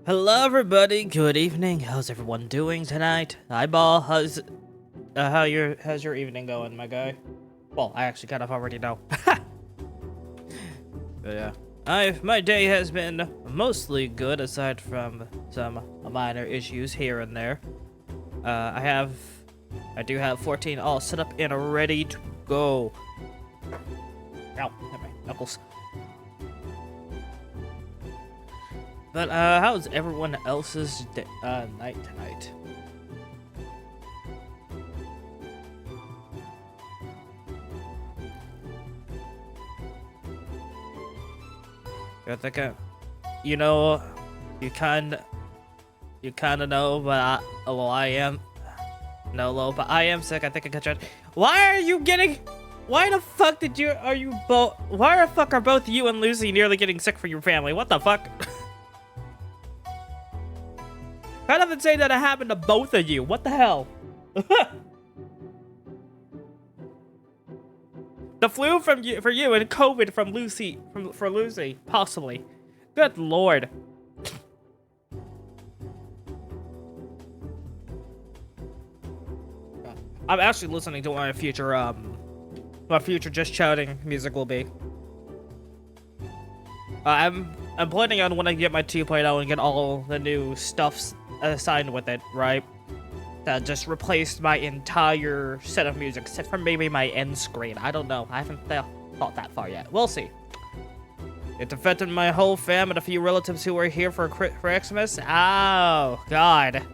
Hello everybody, good evening. How's everyone doing tonight? Eyeball, how's your evening going, my guy? Well, I actually kind of already know. But yeah. My day has been mostly good aside from some minor issues here and there. I do have 14 all set up and ready to go. Ow, hit my knuckles. But, how's everyone else's night tonight? I think, you know, you kinda know, but I am. No, Lo, but I am sick. I think I got you. Why the fuck why the fuck are both you and Lucy nearly getting sick for your family? What the fuck? Can't even say that it happened to both of you. What the hell? The flu for you and COVID from Lucy for Lucy, possibly. Good lord. I'm actually listening to what my future just chatting music will be. I'm planning on when I get my 2.0 and get all the new stuffs assigned with it, right? That just replaced my entire set of music, except for maybe my end screen. I don't know. I haven't thought that far yet. We'll see. It affected my whole fam and a few relatives who were here for Xmas. Oh, God.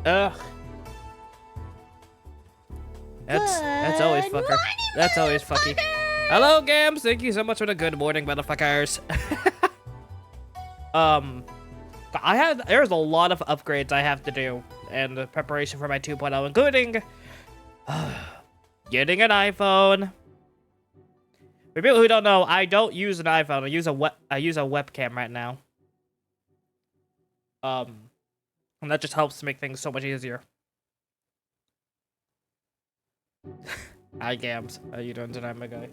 Ugh. That's always fucker. That's always fucky. Hello, Gams. Thank you so much for the good morning, motherfuckers. There's a lot of upgrades I have to do in preparation for my 2.0, including Getting an iPhone. For people who don't know, I don't use an iPhone. I use a webcam right now. And that just helps to make things so much easier. Hi, Gams. How you doing tonight, my guy?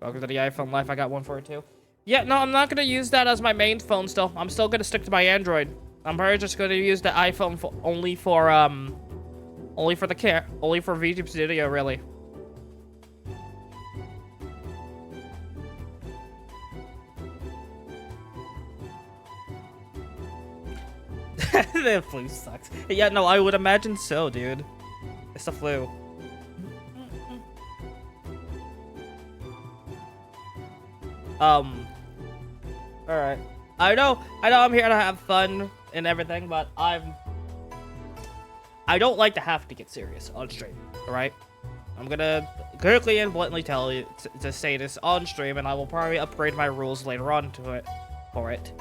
Welcome to the iPhone life. I got one for it too. Yeah, no, I'm not gonna use that as my main phone still. I'm still gonna stick to my Android. I'm probably just gonna use the iPhone only for VTube Studio, really. The flu sucks. Yeah, no, I would imagine so, dude. It's the flu. Alright. I know I'm here to have fun and everything, but I don't like to have to get serious on stream, alright? I'm gonna quickly and bluntly tell you to say this on stream, and I will probably upgrade my rules later on for it.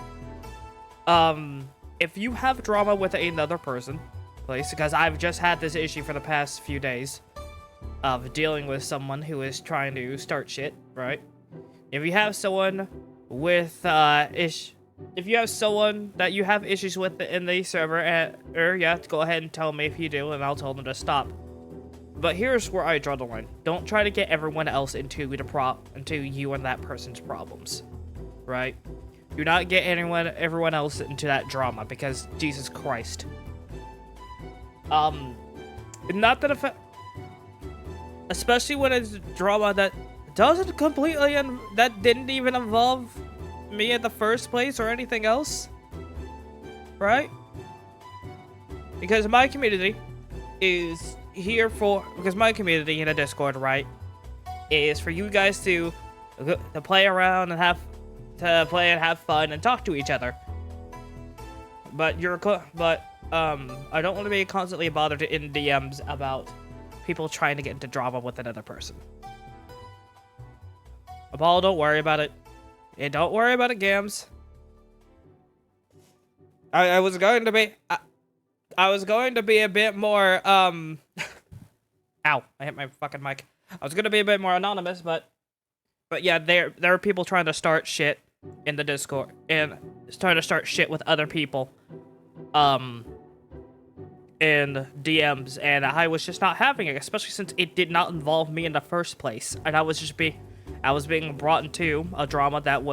If you have drama with another person, please, because I've just had this issue for the past few days of dealing with someone who is trying to start shit, right? If you have someone with if you have someone that you have issues with in the server, yeah, go ahead and tell me if you do, and I'll tell them to stop. But here's where I draw the line. Don't try to get everyone else into you and that person's problems, right? Do not get everyone else into that drama, because Jesus Christ. Not that especially when it's drama that doesn't completely that didn't even involve me in the first place or anything else, right? Because my community is here because my community in a Discord, right, is for you guys to play around and have fun and talk to each other. But I don't want to be constantly bothered in DMs about people trying to get into drama with another person. Apollo, don't worry about it. Yeah, don't worry about it, Gams. I was going to be a bit more ow, I hit my fucking mic. I was going to be a bit more anonymous, but yeah, there are people trying to start shit in the Discord and trying to start shit with other people in DMs, and I was just not having it, especially since it did not involve me in the first place, and I was being brought into a drama that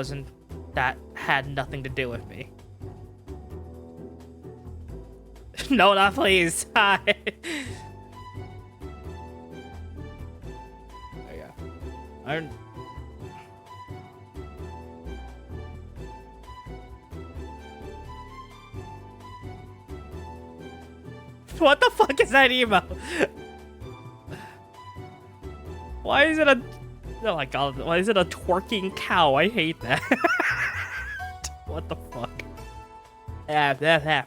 had nothing to do with me. No, not please. Hi. There you go. What the fuck is that emo? Why is it a... Oh my god, why is it a twerking cow? I hate that. What the fuck? Yeah.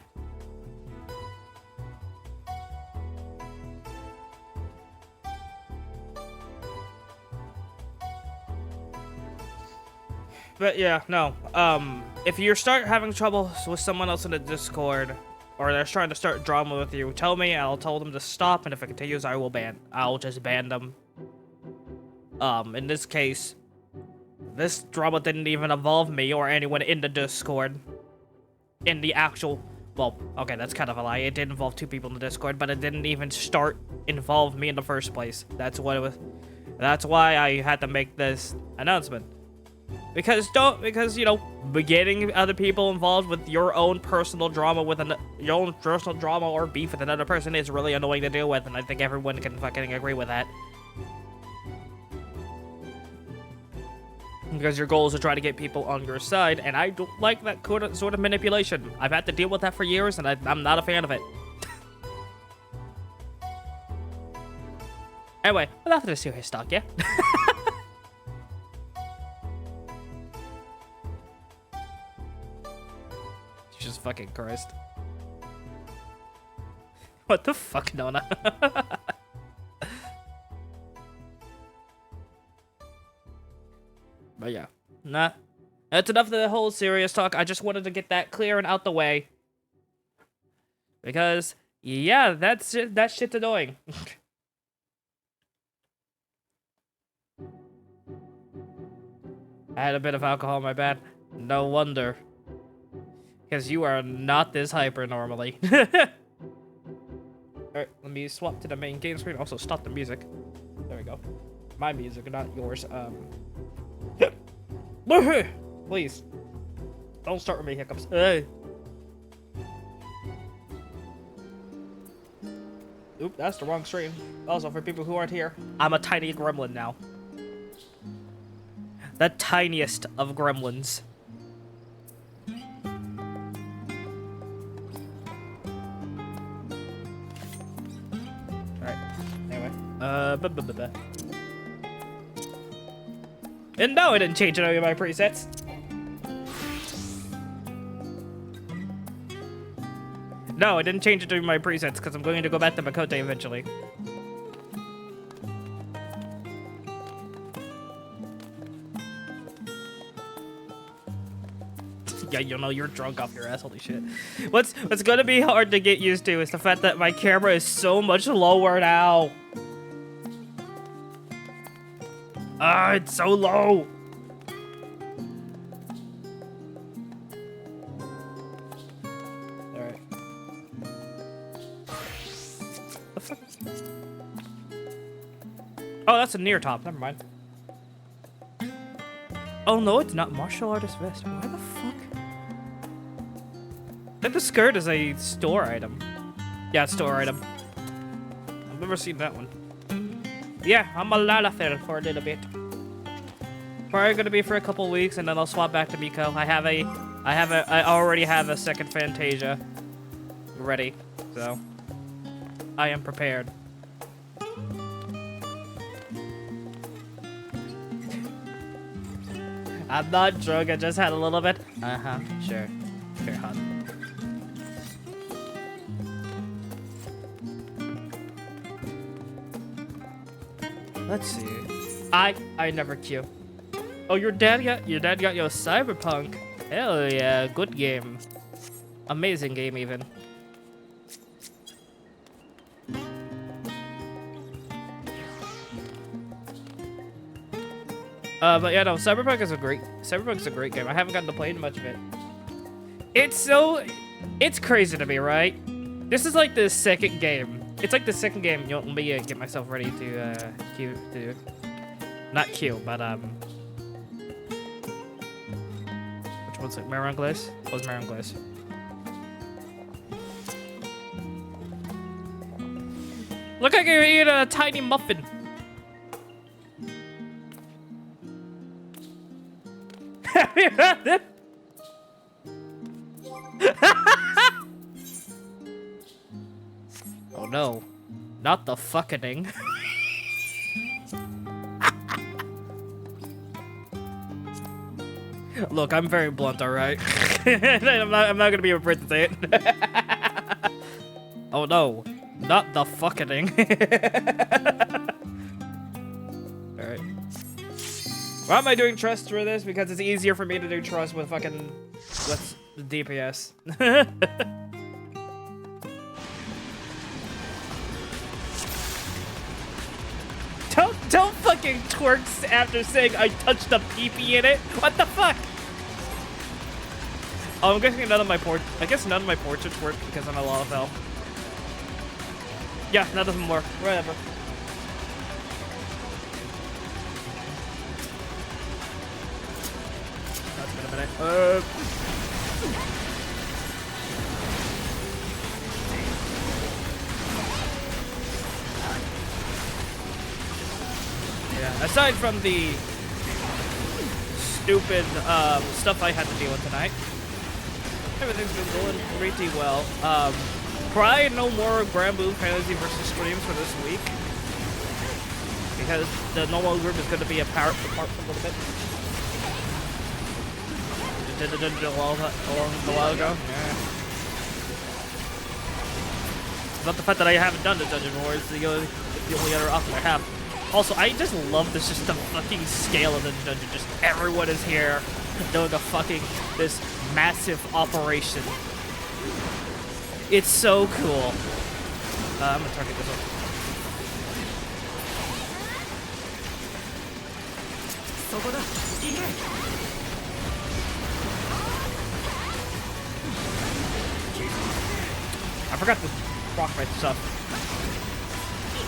But yeah, no. If you start having trouble with someone else in the Discord, or they're trying to start drama with you, tell me, and I'll tell them to stop, and if it continues, I'll just ban them. In this case, this drama didn't even involve me or anyone in the Discord. In the actual... Well, okay, that's kind of a lie. It did involve 2 people in the Discord, but it didn't even involve me in the first place. That's what it was. That's why I had to make this announcement. Because, you know, getting other people involved with your own personal drama or beef with another person is really annoying to deal with, and I think everyone can fucking agree with that. Because your goal is to try to get people on your side, and I don't like that sort of manipulation. I've had to deal with that for years, and I'm not a fan of it. Anyway, enough of this serious talk, yeah? Jesus fucking Christ. What the fuck, Nona? But yeah, nah. That's enough of the whole serious talk. I just wanted to get that clear and out the way Because, yeah, that shit's annoying. I had a bit of alcohol in my bad. No wonder. Because you are not this hyper normally. Alright, let me swap to the main game screen. Also, stop the music. There we go. My music, not yours. Please. Don't start with me, hiccups. Oop, that's the wrong stream. Also, for people who aren't here, I'm a tiny gremlin now. The tiniest of gremlins. Alright, anyway. And no, I didn't change any of my presets. No, I didn't change it to my presets because I'm going to go back to Makote eventually. Yeah, you know, you're drunk off your ass, holy shit. What's gonna be hard to get used to is the fact that my camera is so much lower now. Ah, it's so low. Alright. The fuck? Oh, that's a near top, never mind. Oh no, it's not martial artist vest. Why the fuck? I think the skirt is a store item. Yeah, it's store item. I've never seen that one. Yeah, I'm a Lalafell for a little bit. Probably gonna be for a couple weeks, and then I'll swap back to Miko. I already have a second Fantasia ready, so I am prepared. I'm not drunk, I just had a little bit. Uh-huh, sure. Sure, hon. Let's see. I never queue. Oh, your dad got your Cyberpunk. Hell yeah, good game. Amazing game even. But yeah, no, Cyberpunk is a great game. I haven't gotten to play much of it. It's crazy to me, right? This is like the second game. It's like the second game. You know, let me get myself ready to queue to, not queue, but which one's it? Marron Glace? What was Marron Glace? Look like you're eating a tiny muffin. Have you had it? Oh no, not the fucking. Look, I'm very blunt, alright? I'm not gonna be afraid to say it. Oh no, not the fucking. Alright. Why am I doing trust for this? Because it's easier for me to do trust with fucking with the DPS. Don't fucking twerk after saying I touched a pee-pee in it. What the fuck? Oh, I'm guessing none of my portraits work because I'm a Lalafell. Yeah, that doesn't work. Whatever. That's been a minute. Yeah, aside from the stupid stuff I had to deal with tonight, everything's been going pretty well. Probably no more Granblue Fantasy versus streams for this week, because the normal group is going to be apart for a little bit. Did the dungeon a while ago? Yeah. It's not the fact that I haven't done the dungeon war, it's the only other option I have. Also, I just love this, just the fucking scale of the dungeon. Just everyone is here doing this massive operation. It's so cool. I'm gonna target this one. I forgot to rock my stuff.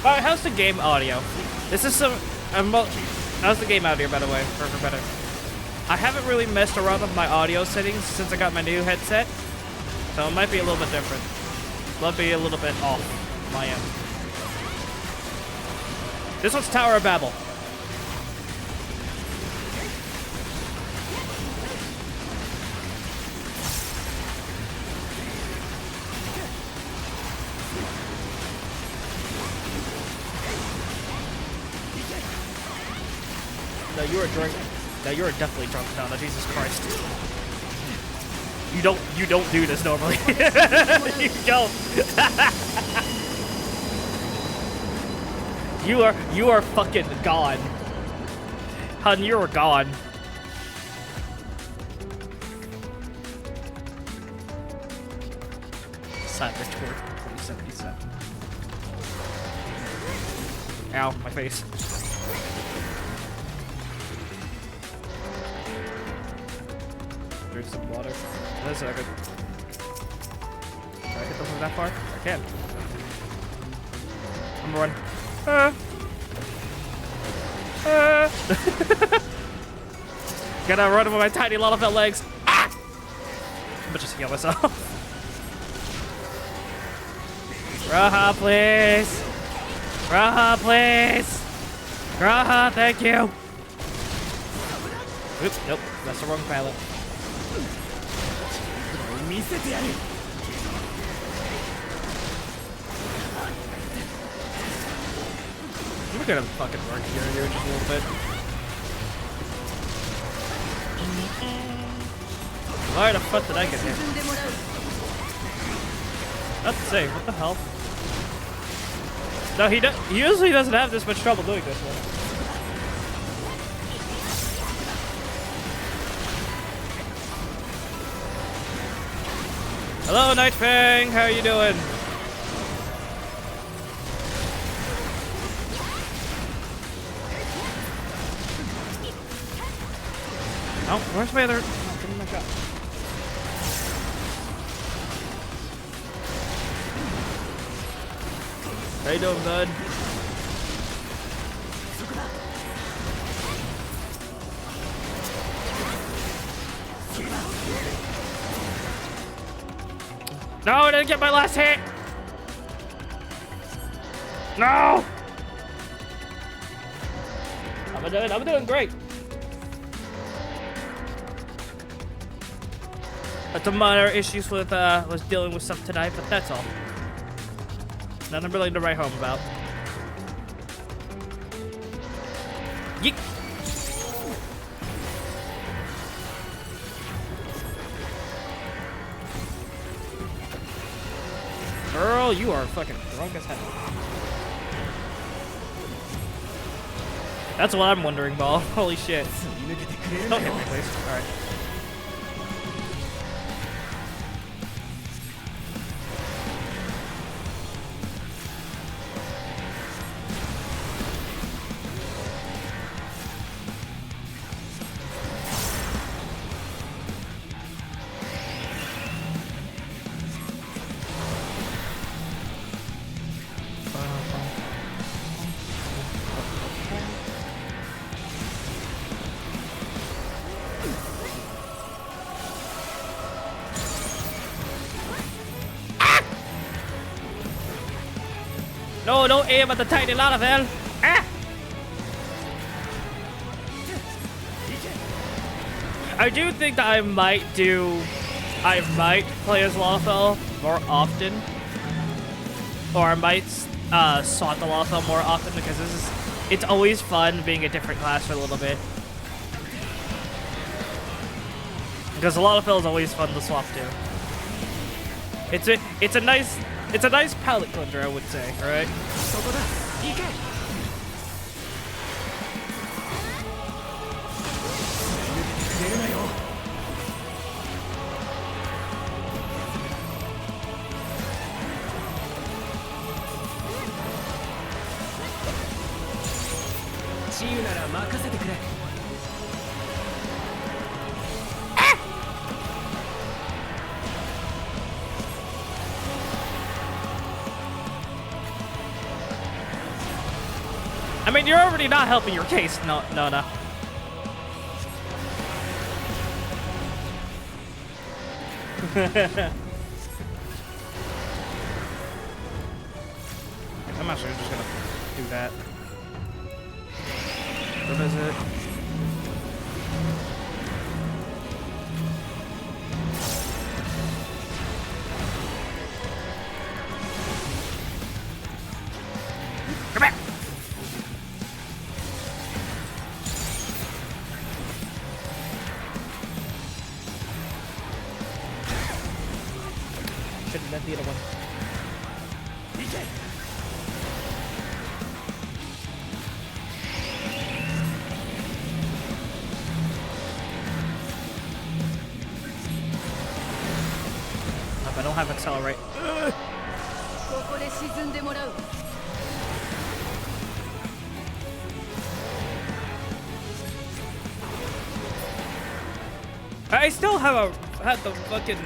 Alright, how's the game audio? This is some... how's the game audio, by the way, for better? I haven't really messed around with my audio settings since I got my new headset, so it might be a little bit different. Might be a little bit off my end. This one's Tower of Babel. No, you are drunk. No, you are definitely drunk now. No, Jesus Christ. You don't do this normally. You don't. You are fucking gone. Hun, you are gone. Cyber Tour 2077. Ow, my face. Drink some water. Wait a second. Can I hit them from that far? I can. I'm gonna run. Gotta run with my tiny Lalafell legs. Ah! I'm gonna just heal myself. Raha, please. Raha, please. Raha, thank you. Oops, nope, that's the wrong palette. We're gonna fucking work here just a little bit. Why the fuck did I get here? That's insane, what the hell? No, he usually doesn't have this much trouble doing this one. Hello, Night Fang. How are you doing? Oh, where's my other? Oh, give me my shot. How you doing, bud? No, I didn't get my last hit! No! I'm doing great. Some minor issues with was dealing with stuff tonight, but that's all. Nothing really to write home about. Yeet! Girl, you are fucking drunk as hell. That's what I'm wondering, Ball. Holy shit. Don't hit me, please. Alright. No, don't aim at the tiny Lalafell. Ah! I do think that I might play as Lalafell more often. Or I might swap the Lalafell more often because it's always fun being a different class for a little bit. Because the Lalafell is always fun to swap to. It's a nice palate cleanser, I would say, right? I mean, you're already not helping your case, no. I'm actually just gonna do that. Revisit. Come back. Shouldn't have the other one. I don't have accelerate. I still have the fucking.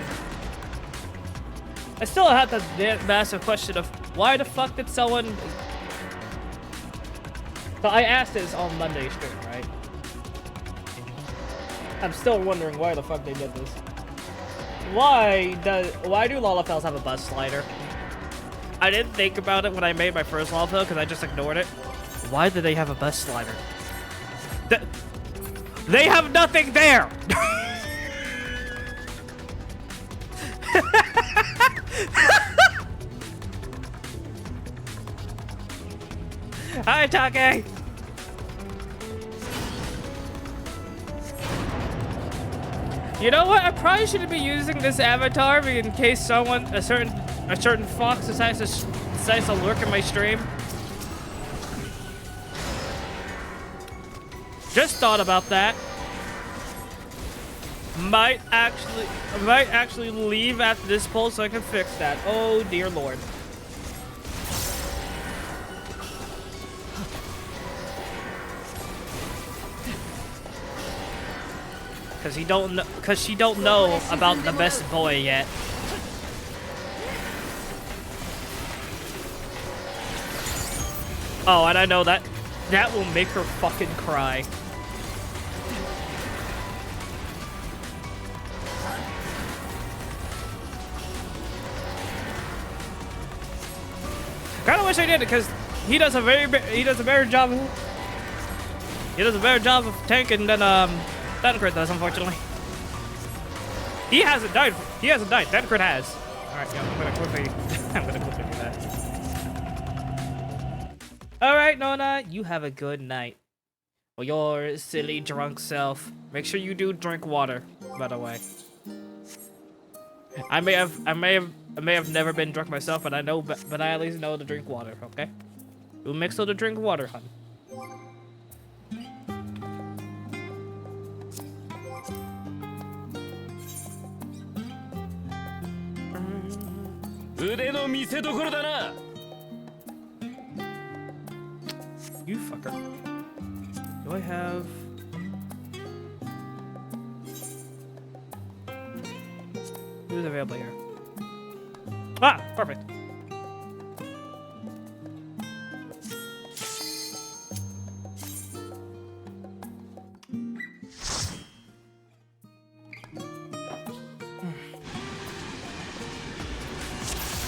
I still have the massive question of why the fuck did someone. So I asked this on Monday stream, right? I'm still wondering why the fuck they did this. Why do Lalafels have a bus slider? I didn't think about it when I made my first Lalafell because I just ignored it. Why do they have a bus slider? They have nothing there! Hi, Take! You know what? I probably shouldn't be using this avatar in case someone, a certain fox decides to lurk in my stream. Just thought about that. Might actually leave after this poll so I can fix that. Oh dear lord. Cause she don't know about the best boy yet. Oh, and I know that will make her fucking cry. Kinda wish I did, because he does a better job of tanking than Dancrit does, unfortunately. He hasn't died. Dancrit has. Alright, yeah, I'm gonna quickly do that. Alright, Nona, you have a good night. Well, your silly drunk self. Make sure you do drink water, by the way. I may have never been drunk myself, but I at least know to drink water, okay? We'll mix all the drink water, hun. You fucker. Do I have... Who's available here? Ah, perfect.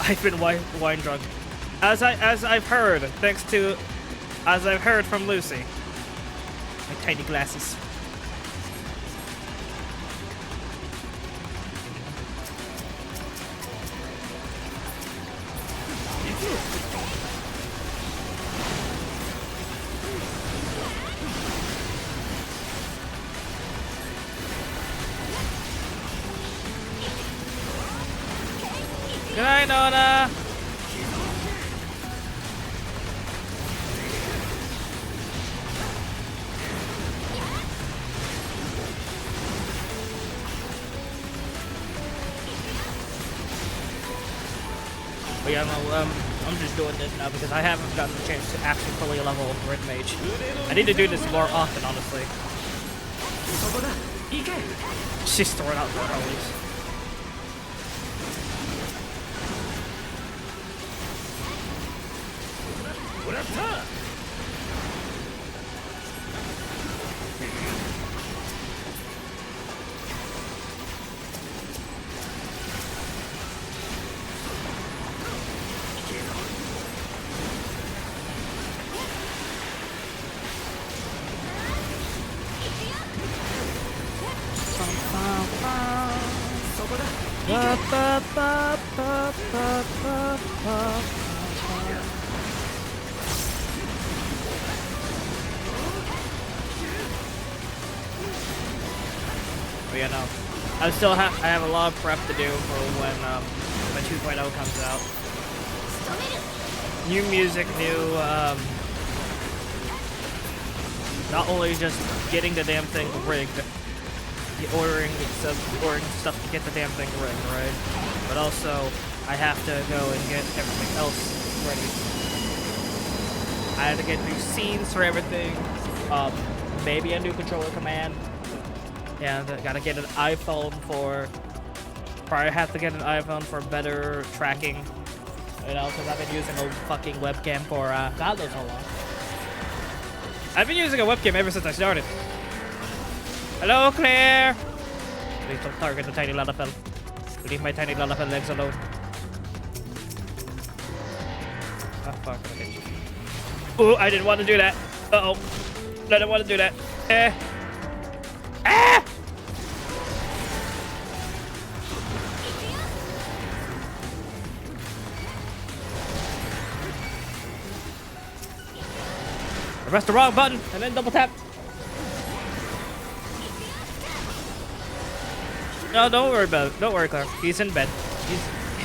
I've been wine drunk, as I've heard, as I've heard from Lucy. My tiny glasses. Good night, Nona. But yeah, no, I'm just doing this now because I haven't gotten the chance to actually fully level Red Mage. I need to do this more often, honestly. She's throwing out more homies. But yeah, no. I have a lot of prep to do for when my 2.0 comes out. New music, new not only just getting the damn thing rigged, ordering stuff to get the damn thing rigged, right? But also I have to go and get everything else ready. I have to get new scenes for everything, maybe a new controller command. And I gotta get an iPhone probably have to get an iPhone for better tracking, you know, because I've been using a fucking webcam for God knows how long. I've been using a webcam ever since I started. Hello, Claire! Please don't target the tiny Lalafell. Leave my tiny Lalafell legs alone. Oh, fuck. Okay. Ooh, I didn't want to do that. Uh-oh. I didn't want to do that. Ah! I pressed the wrong button and then double tap. No, don't worry about it. Don't worry, Claire. He's in bed.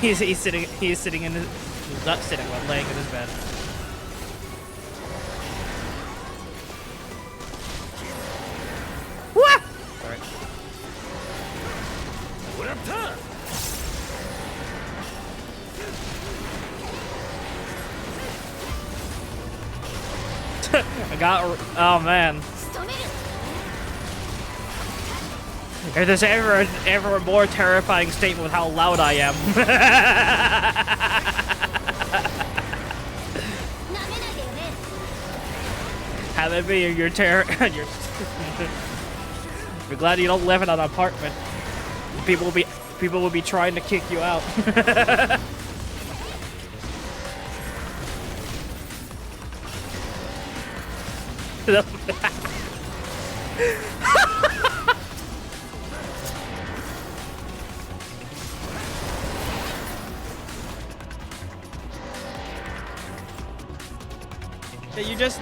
He's sitting in his, he's not sitting, but laying in his bed. What? Sorry. What up, time? I got. Oh man. If there's ever a more terrifying statement with how loud I am. Have it be your terror. You're glad you don't live in an apartment. People will be trying to kick you out.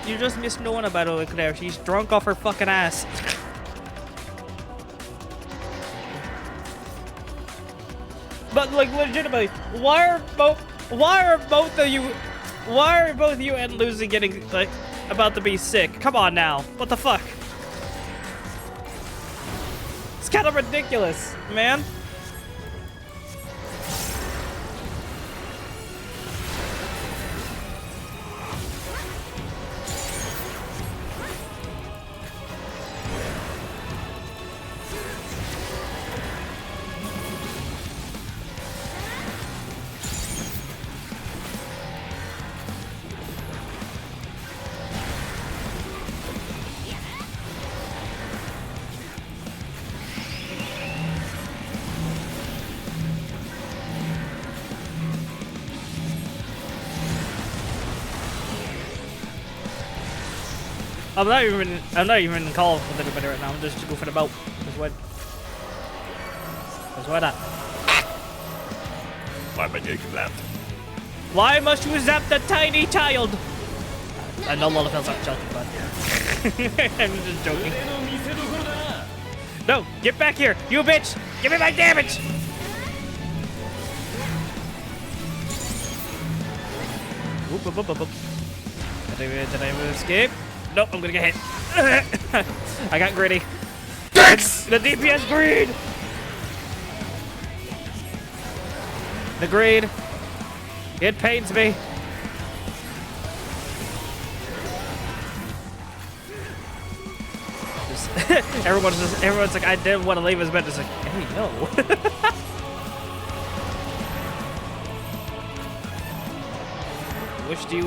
You just missed knowing about her, Claire. She's drunk off her fucking ass. But like legitimately, why are both of you and Lucy getting like about to be sick? Come on now. What the fuck? It's kind of ridiculous, man. I'm not even in call with anybody right now. I'm just goofing about. That's why not. Why am I getting zapped? Why must you zap the tiny child? I know Lolafell's not joking, but I'm just joking. No, get back here, you bitch! Give me my damage! Whoop, whoop, whoop, whoop. Did I escape? Nope, I'm gonna get hit. I got greedy. Yes! The DPS greed! The greed. It pains me. Everyone's like, I didn't want to leave his bed. It's like, hey, no.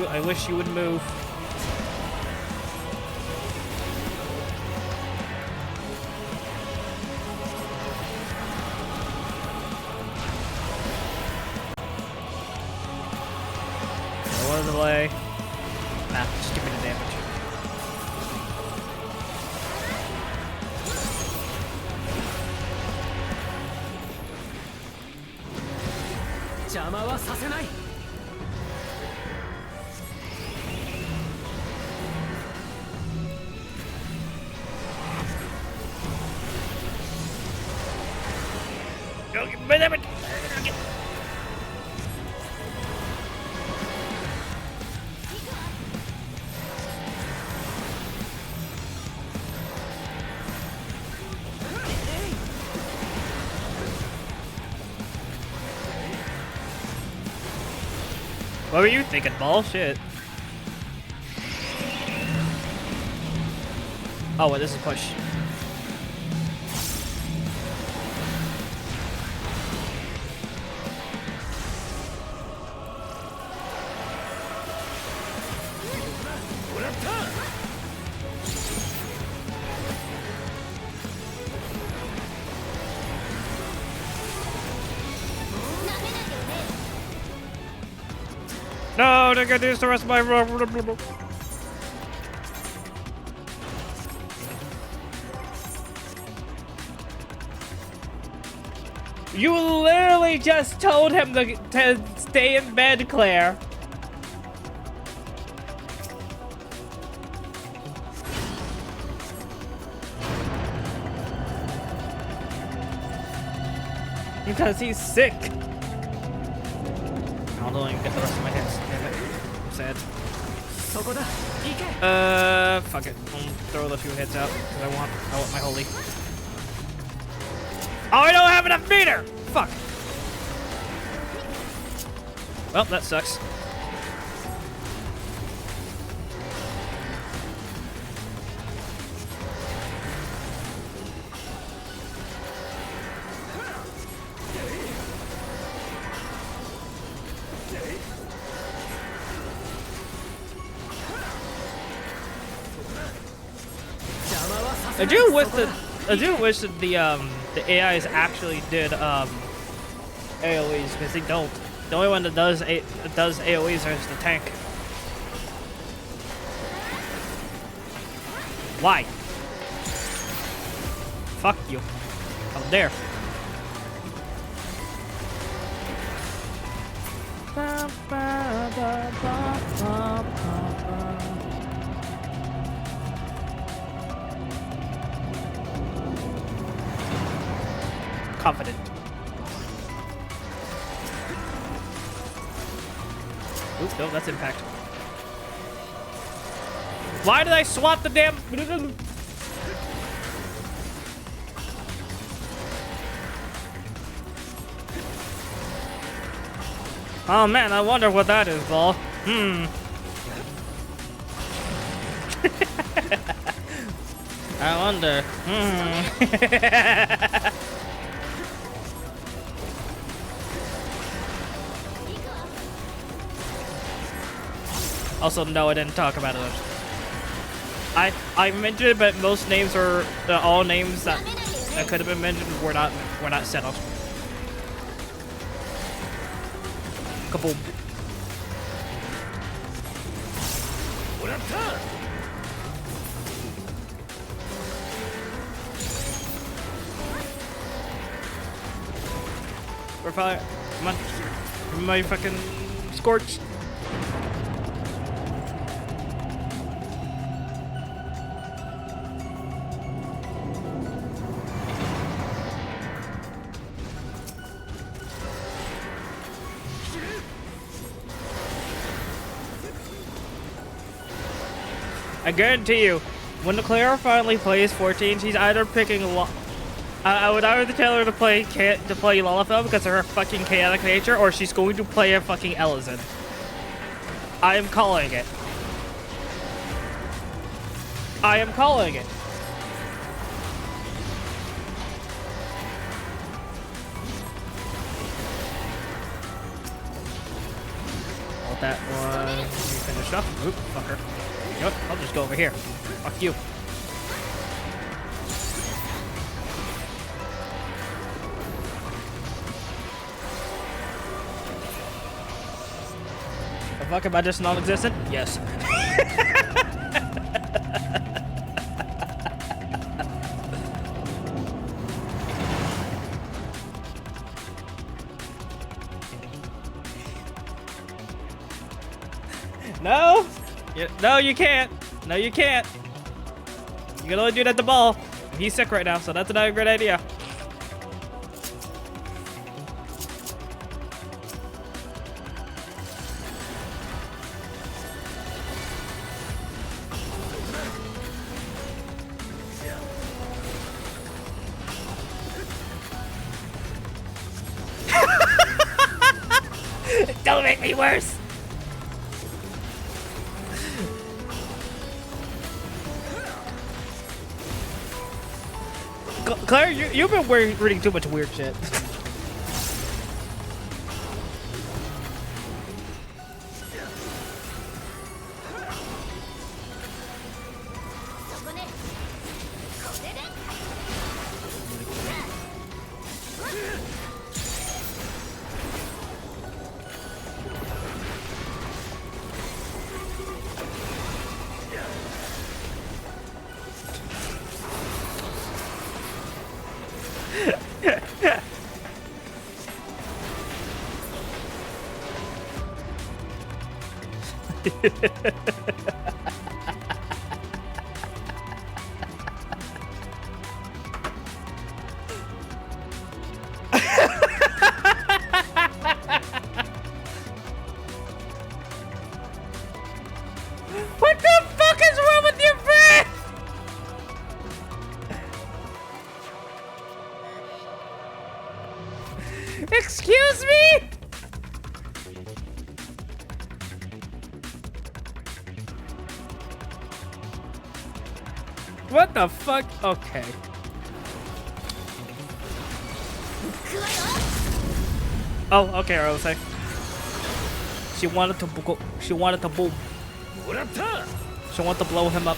I wish you would move. I want to delay. Nah, just give me the damage. Don't give me damage. What were you thinking, bullshit? Oh, wait, this is push. No, they're gonna use the rest of my. You literally just told him to stay in bed, Claire. Because he's sick. I don't even get the rest of my hits. Damn it. I'm sad. Fuck it. I'll throw the few hits out because I want my holy. Oh, I don't have enough meter! Fuck. Well, that sucks. I do wish that the AIs actually did AoEs, because they don't. The only one that does AoEs is the tank. Why? Fuck you. How dare. Confident. Oops, no, that's impact. Why did I swap the damn... Oh man, I wonder what that is, ball. I wonder. Also, no, I didn't talk about it. I mentioned it, but most names are all names that could have been mentioned were not set up. Kaboom. We're fire. Come on. Give me my fucking scorch. I guarantee you, when the Claire finally plays 14, she's either picking I would either tell her to play Lalafell because of her fucking chaotic nature, or she's going to play a fucking Ellison. I am calling it. I am calling it. Hold that one. You finished up. Oop, fucker. You know what? I'll just go over here. Fuck you. The fuck, am I just non-existent? Yes. No! No, you can't. No, you can't. You can only do that to Ball. He's sick right now, so that's not a great idea. Don't make me worse! Claire, you've been reading too much weird shit. What the fuck is wrong with your friend? Excuse me? What the fuck? Okay. Oh, okay, I was saying. She wanted to boom. She wanted to blow him up.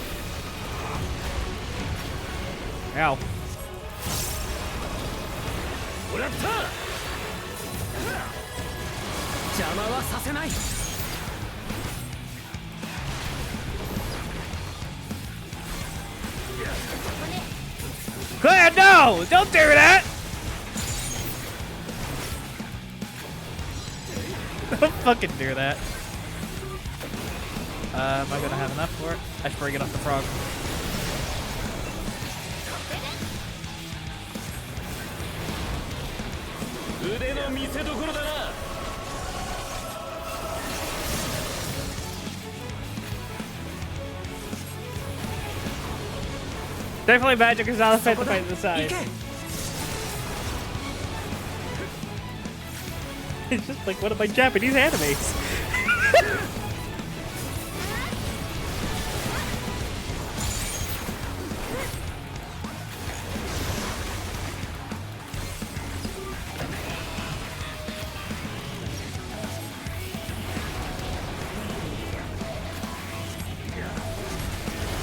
Ow. Claire, no! Don't do that! Don't fucking do that. Am I gonna have enough for it? I should probably get off the frog. Definitely magic is not a fit to fight the side. It's just like one of my Japanese animes.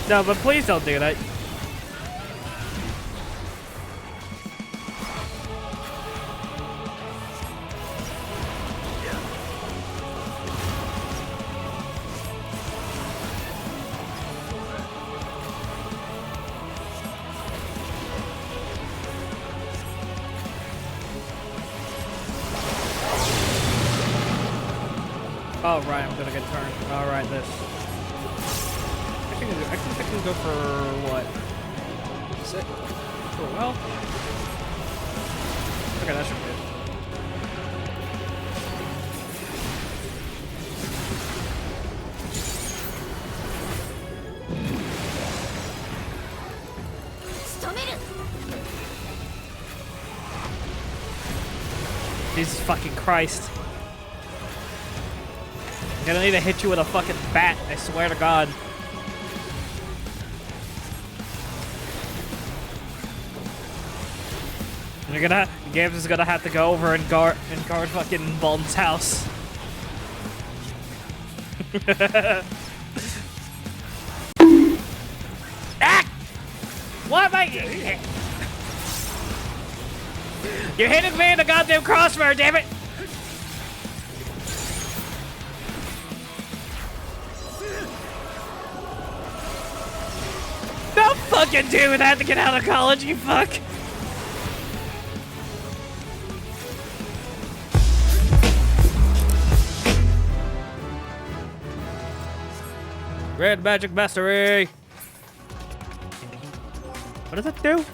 No, but please don't do that. Oh, right, I'm gonna get turned. Alright, this. I can go for what? Sit. For a while? Okay, that should be good. Jesus fucking Christ. I'm gonna need to hit you with a fucking bat, I swear to God. Games is gonna have to go over and guard fucking Bolton's house. Ah! What am I? You're hitting me in the goddamn crossfire, damn it! Don't fucking do that to get out of college, you fuck! Red magic mastery! What does it do?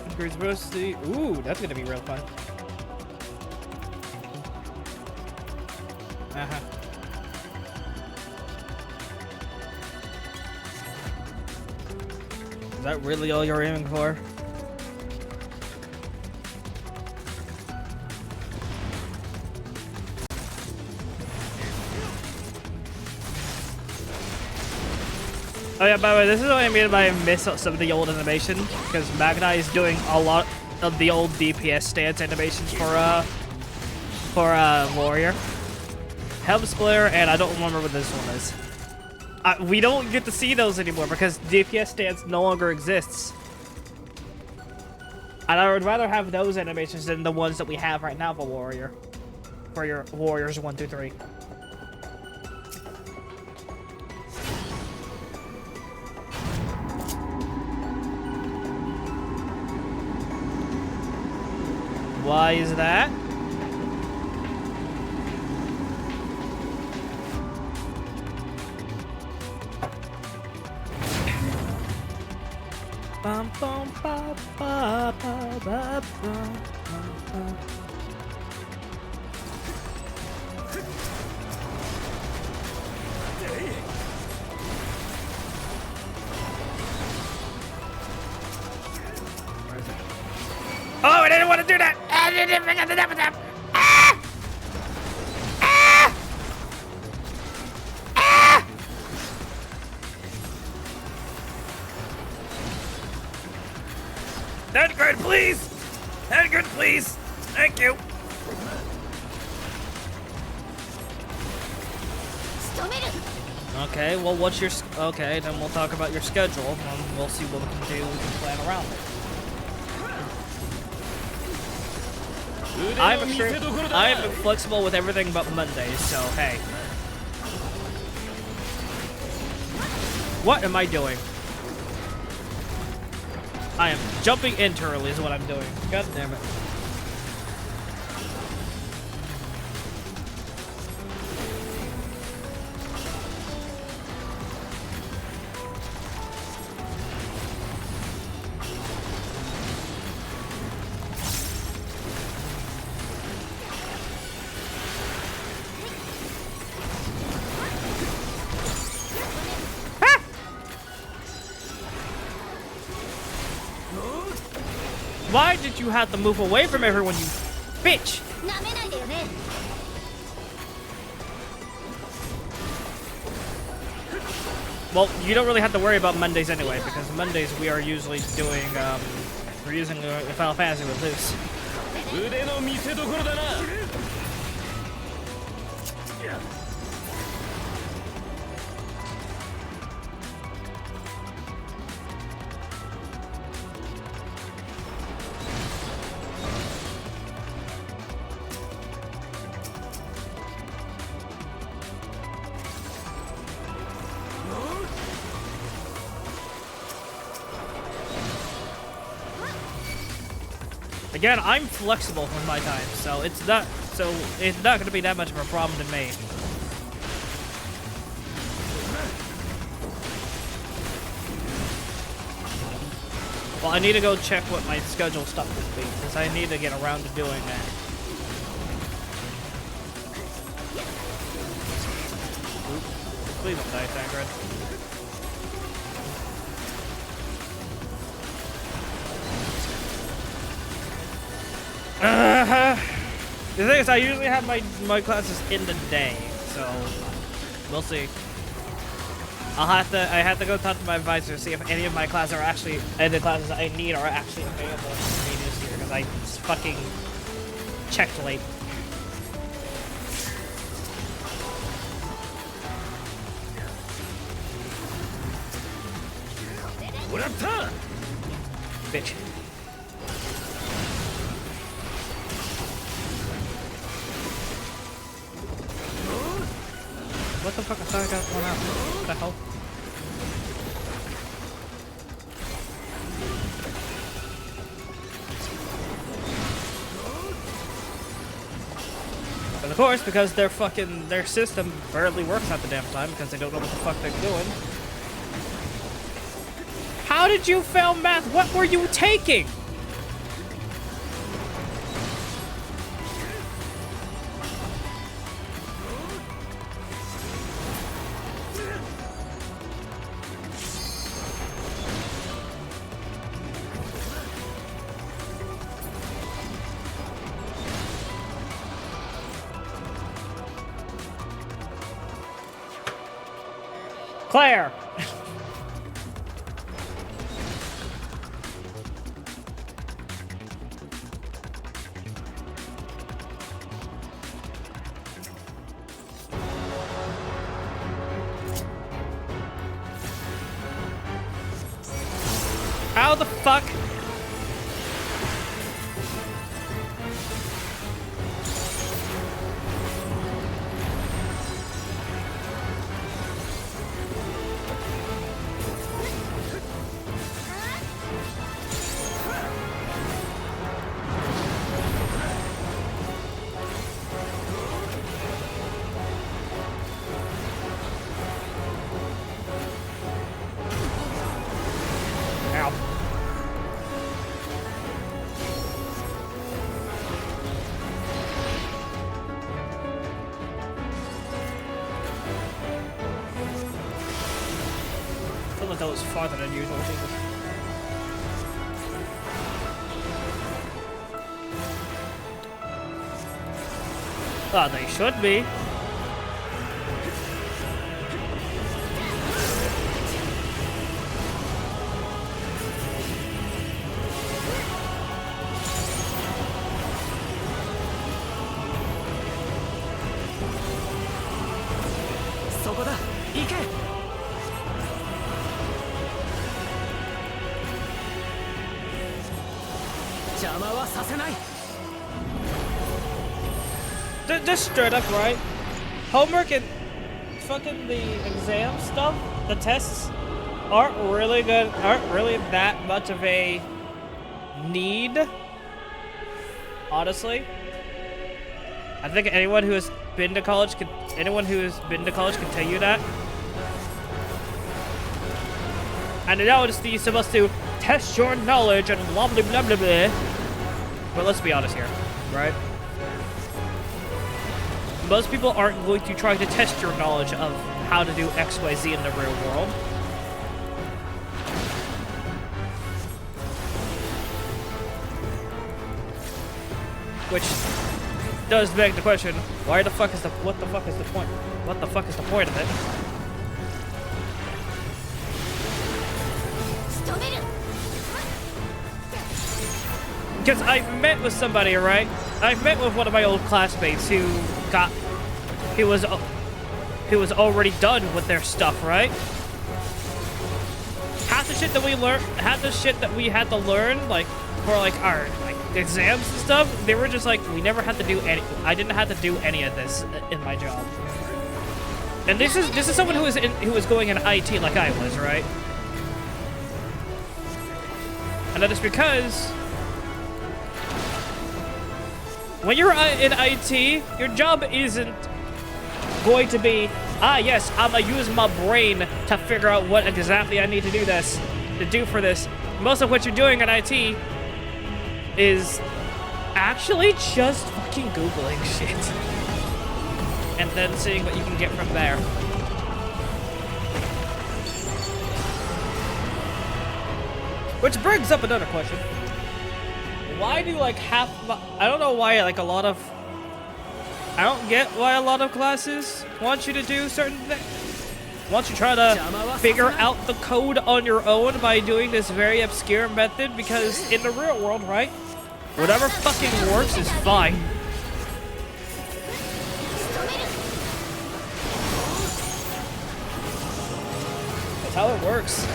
Increase velocity. Ooh, that's gonna be real fun. Uh-huh. Is that really all you're aiming for? Oh yeah, by the way, this is what I mean by I miss some of the old animation, because Magni is doing a lot of the old DPS stance animations for Warrior. Helm Splitter, and I don't remember what this one is. We don't get to see those anymore because DPS stance no longer exists. And I would rather have those animations than the ones that we have right now for Warrior. For your Warriors 1 through 3. Why is that? Bum, bum, ba, ba, ba, ba, ba. Oh, I didn't want to do that! I didn't forget the nap. Ah! Ah! Ah! Edgar, please! Edgar, please! Thank you! Okay, well, what's your... Okay, then we'll talk about your schedule, and we'll see what we can do. We can plan around it. I'm flexible with everything but Mondays, so hey. What am I doing? I am jumping into early is what I'm doing. God damn it. Why did you have to move away from everyone, you bitch? Well, you don't really have to worry about Mondays anyway, because Mondays we are usually doing, we're using Final Fantasy with Luce. Again, I'm flexible with my time, so it's not going to be that much of a problem to me. Well, I need to go check what my schedule stuff will be, because I need to get around to doing that. Oops. Please don't die, Sangred. The thing is, I usually have my classes in the day, so we'll see. I have to go talk to my advisor to see if any of my classes are actually, any of the classes I need are actually available for me this year, because I fucking checked late. Bitch. What the fuck? I thought I got one out. What the hell? And of course, because their system barely works at the damn time because they don't know what the fuck they're doing. How did you fail math? What were you taking? Claire! How the fuck? Ow. I feel like that was farther than usual. Jesus. Oh, they should be. Just straight up, right? Homework and fucking the exam stuff, the tests, aren't really that much of a need. Honestly, I think anyone who has been to college can tell you that. And now it's you're supposed to test your knowledge and blah blah blah blah blah. But let's be honest here, right? Most people aren't going to try to test your knowledge of how to do XYZ in the real world. Which does beg the question, what the fuck is the point? What the fuck is the point of it? Because I've met with somebody, right? I've met with one of my old classmates who was already done with their stuff, right? Half the shit that we had to learn, like for like our exams and stuff, they were just like, we never had to do any. I didn't have to do any of this in my job. And this is someone who was going in IT like I was, right? And that is because when you're in IT, your job isn't going to be, yes, I'm gonna use my brain to figure out what exactly I need to do for this. Most of what you're doing in IT is actually just fucking Googling shit. And then seeing what you can get from there. Which brings up another question. why do like I don't know why like I don't get why a lot of classes want you to do certain things. Want you try to figure out the code on your own by doing this very obscure method, because in the real world, right? Whatever fucking works is fine. That's how it works.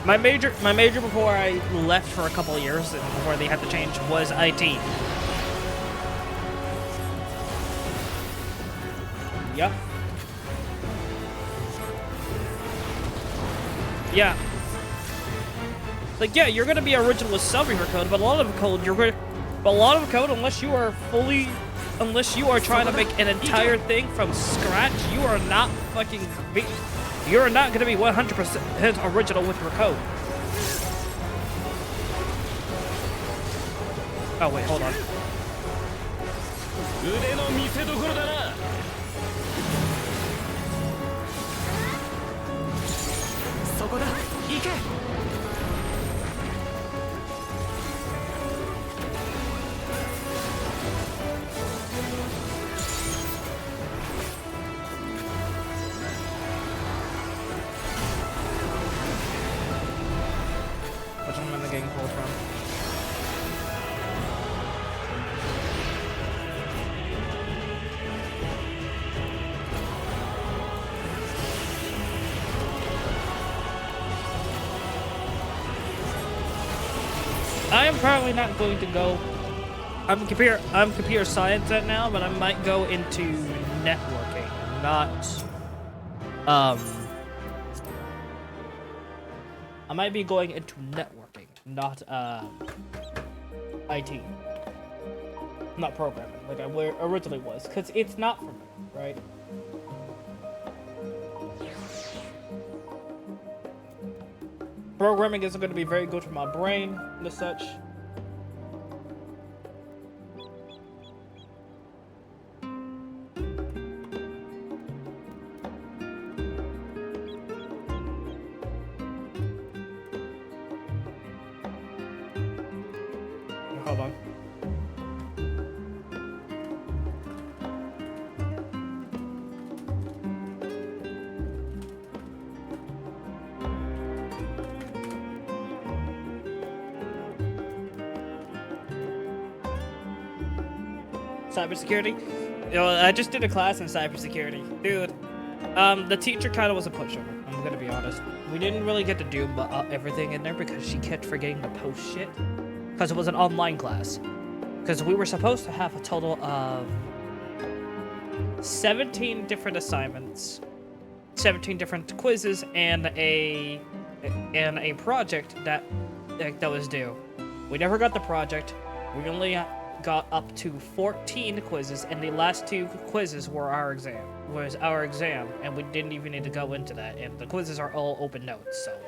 My major before I left for a couple of years and before they had to change was IT. Yep. Yeah. Like, yeah, you're gonna be original with some of your code, but a lot of code unless you are trying to make an entire thing from scratch, you are not you're not gonna be 100% original with your code. Oh wait, hold on. Which one am I getting pulled from? I am probably not going to go. I'm computer science right now, but I might go into networking, not I might be going into networking, not IT. Not programming, like I originally was, because it's not for me, right? Programming isn't going to be very good for my brain and such. Hold on. Cybersecurity? You know, I just did a class in cybersecurity. Dude, the teacher kind of was a pushover, I'm gonna be honest. We didn't really get to do everything in there because she kept forgetting to post shit. Because it was an online class. Because we were supposed to have a total of 17 different assignments, 17 different quizzes, and a project that was due. We never got the project. We only got up to 14 quizzes, and the last 2 quizzes were our exam, and we didn't even need to go into that. And the quizzes are all open notes, so.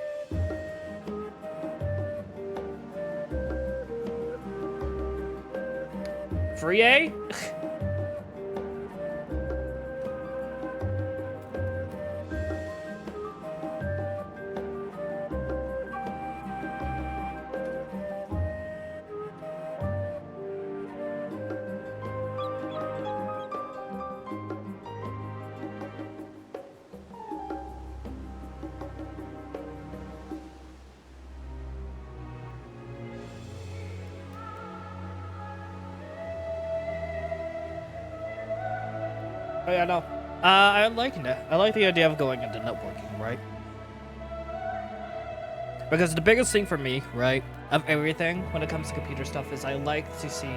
Free A? Oh yeah, no. I like that. I like the idea of going into networking, right? Because the biggest thing for me, right, of everything when it comes to computer stuff is I like to see,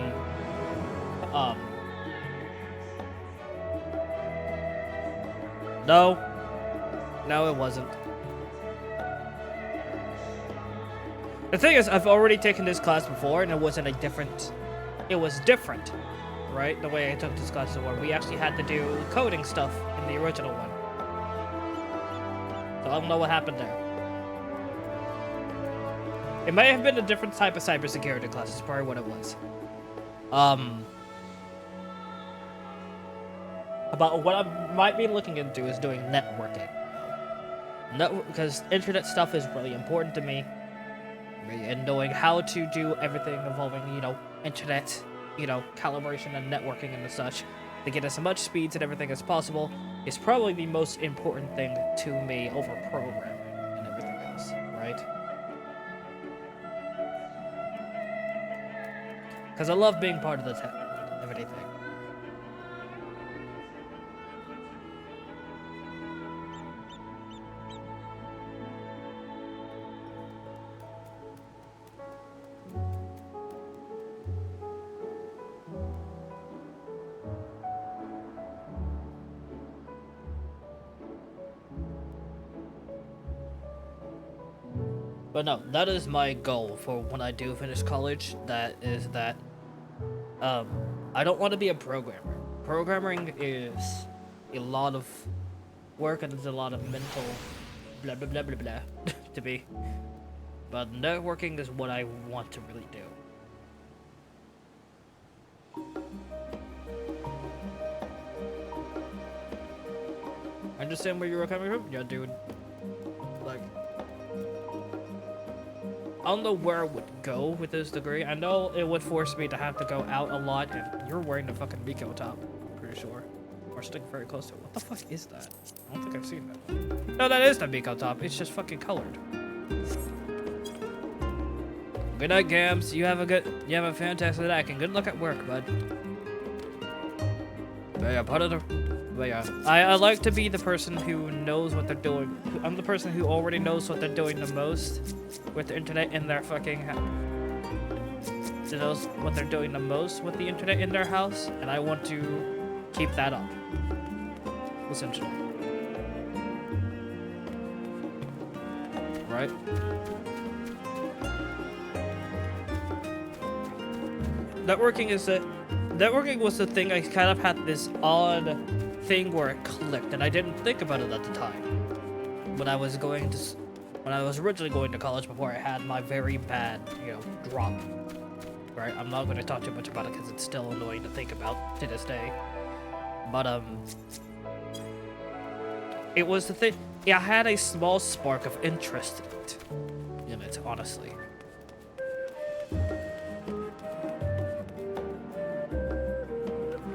No, it wasn't. The thing is, I've already taken this class before, and it was different, right? The way I took this class before. We actually had to do coding stuff in the original one. So I don't know what happened there. It may have been a different type of cybersecurity class, is probably what it was. But what I might be looking into is doing networking. Because internet stuff is really important to me. And knowing how to do everything involving, internet, calibration and networking and such to get as much speeds and everything as possible is probably the most important thing to me over programming and everything else, right? Because I love being part of the tech of anything. But no, that is my goal for when I do finish college. That is that I don't want to be a programmer. Programming is a lot of work and it's a lot of mental blah blah blah blah blah to be. But networking is what I want to really do. I understand where you were coming from? Yeah, dude. Like, I don't know where I would go with this degree. I know it would force me to have to go out a lot, and you're wearing the fucking Miko top, I'm pretty sure. Or stick very close to it. What the fuck is that? I don't think I've seen that. No, that is the Miko top. It's just fucking colored. Good night, Gams. You have a fantastic night, and good luck at work, bud. But yeah, I like to be the person who knows what they're doing. I'm the person who already knows what they're doing the most with the internet in their fucking house. Knows what they're doing the most with the internet in their house, and I want to keep that up. Essentially. Right? Networking was the thing I kind of had this odd thing where it clicked, and I didn't think about it at the time. When I was originally going to college before I had my very bad, drop. Right? I'm not going to talk too much about it because it's still annoying to think about to this day. But it was the thing. Yeah, I had a small spark of interest in it, honestly.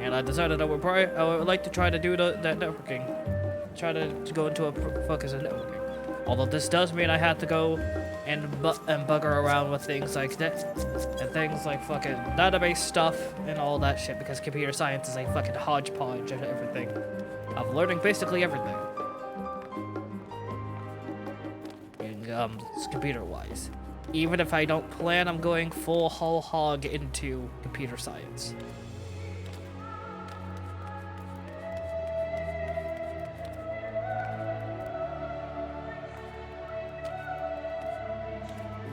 And I decided I would like to try to do that networking. Try to go into a focus on networking. Although this does mean I have to go and bugger around with things like that. And things like fucking database stuff and all that shit, because computer science is a fucking hodgepodge of everything. Of learning basically everything. And, computer-wise. Even if I don't plan, I'm going full whole hog into computer science.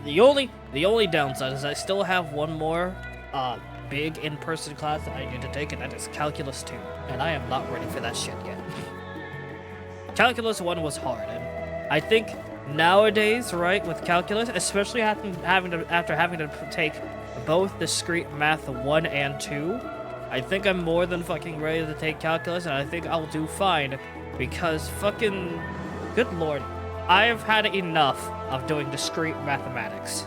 The only downside is I still have one more big in-person class that I need to take, and that is Calculus 2. And I am not ready for that shit yet. Calculus 1 was hard, and I think nowadays, right, with Calculus, especially after having to take both discrete math 1 and 2, I think I'm more than fucking ready to take Calculus, and I think I'll do fine, because fucking, good lord, I've had enough of doing discrete mathematics.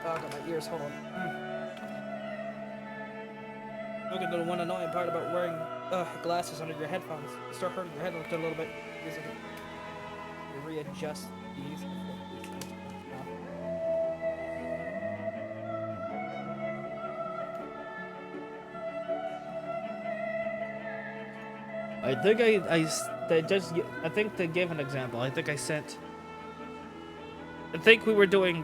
Oh, I got my ears, hold on. Look at the one annoying part about wearing glasses under your headphones. You start hurting your head a little bit. You readjust these. I think to give an example, I think we were doing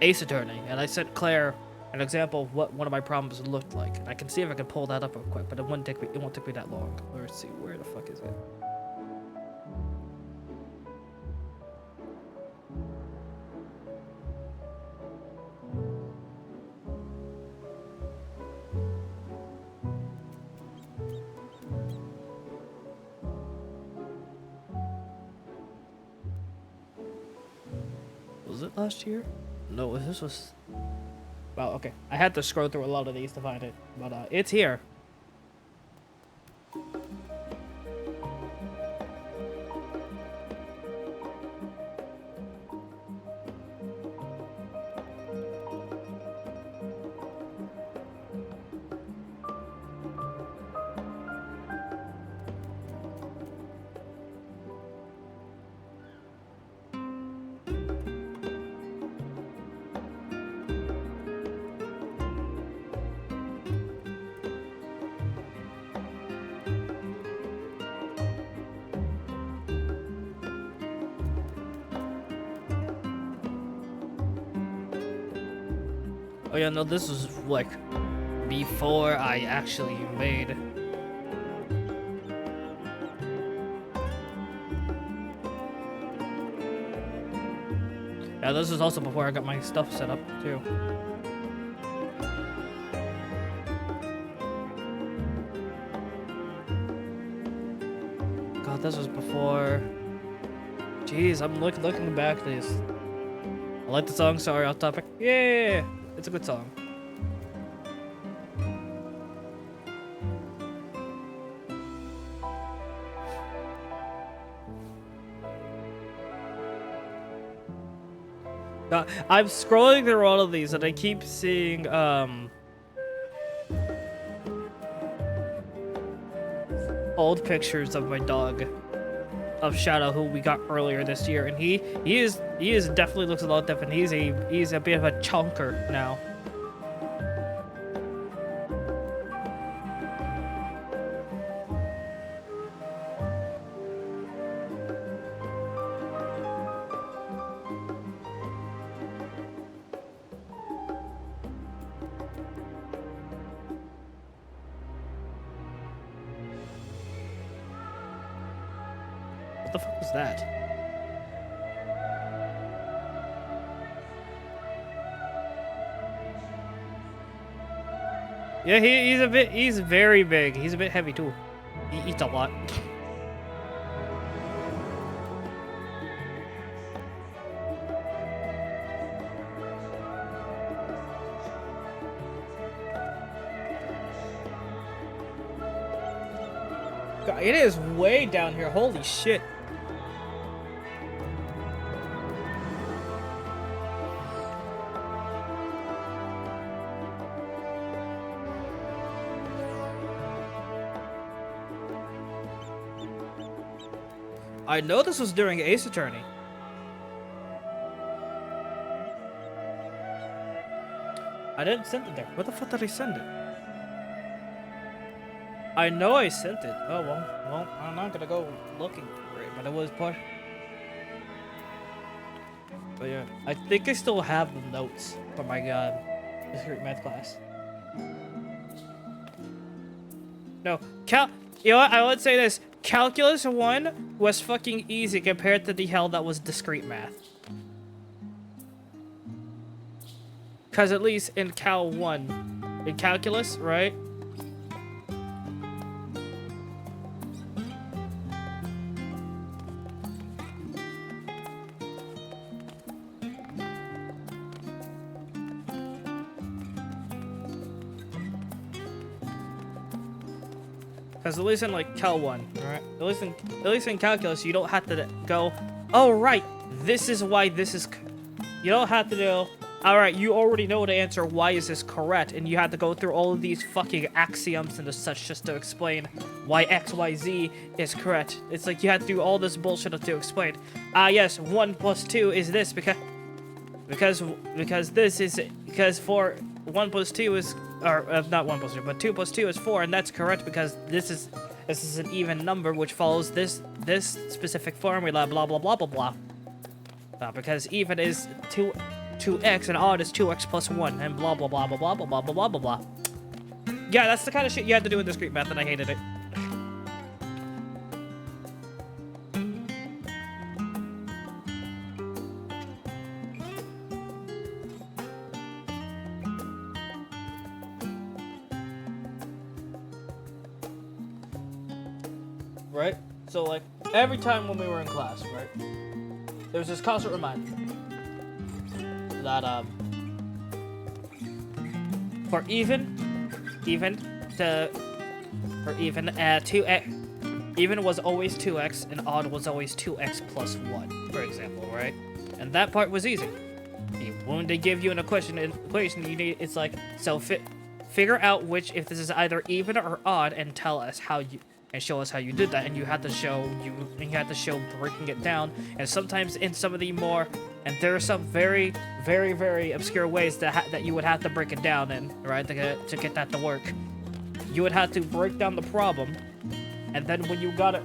Ace Attorney, and I sent Claire an example of what one of my problems looked like. And I can see if I can pull that up real quick, but it won't take me that long. Let's see, where the fuck is it? Was it last year? No, this was... Well, okay. I had to scroll through a lot of these to find it, but it's here. Oh yeah, no, this was like before I actually made. Yeah, this is also before I got my stuff set up too. God, this was before. Jeez, I'm looking back at this. I like the song. Sorry, off topic. Yeah, it's a good song. I'm scrolling through all of these and I keep seeing old pictures of my dog, of Shadow, who we got earlier this year, and he is definitely looks a lot different. He's a bit of a chunker now. What the fuck was that? Yeah, he's very big. He's a bit heavy too. He eats a lot. God, it is way down here. Holy shit. I know this was during Ace Attorney. I didn't send it there. Where the fuck did I send it? I know I sent it. Oh, well, I'm not gonna go looking for it, but it was part. But yeah, I think I still have the notes from my discrete math class. No, you know what? I would say this. Calculus 1 was fucking easy compared to the hell that was discrete math. Because at least in Cal 1, in calculus, right? Because at least in like Cal 1, right? At least in calculus, you don't have to go, oh right, this is why this is. You don't have to do. All right, you already know the answer. Why is this correct? And you have to go through all of these fucking axioms and such just to explain why X, Y, Z is correct. It's like you have to do all this bullshit to explain. Yes, 1 plus 2 is this because this is because 1 plus 2 is. Or not 1 plus 2, but 2 plus 2 is 4, and that's correct because this is an even number which follows this specific formula, blah blah blah blah blah. Because even is 2x and odd is 2x plus 1, and blah blah blah blah blah blah blah blah blah blah. Yeah, that's the kind of shit you had to do in discrete math, and I hated it. Right? So, like, every time when we were in class, right? There was this constant reminder. that for even to for even 2x even was always 2x and odd was always 2x plus 1, for example, right? And that part was easy. When they give you an equation you need, it's like, so figure out which, if this is either even or odd, and tell us how you, and show us how you did that. And you had to show breaking it down. And sometimes in some of the more, and there are some very, very, very obscure ways that you would have to break it down in, right, to get that to work. You would have to break down the problem, and then when you got it,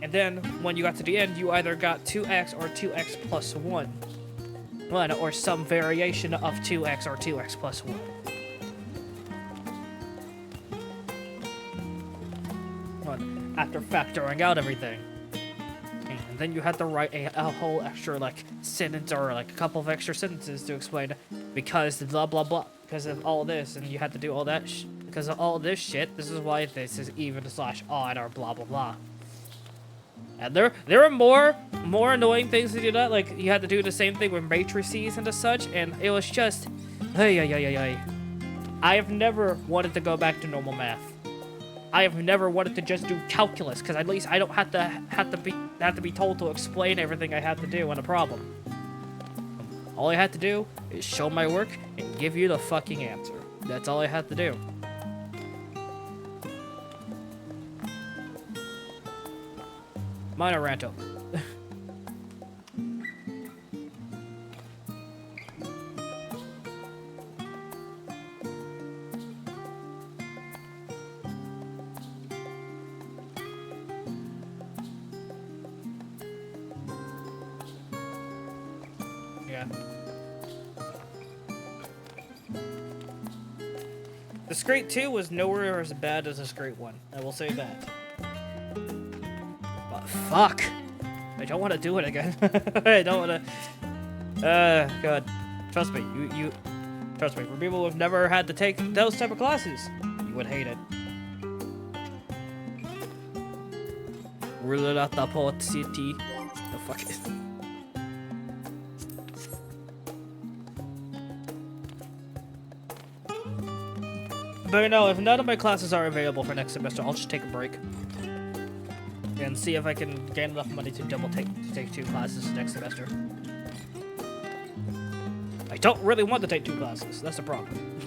and then when you got to the end, you either got 2x or 2x plus 1, or some variation of 2x or 2x plus 1. After factoring out everything. And then you had to write a whole extra, like, sentence or, like, a couple of extra sentences to explain because blah, blah, blah. Because of all this, and you had to do all that because of all this shit. This is why this is even / odd or blah, blah, blah. And there are more annoying things to do that. Like, you had to do the same thing with matrices and such, and it was just, I have never wanted to go back to normal math. I have never wanted to just do calculus, because at least I don't have to be told to explain everything I have to do on a problem. All I had to do is show my work and give you the fucking answer. That's all I had to do. Minor rant over. Yeah. Discrete 2 was nowhere as bad as Discrete 1. I will say that. But fuck! I don't want to do it again. I don't want to... God. Trust me, trust me, for people who've never had to take those type of classes, you would hate it. Rulata City. The fuck is... But no, if none of my classes are available for next semester, I'll just take a break. And see if I can gain enough money to take 2 classes next semester. I don't really want to take 2 classes, that's the problem.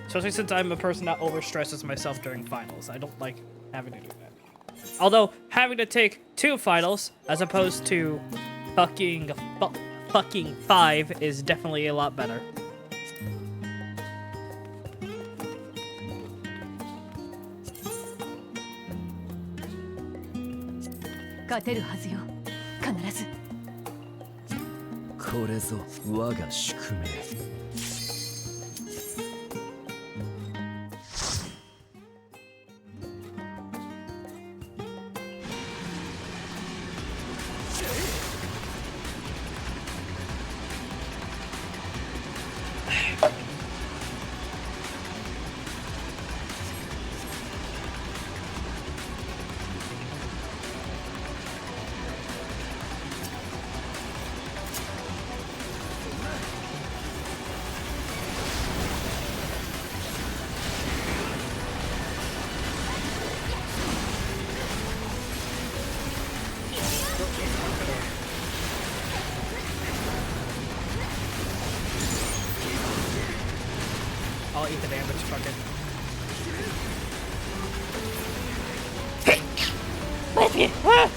Especially since I'm a person that overstresses myself during finals. I don't like having to do that. Although, having to take 2 finals, as opposed to fucking 5 is definitely a lot better. I'll eat the damage, fuck it. Ah!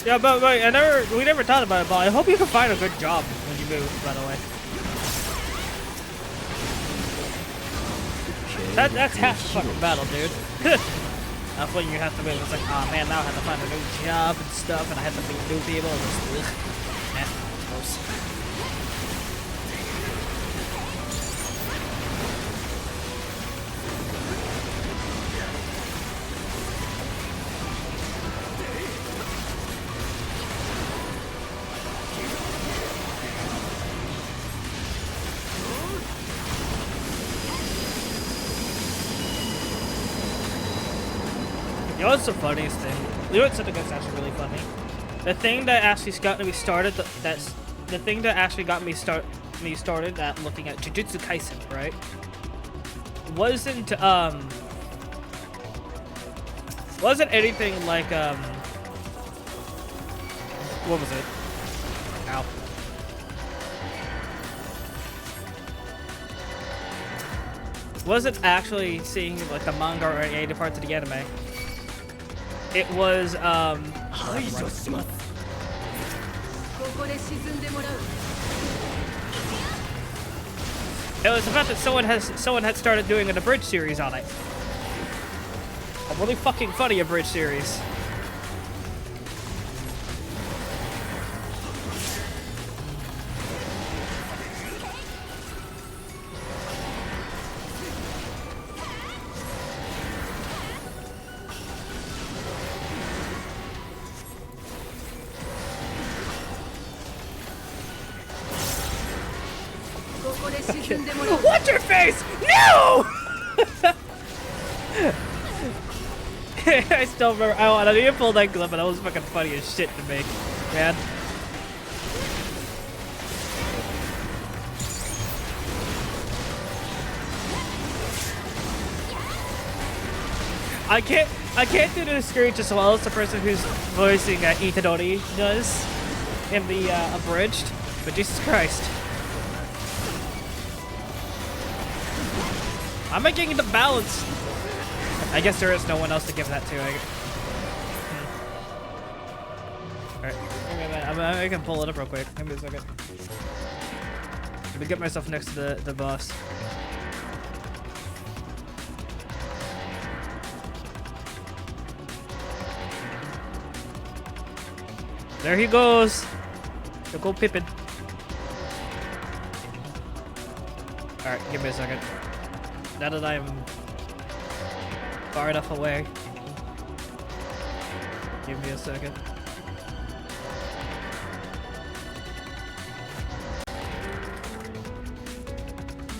Yeah, but wait, we never thought about it, but I hope you can find a good job when you move, by the way. That's half the fucking battle, dude. That's when you have to be, it's like, oh man, now I have to find a new job and stuff, and I have to meet new people, and just, gross. You know what's the funniest thing? You know what's something that's actually really funny? The thing that actually got me started, the thing that actually got me started at looking at Jujutsu Kaisen, right? Wasn't anything like what was it? Ow. Wasn't actually seeing like the manga or any parts of the anime. It was it was the fact that someone had started doing an abridged series on it. A really fucking funny abridged series. What's your face? No! I still remember. I didn't even pull that clip, but that was fucking funny as shit to me, man. I can't do the screech as well as the person who's voicing Itadori does in the abridged, but Jesus Christ. I'm making the balance. I guess there is no one else to give that to. Alright, I can pull it up real quick. Give me a second. Let me get myself next to the boss. There he goes. Look, go Pippin. Alright, give me a second. Now that I'm far enough away. Give me a second.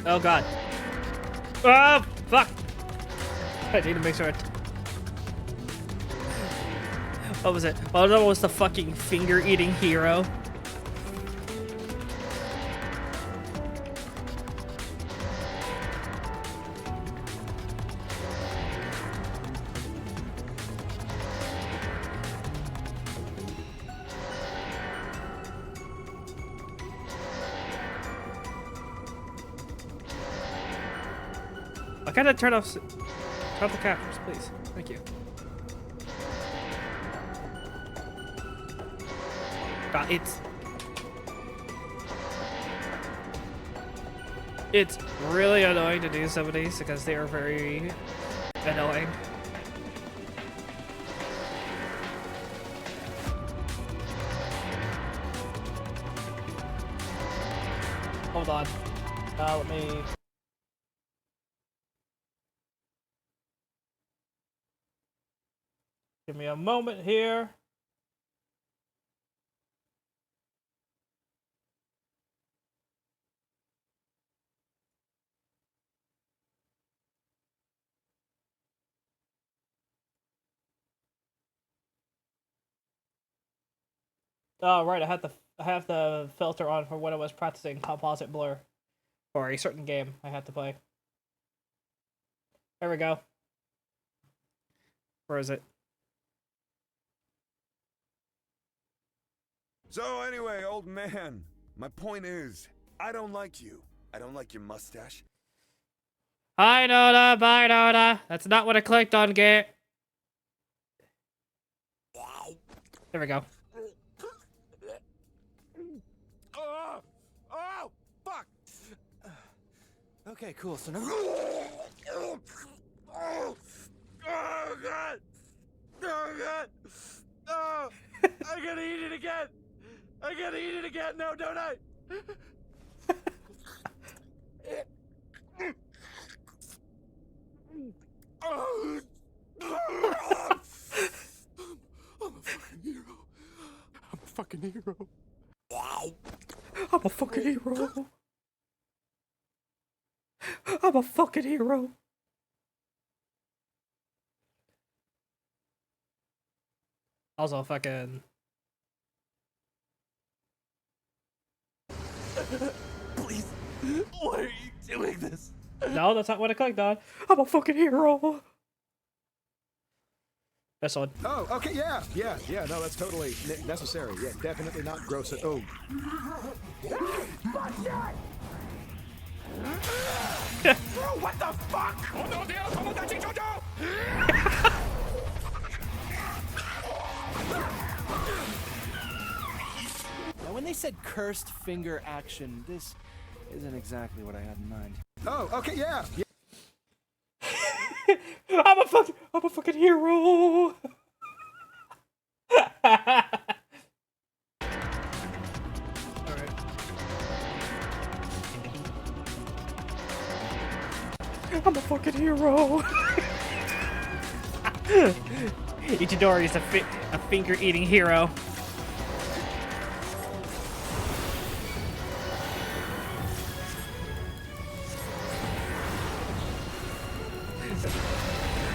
Oh god. Oh, fuck! I need to make sure what was it? Oh, that was the fucking finger-eating hero. I gotta turn off the captures, please. Thank you. God, it's really annoying to do some of these because they are very annoying. Hold on. Let me. Give me a moment here. Oh, right, I have the filter on for when I was practicing composite blur for a certain game I had to play. There we go. Where is it? So anyway, old man, my point is, I don't like you. I don't like your mustache. Hi, Noda, bye, Noda. That's not what I clicked on, Gate. There we go. Oh, fuck! Okay, cool. So now. Oh, God! Oh god! Oh! I gotta eat it again! I gotta eat it again! No, don't I? Oh. I'm a fucking hero. I'm a fucking hero. I'm a fucking hero. I'm a fucking hero. Also, fucking. Please, why are you doing this? No, that's not what I clicked on. I'm a fucking hero. This one. Oh, okay, yeah, no, that's totally necessary. Yeah, definitely not gross at all. What the fuck? Now, when they said cursed finger action, this isn't exactly what I had in mind. Oh, okay, yeah. I'm a fucking hero. Alright. I'm a fucking hero. Ichidori is a finger-eating hero.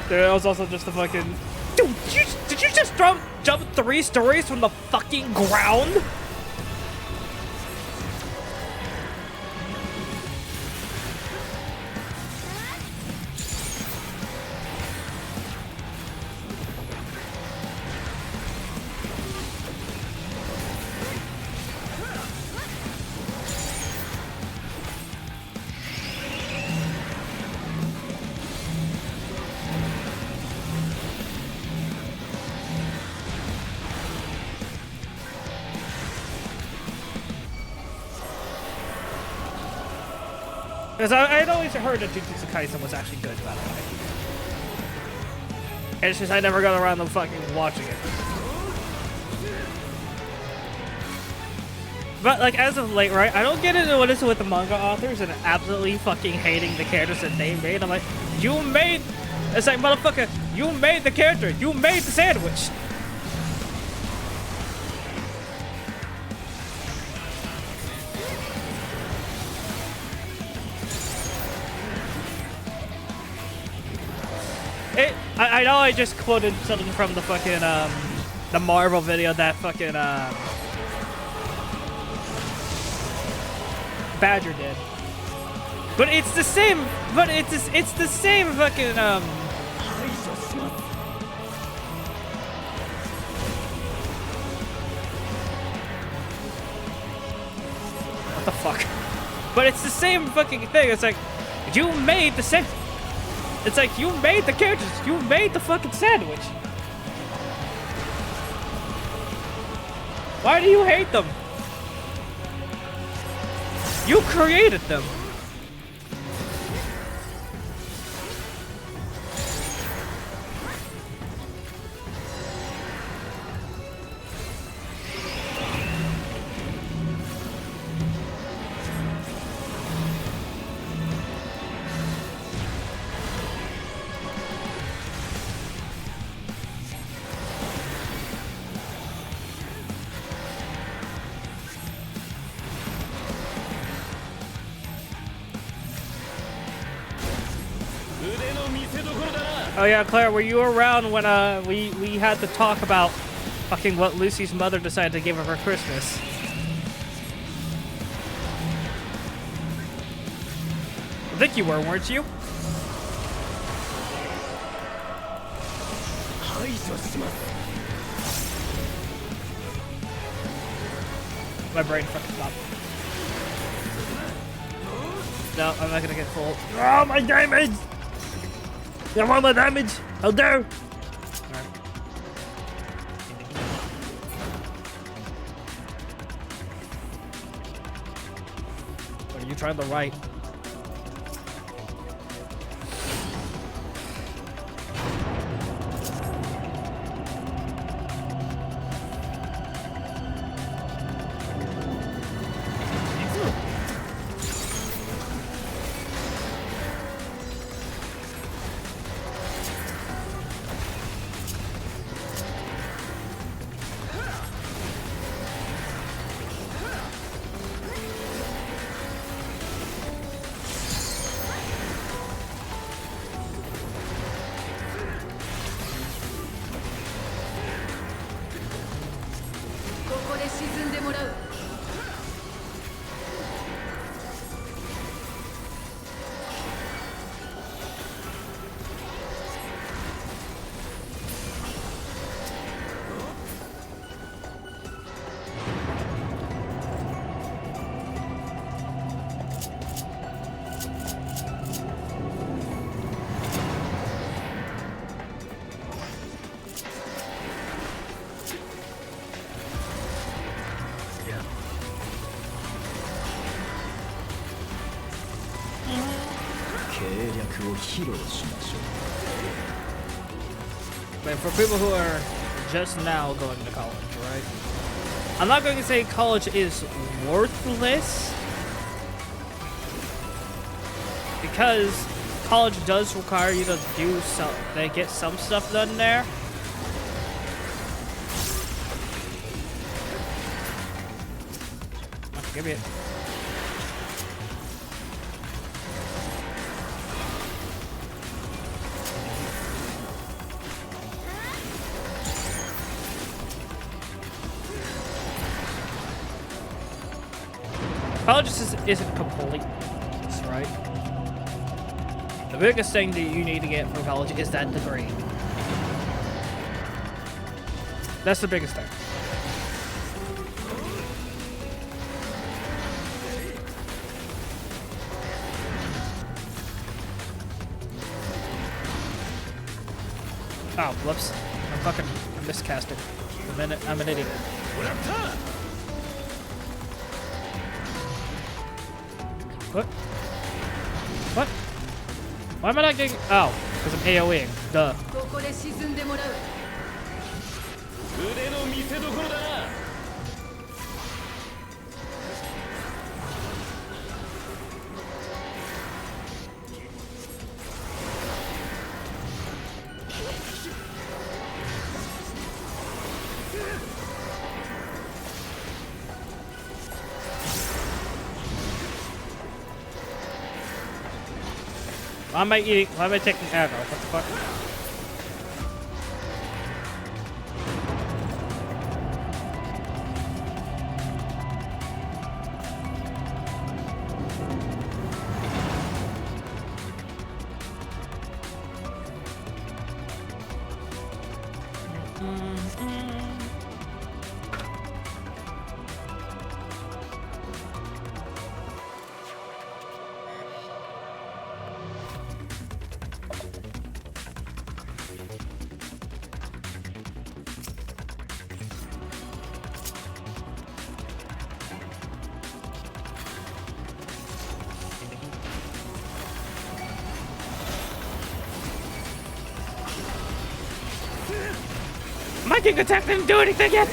There was also just a fucking... Dude, did you just jump 3 stories from the fucking ground? Because I'd always heard that Jujutsu Kaisen was actually good, by the way. It's just I never got around to fucking watching it. But, like, as of late, right, I don't get into what is with the manga authors and absolutely fucking hating the characters that they made. I'm like, you made... It's like, motherfucker, you made the character. You made the sandwich. I know I just quoted something from the fucking, the Marvel video that fucking, Badger did. But it's the same, it's the same fucking, what the fuck? But it's the same fucking thing. It's like, you made the same... It's like, you made the characters. You made the fucking sandwich. Why do you hate them? You created them. Oh yeah, Claire, were you around when we had to talk about fucking what Lucy's mother decided to give her for Christmas? I think you were, weren't you? My brain fucking stopped. No, I'm not gonna get full. Oh, my damage! You want my damage? How dare! Right. What are you trying to write? 略を披露しましょう。 But for people who are just now going to college, right? I'm not going to say college is worthless, because college does require you to do some, they get some stuff done there. Give me it. College isn't complete, right? The biggest thing that you need to get from college is that degree. That's the biggest thing. Oh, whoops. I miscasted. I'm an idiot. What? What? Why am I not getting... Oh, because I'm AoEing. Duh. ここで沈んでもらう。腕の見せ所だな。Why am I eating? Why am I taking aggro? What the fuck? My king attack didn't do anything yet!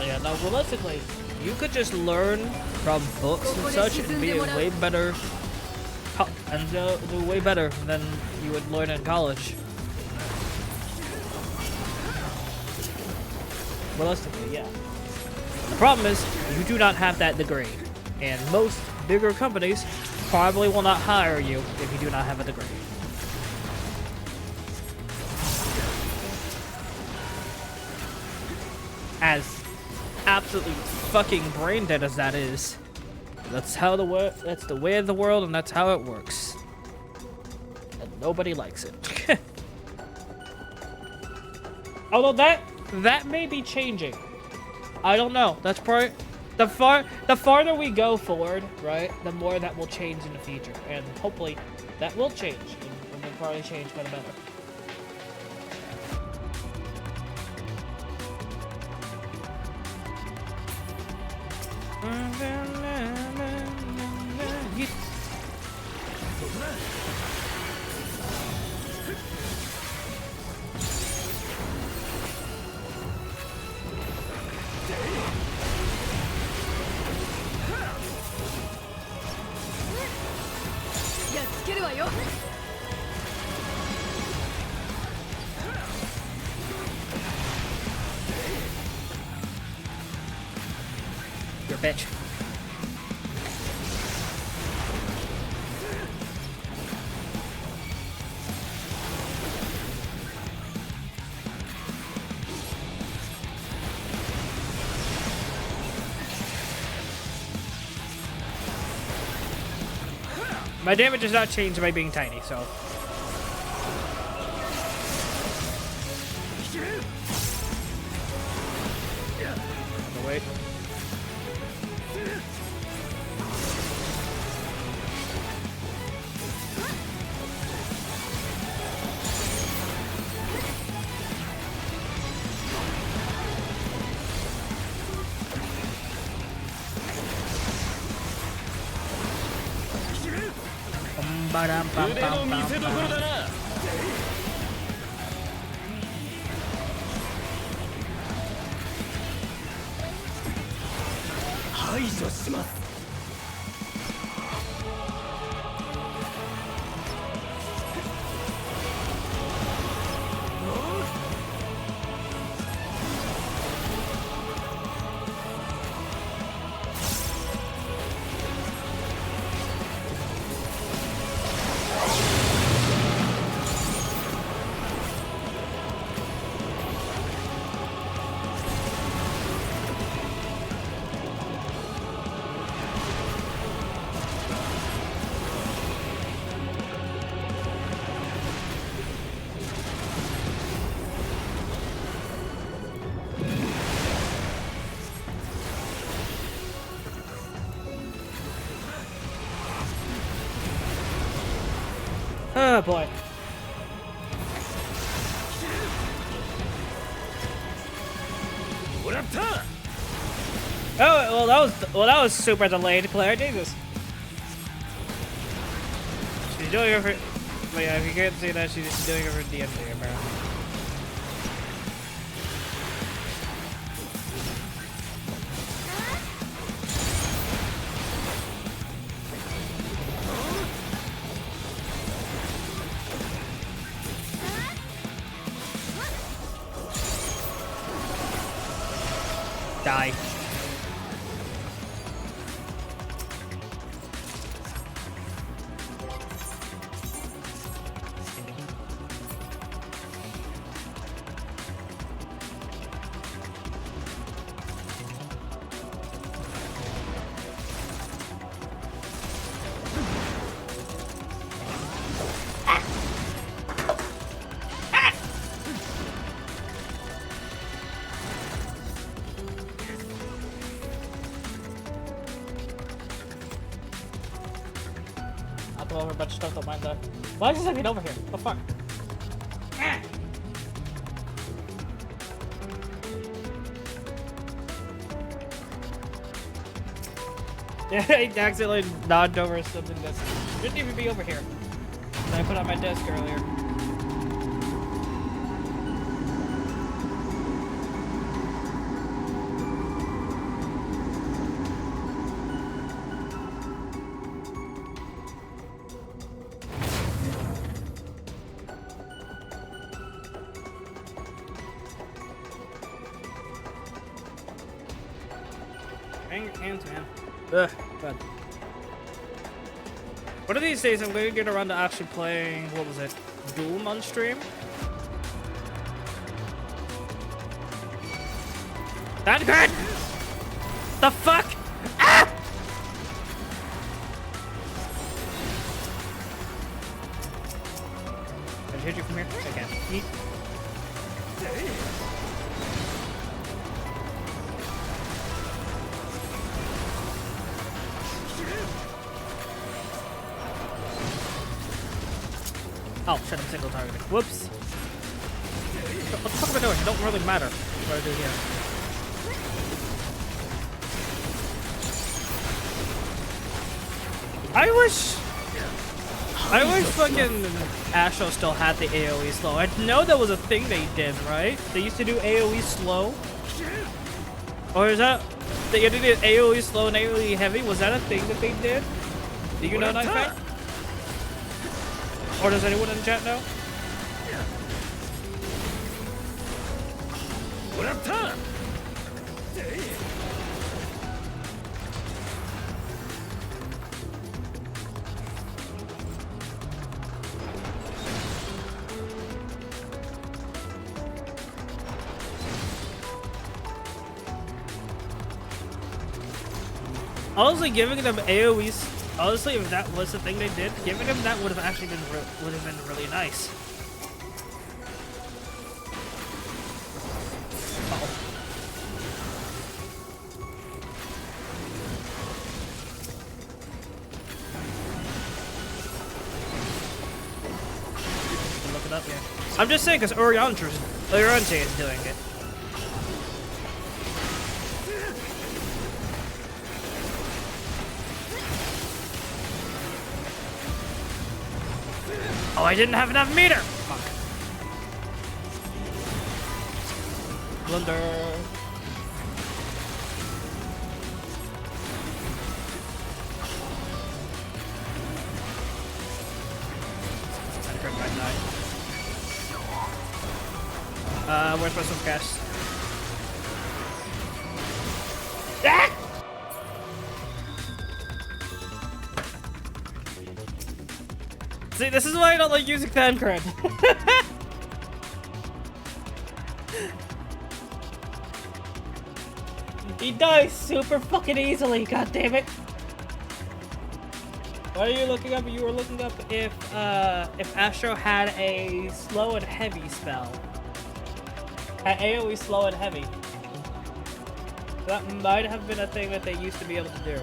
Yeah, no, realistically, you could just learn from books and such and be a way better, and do way better than you would learn in college. Realistically, yeah. The problem is, you do not have that degree, and most bigger companies probably will not hire you if you do not have a degree. As absolutely fucking brain dead as that is, that's how that's the way of the world, and that's how it works. And nobody likes it. Although that may be changing. I don't know. That's probably the farther we go forward, right? The more that will change in the future, and hopefully that will change, and will probably change for the better. You're a bitch. My damage is not changed by being tiny, so. No, wait. ba-dum, bum, 腕の bum, 見せ bum, 所 bum. だな。排除します。 Oh boy. Oh that was super delayed, Claire. Jesus. She's doing it for. But yeah, if you can't see that, she's doing it for DMD apparently. Die. I'll throw over a bunch of stuff, don't mind that. Why is this over here? What the fuck? Yeah, I accidentally nodded over something that shouldn't even be over here. That I put on my desk earlier. Hang your hands, man. Ugh, God. One of these days, I'm going to get around to actually playing, what was it, Doom on stream? That good! The fuck? Ah! Can I hit you from here? I can. Yeet. Oh shit, I'm single targeting. Whoops. What the fuck am I doing? It don't really matter what I do here. I wish fucking Asho still had the AoE slow. I know that was a thing they did, right? They used to do AoE slow. Or is that they did AoE slow and AoE heavy? Was that a thing that they did? Do you know, Nightfang? Or does anyone in the chat know? Honestly, giving them AoEs. Honestly, if that was the thing they did, giving them that would have actually been really nice. Look it up here. I'm just saying because Oriente is doing it. Oh, I didn't have enough meter. Fuck. Blunder. Where's my swim cast? Ah! See, this is why I don't like using fan cred. He dies super fucking easily, god damn it. What are you looking up? You were looking up if Astro had a slow and heavy spell. At AoE slow and heavy. That might have been a thing that they used to be able to do.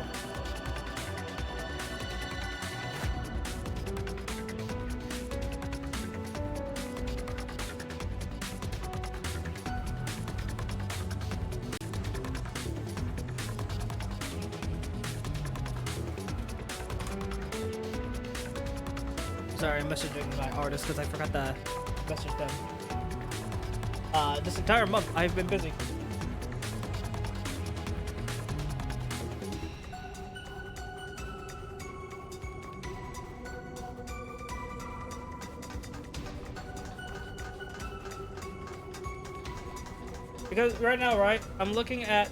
Sorry, I'm messaging my artist because I forgot to message them. This entire month, I've been busy. Because right now, right, I'm looking at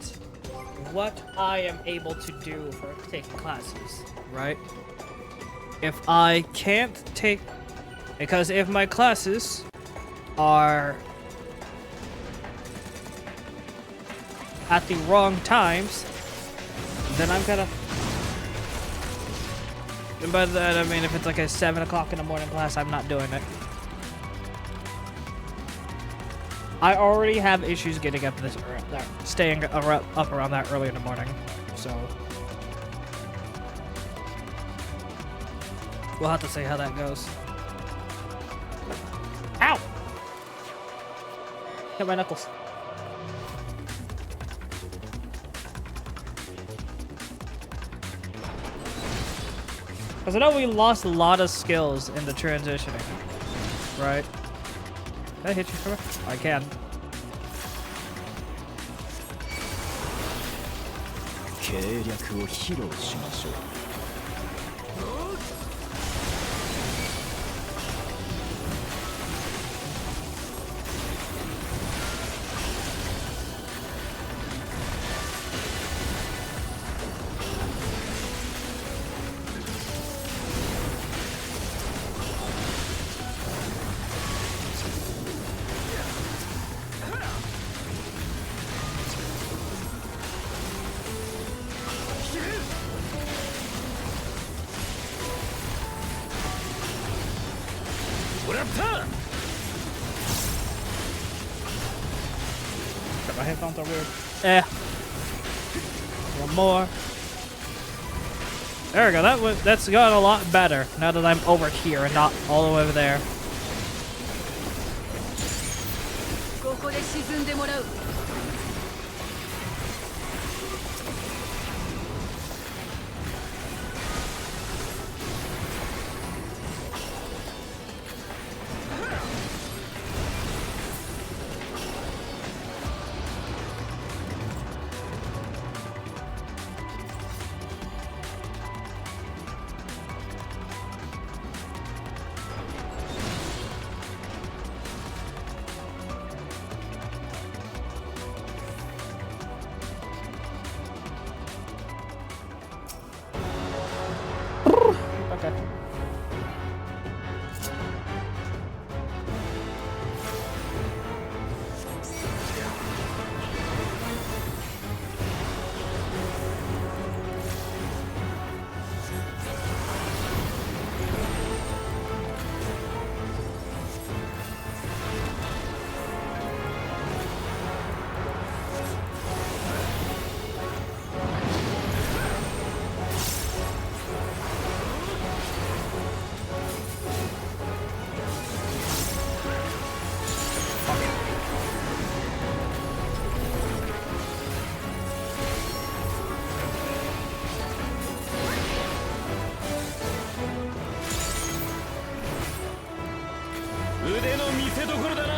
what I am able to do for taking classes, right? If I can't take... Because if my classes are at the wrong times, then I'm gonna... And by that, I mean if it's like a 7 o'clock in the morning class, I'm not doing it. I already have issues getting up this staying up around that early in the morning, so we'll have to see how that goes. Ow! Hit my knuckles. Because I know we lost a lot of skills in the transitioning, right? Can I hit you from it? I can. My headphones are weird. One more. There we go. That's gone a lot better now that I'm over here and not all the way over there.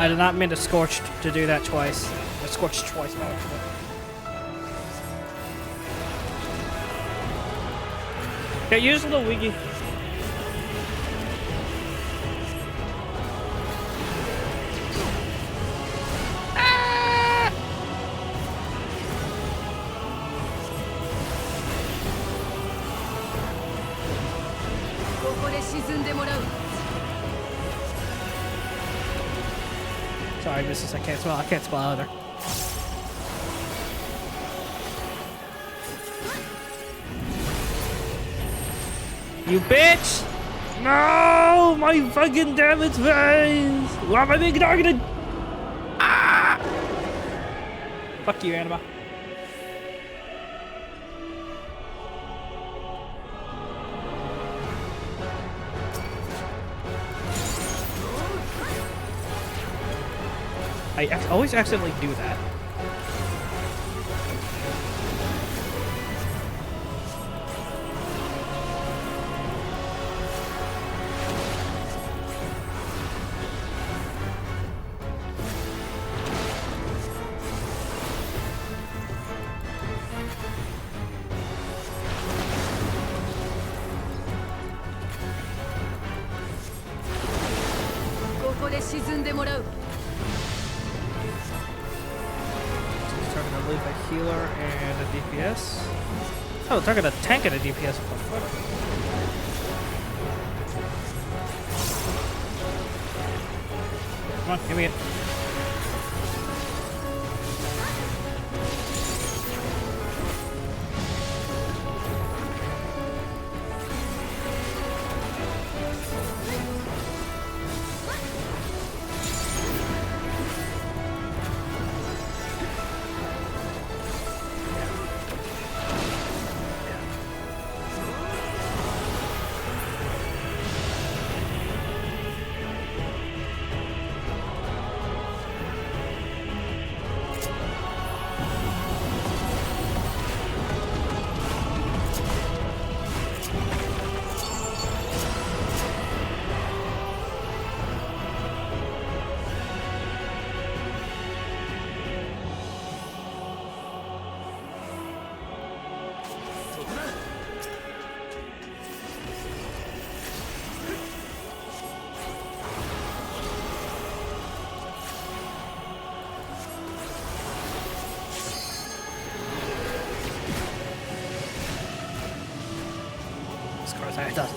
I did not mean to scorch to do that twice. I scorched twice by accident. Yeah, use the wiggy. Sorry, missus, I can't spell either. You bitch! No! My fucking damage veins! Why am I being targeted? Ah! Fuck you, Anima. I always accidentally do that. Target leave a healer and a DPS. Oh, target a tank and a DPS. Come on, give me it.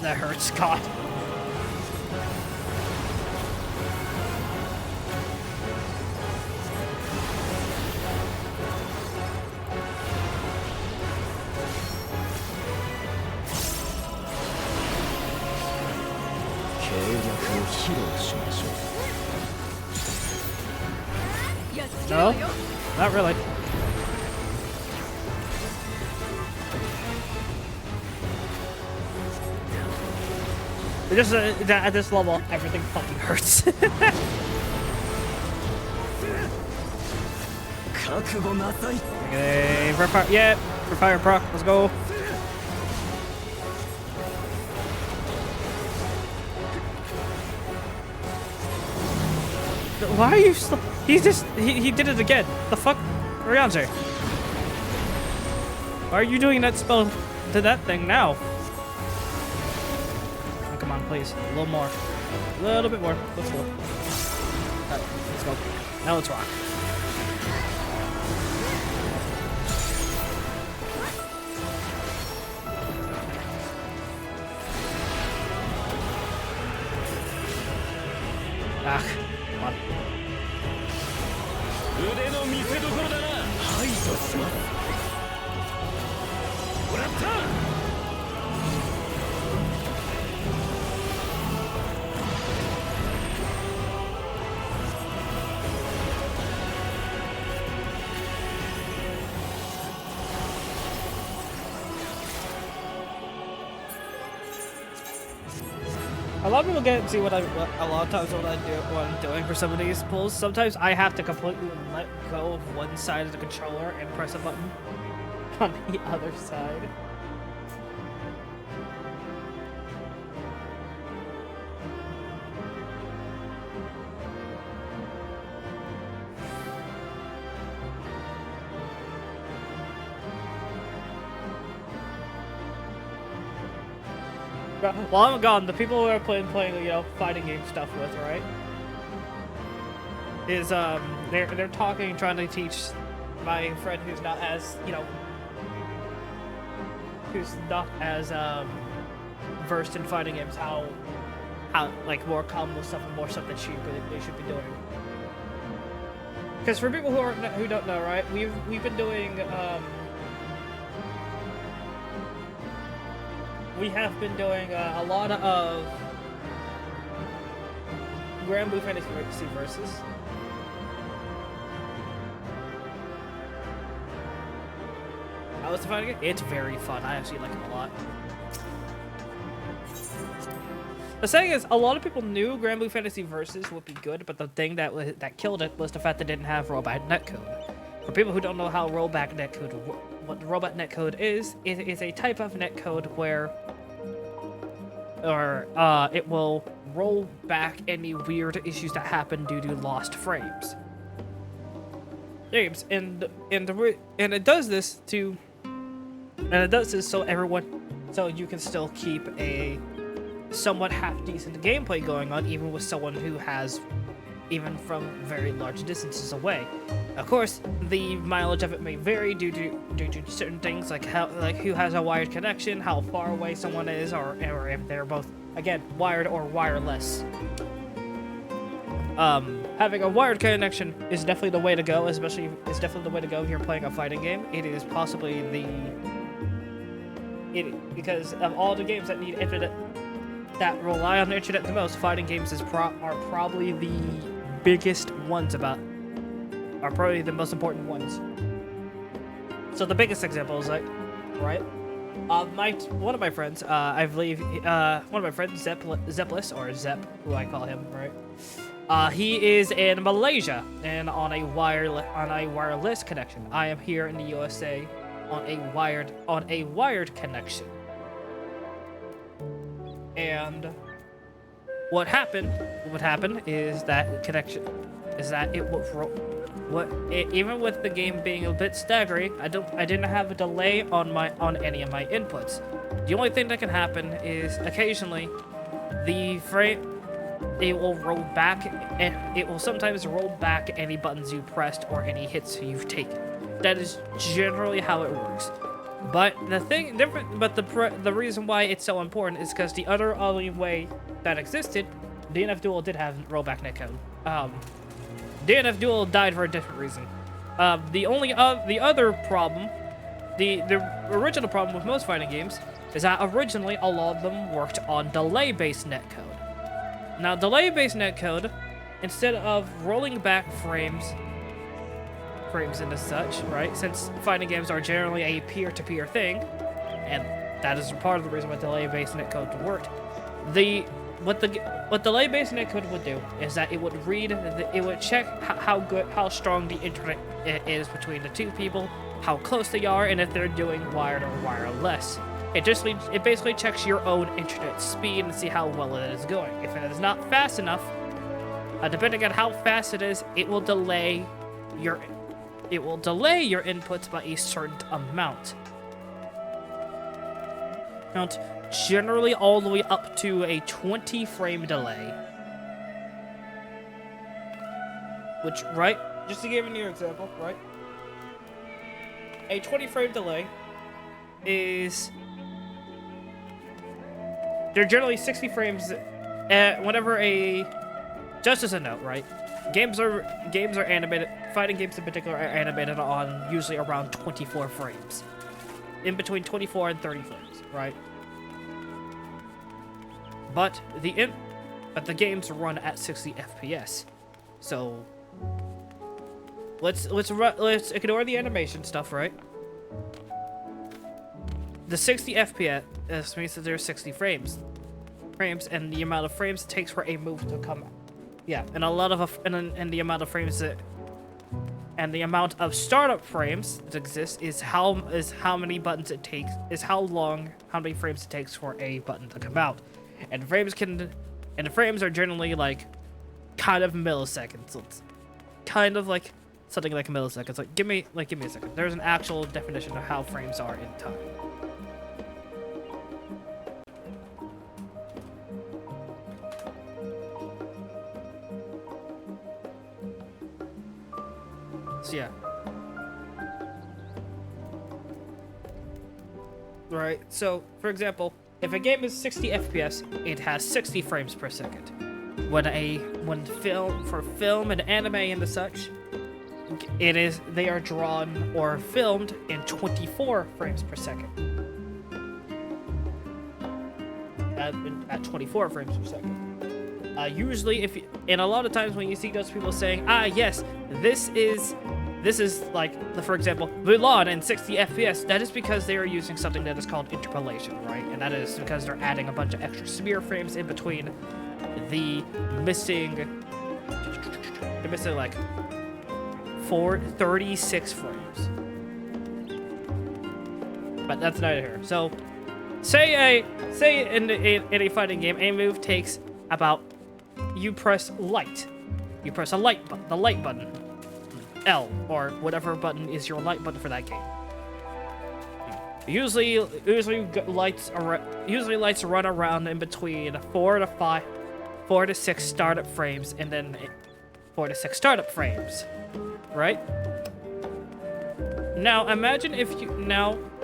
That hurts, God. No, not really. It just at this level, everything fucking hurts. Okay, for fire, yeah, for fire proc, let's go. Why are you still? He did it again. The fuck, Ryanje? Why are you doing that spell to that thing now? Come on, please, a little more, a little bit more. Let's go. Alright, let's go. Now let's rock. Ah, come on. A lot of people get to see what a lot of times what I'm doing for some of these pulls. Sometimes I have to completely let go of one side of the controller and press a button on the other side. While I'm gone, the people who are playing you know, fighting game stuff with, right? Is they're talking, trying to teach my friend who's not as, you know, who's not as versed in fighting games how like more combo stuff and more stuff that they should be doing. Because for people who don't know, right, we've been doing we have been doing a lot of Grand Blue Fantasy versus. How was the fighting game? It's very fun. I actually like it a lot. The thing is, a lot of people knew Grand Blue Fantasy Versus would be good, but the thing that killed it was the fact that it didn't have rollback netcode. For people who don't know how rollback netcode, what rollback netcode is, it is a type of netcode where, it will roll back any weird issues that happen due to lost frames. Games, and it does this to, so you can still keep a somewhat half-decent gameplay going on, even with someone who has, even from very large distances away. Of course, the mileage of it may vary due to certain things, like who has a wired connection, how far away someone is, or if they're both, again, wired or wireless. Having a wired connection is definitely the way to go, especially it's definitely the way to go if you're playing a fighting game. It is possibly because of all the games that need internet, that rely on the internet the most, fighting games are probably the biggest ones are probably the most important ones. So the biggest example is like, right? One of my friends, I believe, one of my friends, Zeplis, or Zep, who I call him, right? He is in Malaysia and on a wireless connection. I am here in the USA on a wired connection. And what happened is that it will even with the game being a bit staggery, I didn't have a delay on any of my inputs. The only thing that can happen is occasionally the frame, it will roll back, and it will sometimes roll back any buttons you pressed or any hits you've taken. That is generally how it works. But the reason why it's so important is because the only way that existed, DNF Duel did have rollback netcode. DNF Duel died for a different reason. The other problem, the original problem with most fighting games is that originally a lot of them worked on delay-based netcode. Now, delay-based netcode, instead of rolling back frames and as such, right? Since fighting games are generally a peer-to-peer thing, and that is part of the reason why delay-based netcode worked. What delay-based netcode would do is that it would check how strong the internet is between the two people, how close they are, and if they're doing wired or wireless. It basically checks your own internet speed and see how well it is going. If it is not fast enough, depending on how fast it is, it will delay your inputs by a certain amount. Generally all the way up to a 20 frame delay. Which, right? Just to give you an example, right? A 20 frame delay is... They're generally 60 frames whenever a... Just as a note, right? Games are animated, fighting games in particular are animated on usually around 24 frames. In between 24 and 30 frames, right? But the games run at 60 FPS. So let's ignore the animation stuff, right? The 60 FPS means that there's 60 frames, and the amount of frames it takes for a move to come out. Yeah, and and the amount of frames and the amount of startup frames that exist is how many buttons it takes, how many frames it takes for a button to come out. And frames are generally like kind of milliseconds. It's kind of like something like milliseconds. Like give me a second. There's an actual definition of how frames are in time. right? So, for example, if a game is 60 FPS, it has 60 frames per second. When film and anime and the such, they are drawn or filmed in 24 frames per second. At 24 frames per second. Usually, and a lot of times when you see those people saying, yes, this is like, for example, Mulan in 60 FPS, that is because they are using something that is called interpolation, right? And that is because they're adding a bunch of extra smear frames in between the missing like 36 frames. But that's neither here. So, say in a fighting game, a move takes about, you press light. You press the light button, L, or whatever button is your light button for that game. Usually lights run around in between 4 to 6 startup frames, and then 4 to 6 startup frames, right? Now imagine if you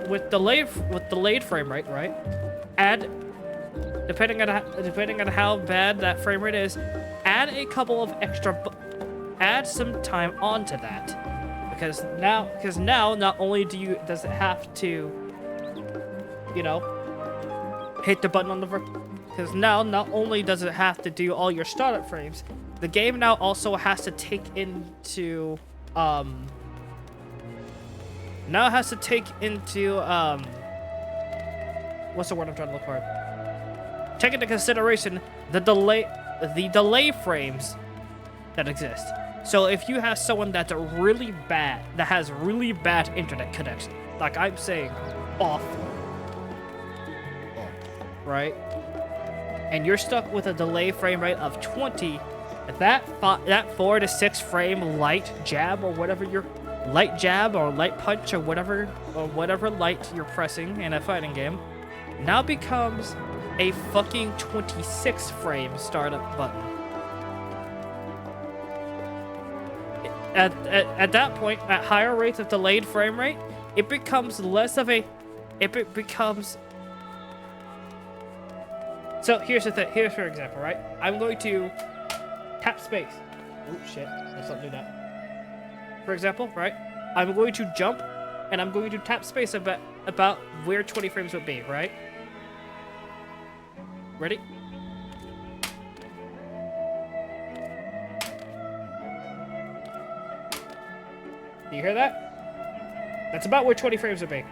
with delayed frame rate, right? Depending on how bad that frame rate is, add a couple of add some time onto that, because now not only does it have to, hit the button on the because now not only does it have to do all your startup frames, the game now also has to take into what's the word I'm trying to look for? Take into consideration the delay frames that exist. So if you have someone that has really bad internet connection, like I'm saying, awful, right? And you're stuck with a delay frame rate of 20, that 4 to 6 frame light jab or whatever your light jab or light punch or whatever light you're pressing in a fighting game now becomes a fucking 26 frame startup button. At that point, at higher rates of delayed frame rate, it becomes less of a... So here's the thing. Here's for example, right? I'm going to tap space. Oh shit, let's not do that. For example, right? I'm going to jump, and I'm going to tap space about where 20 frames would be, right? Ready? Do you hear that? That's about where 20 frames would be.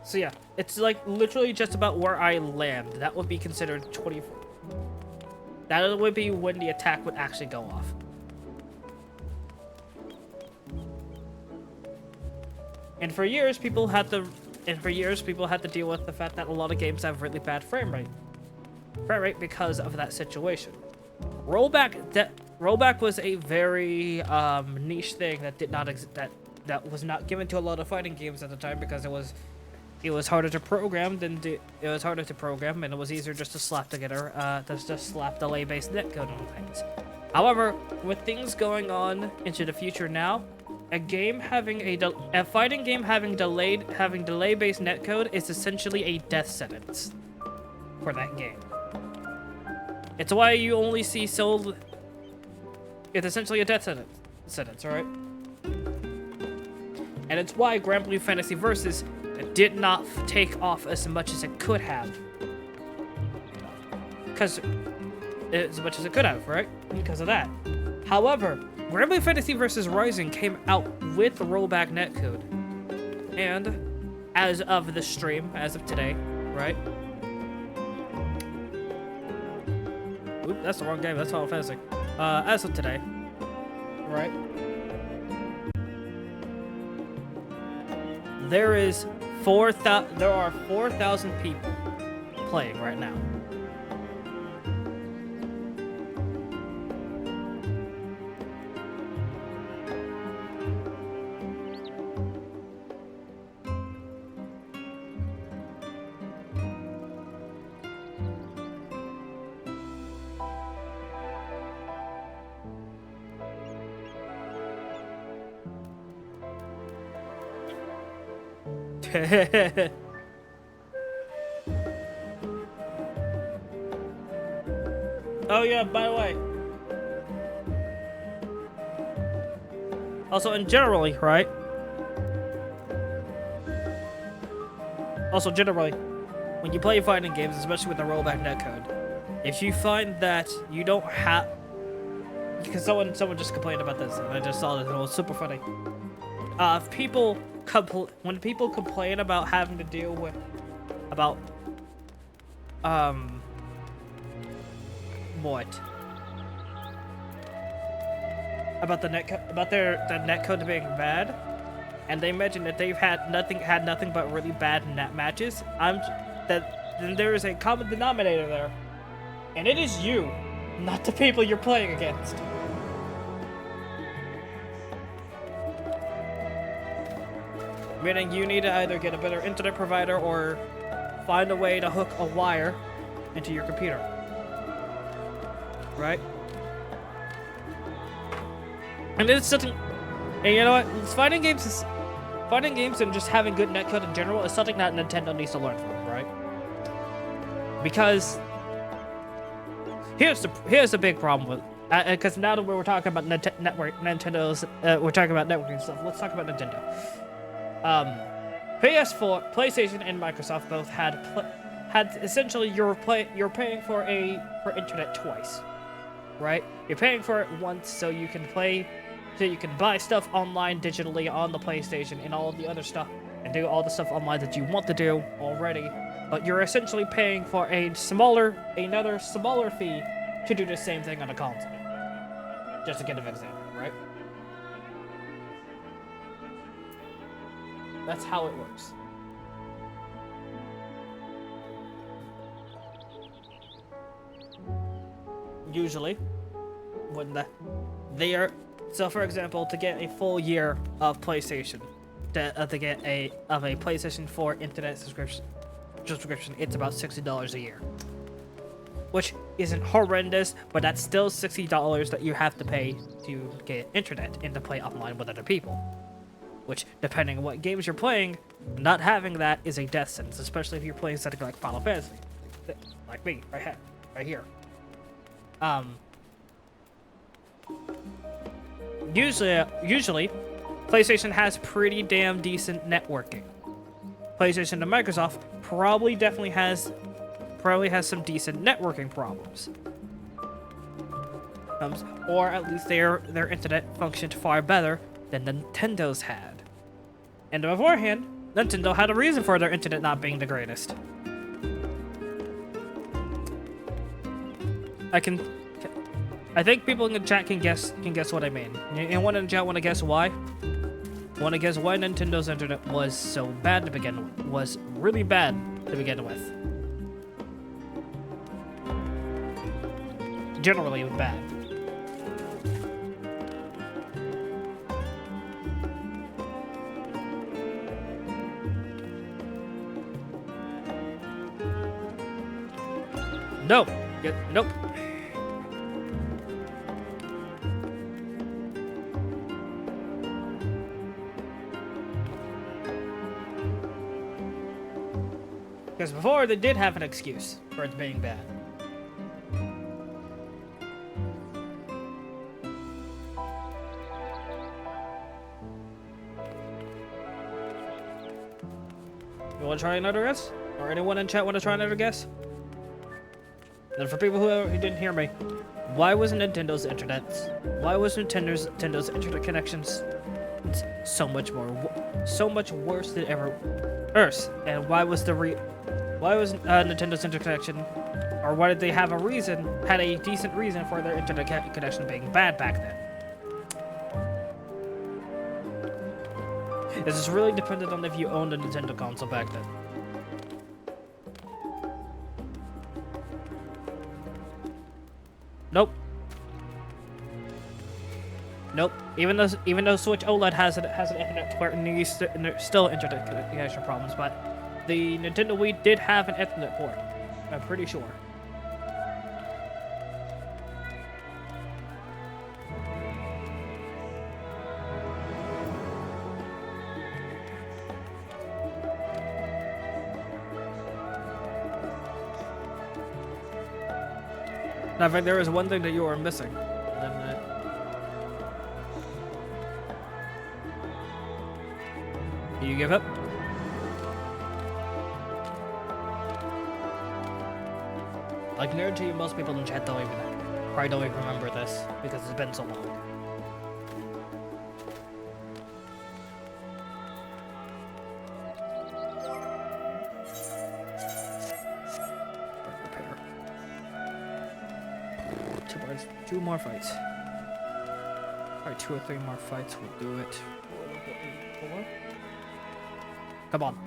So yeah, it's like literally just about where I land. That would be considered 24. That would be when the attack would actually go off. And for years, people had to deal with the fact that a lot of games have really bad frame rate because of that situation. Rollback was a very niche thing that did not that was not given to a lot of fighting games at the time, because it was harder to program and it was easier just to slap together, just slap delay-based netcode on things. However, with things going on into the future now, a fighting game having delay-based netcode is essentially a death sentence for that game. It's why you only see it's essentially a death sentence, alright? And it's why Grand Blue Fantasy Versus did not take off as much as it could have. As much as it could have, right? Because of that. However, Grand Blue Fantasy Versus Rising came out with the rollback netcode. And as of the stream, as of today, right? Oop, that's the wrong game. That's Final Fantasy. As of today, right? There are 4,000 people playing right now. Oh yeah, by the way. Also, in generally, right? Also, generally, when you play fighting games, especially with the rollback netcode, if you find that you don't have, because someone just complained about this, and I just saw this, and it was super funny. If people when people complain about having to deal with about what? About the netcode being bad, and they mention that they've had nothing but really bad net matches. Then there is a common denominator there, and it is you, not the people you're playing against. Meaning you need to either get a better internet provider or find a way to hook a wire into your computer. Right? And it's something, and you know what? Fighting games and just having good netcode in general is something that Nintendo needs to learn from, right? Because here's the big problem with, because now that we're talking about Nintendo's, we're talking about networking stuff. Let's talk about Nintendo. PS4, PlayStation, and Microsoft both had essentially you're paying for internet twice, right? You're paying for it once so you can buy stuff online digitally on the PlayStation and all of the other stuff and do all the stuff online that you want to do already, but you're essentially paying for another smaller fee to do the same thing on a console. Just to get an example, right? That's how it works. Usually, so for example, to get a full year of PlayStation, to get a PlayStation 4 internet subscription, it's about $60 a year, which isn't horrendous, but that's still $60 that you have to pay to get internet and to play online with other people. Which, depending on what games you're playing, not having that is a death sentence, especially if you're playing something like Final Fantasy, like me, right here. Usually, PlayStation has pretty damn decent networking. PlayStation and Microsoft probably has some decent networking problems. Or at least their internet functioned far better than Nintendo's had. And beforehand, Nintendo had a reason for their internet not being the greatest. I think people in the chat can guess what I mean. Anyone in the chat want to guess why? Want to guess why Nintendo's internet was so bad to begin with? Was really bad to begin with. Generally bad. Nope. Nope. Because before, they did have an excuse for it being bad. You want to try another guess? Or anyone in chat want to try another guess? And for people who didn't hear me, why was Nintendo's internet connections so much worse than ever worse? And why was Nintendo's interconnection, or why did they had a decent reason for their internet connection being bad back then? This is really dependent on if you owned a Nintendo console back then. Nope. Even though Switch OLED has an internet port and there's still internet connection problems, but the Nintendo Wii did have an Ethernet port. I'm pretty sure. I think there is one thing that you are missing. Do you give up? I can guarantee you most people in chat probably don't even remember this because it's been so long. Repair. Two more fights. Alright, 2 or 3 more fights will do it. 4? Come on.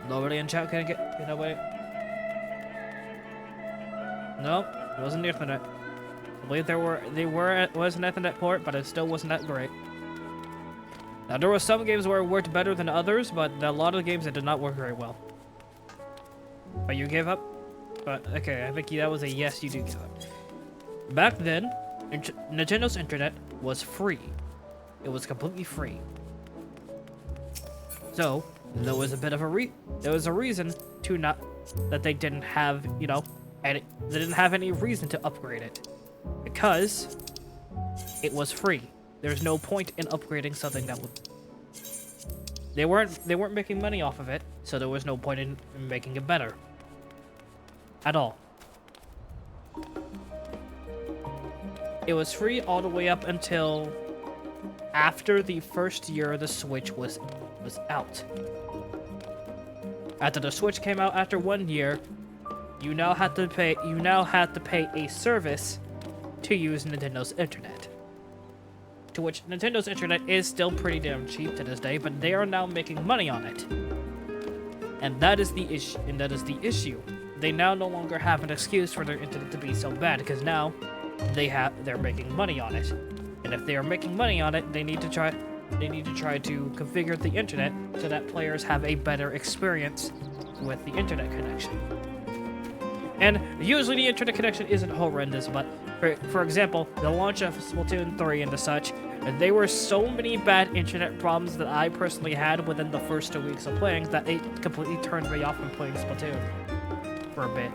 Nobody in chat can get nobody. No, it wasn't the Ethernet. I believe it was an Ethernet port, but it still wasn't that great. Now there were some games where it worked better than others, but a lot of the games it did not work very well. But you gave up? But okay, I think that was a yes, you do give up. Back then, Nintendo's internet was free. It was completely free. So there was a bit of a reason to not that they didn't have, you know, they didn't have any reason to upgrade it because it was free. There's no point in upgrading something that would. They weren't making money off of it, so there was no point in making it better. At all. It was free all the way up until after the first year the Switch was out. After the Switch came out after 1 year, you now had to pay a service to use Nintendo's internet. To which Nintendo's internet is still pretty damn cheap to this day, but they are now making money on it. And that is the issue. They now no longer have an excuse for their internet to be so bad because now they're making money on it. And if they are making money on it, they need to try to configure the internet so that players have a better experience with the internet connection. And usually the internet connection isn't horrendous, but for example, the launch of Splatoon 3 and the such, there were so many bad internet problems that I personally had within the first 2 weeks of playing that it completely turned me off from playing Splatoon for a bit.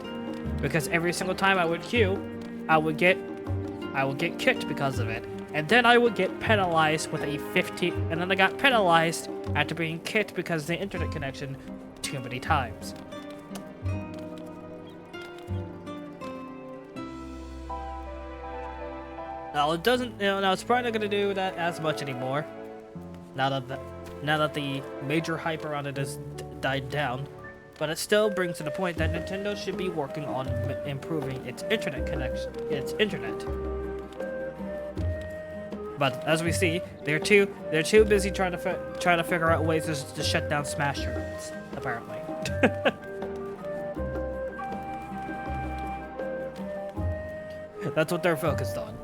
Because every single time I would queue, I would get kicked because of it. And then I would get penalized with a 50, and then I got penalized after being kicked because of the internet connection too many times. Now it doesn't, now it's probably not going to do that as much anymore. Now that the major hype around it has died down, but it still brings to the point that Nintendo should be working on improving its internet connection, its internet. But as we see, they're too busy trying to figure out ways to shut down Smash tournaments, apparently. That's what they're focused on.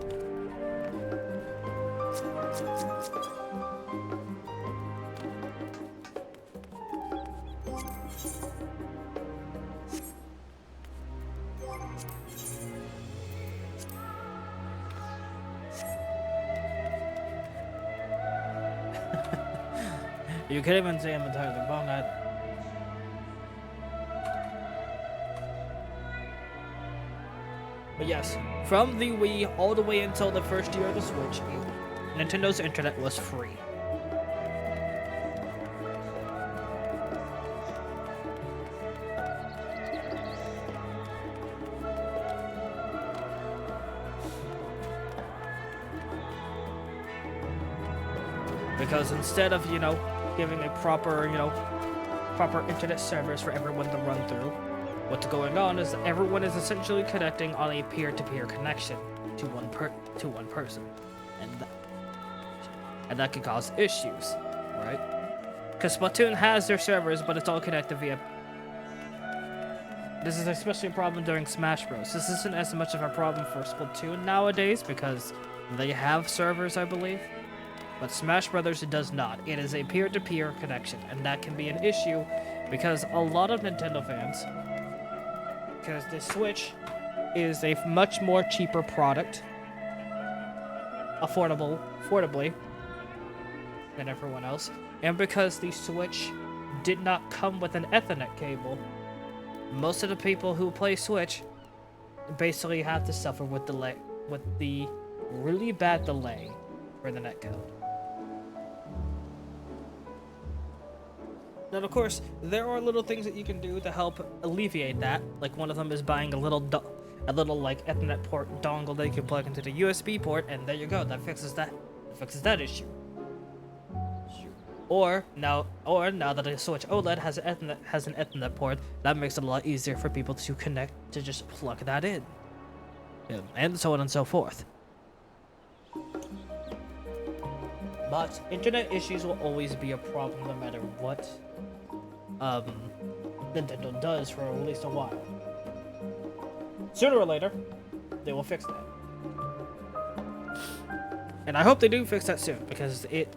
You could even say I'm entirely wrong. But yes, from the Wii all the way until the first year of the Switch, Nintendo's internet was free. Because instead of, giving a proper internet service for everyone to run through, what's going on is that everyone is essentially connecting on a peer-to-peer connection to one person, and that can cause issues, right? Because Splatoon has their servers, but it's all connected via. This is especially a problem during Smash Bros. This isn't as much of a problem for Splatoon nowadays because they have servers, I believe. But Smash Brothers, it does not. It is a peer-to-peer connection, and that can be an issue because a lot of Nintendo fans, because the Switch is a much more cheaper product, affordably than everyone else, and because the Switch did not come with an Ethernet cable. Most of the people who play Switch basically have to suffer with the really bad delay for the netcode. Now, of course, there are little things that you can do to help alleviate that. Like one of them is buying a little like Ethernet port dongle that you can plug into the USB port, and there you go. That fixes that. That fixes that issue. Or now that the Switch OLED has an Ethernet port, that makes it a lot easier for people to connect to just plug that in, and so on and so forth. But internet issues will always be a problem no matter what Nintendo does for at least a while. Sooner or later, they will fix that. And I hope they do fix that soon, because it,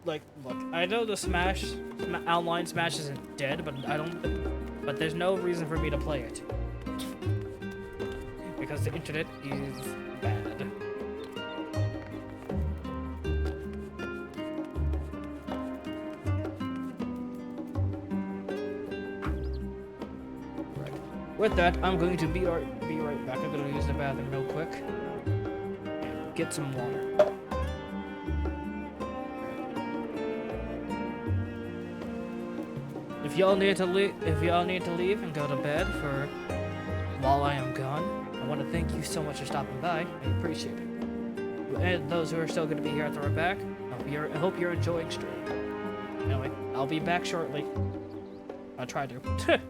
like, look, I know the online Smash isn't dead, but there's no reason for me to play it. Because the internet is bad. With that, I'm going to be right back. I'm going to use the bathroom real quick and get some water. If y'all need to leave and go to bed for while I am gone, I want to thank you so much for stopping by. I appreciate it. And those who are still going to be here after we're back, I hope you're enjoying stream. Anyway, I'll be back shortly. I'll try to.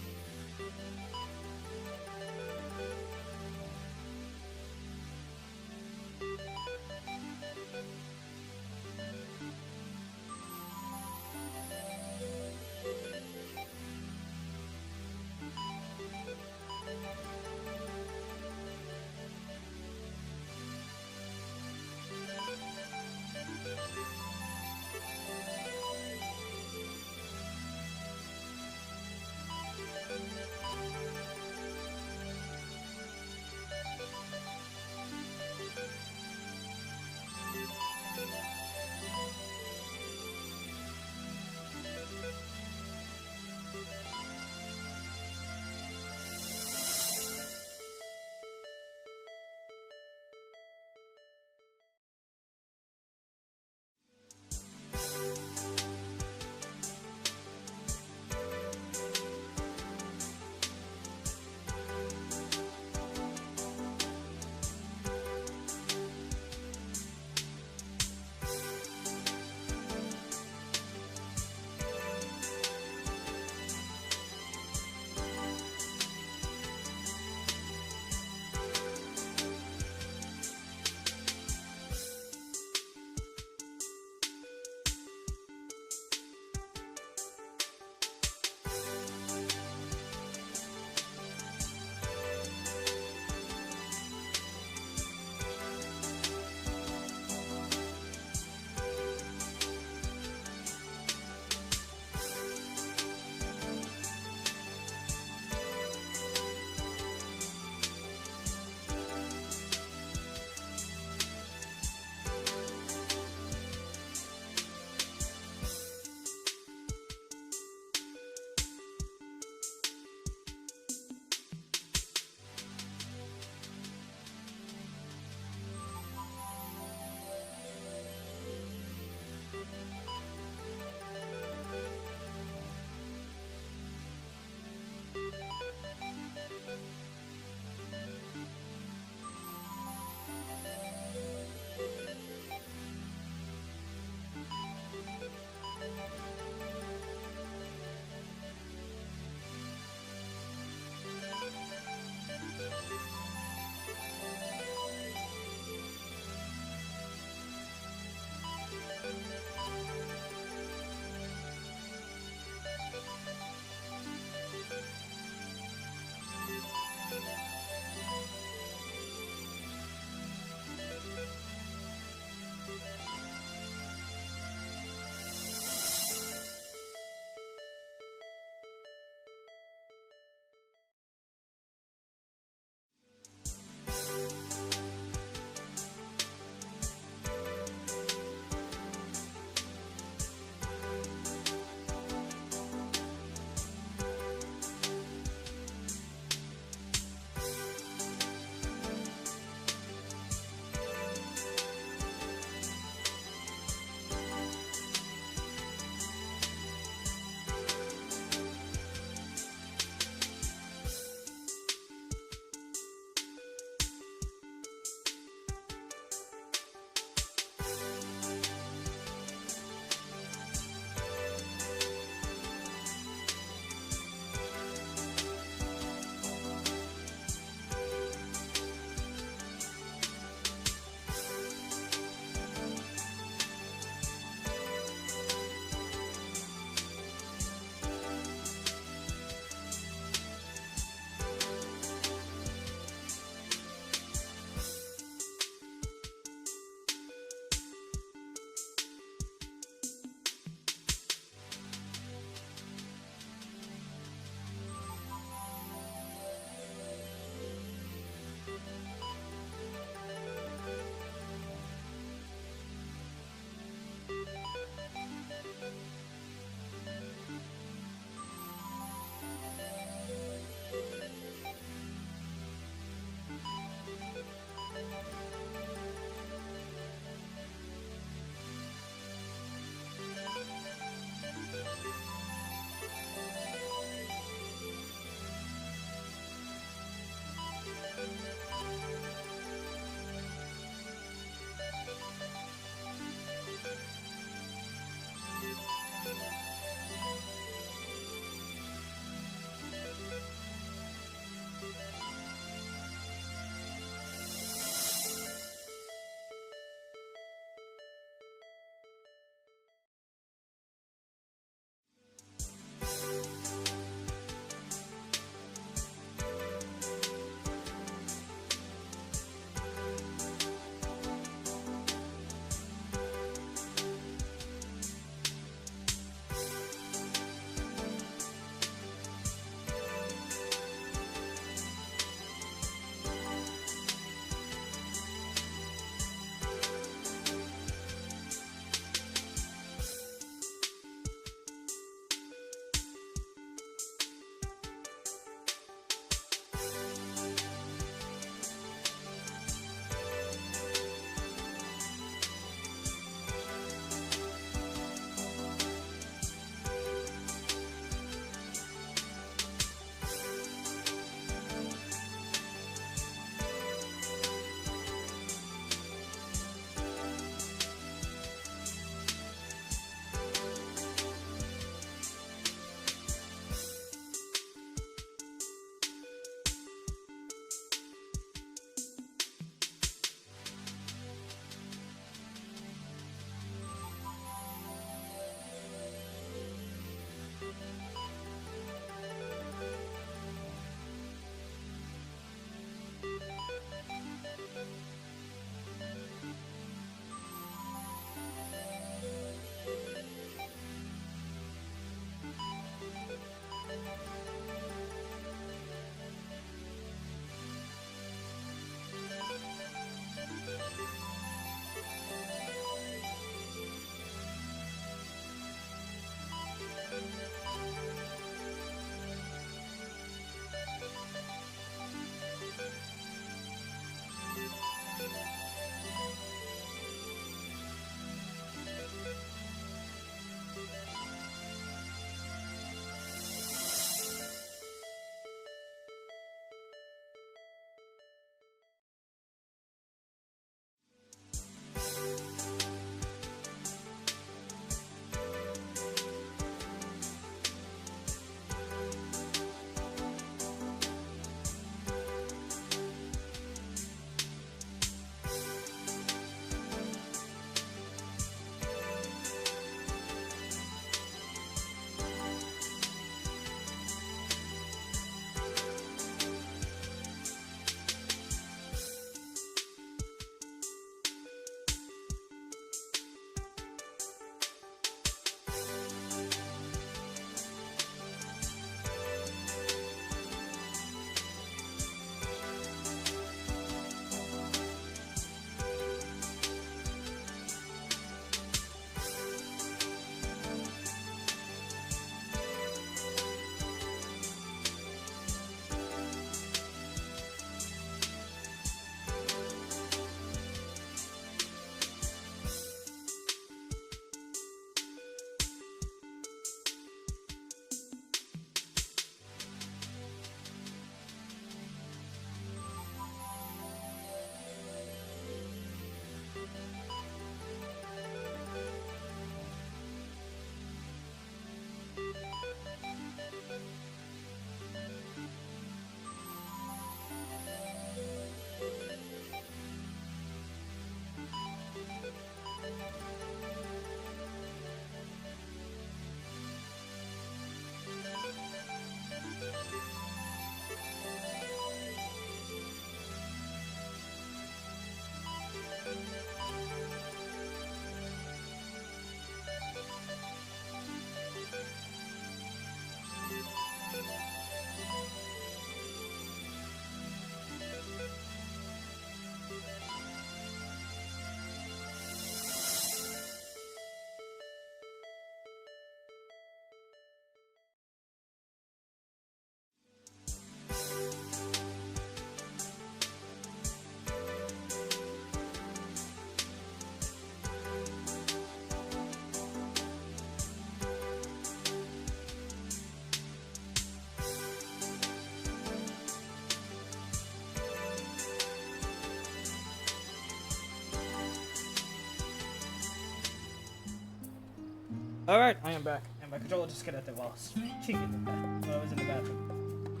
Alright, I am back. And my controller disconnected while I was in the bathroom.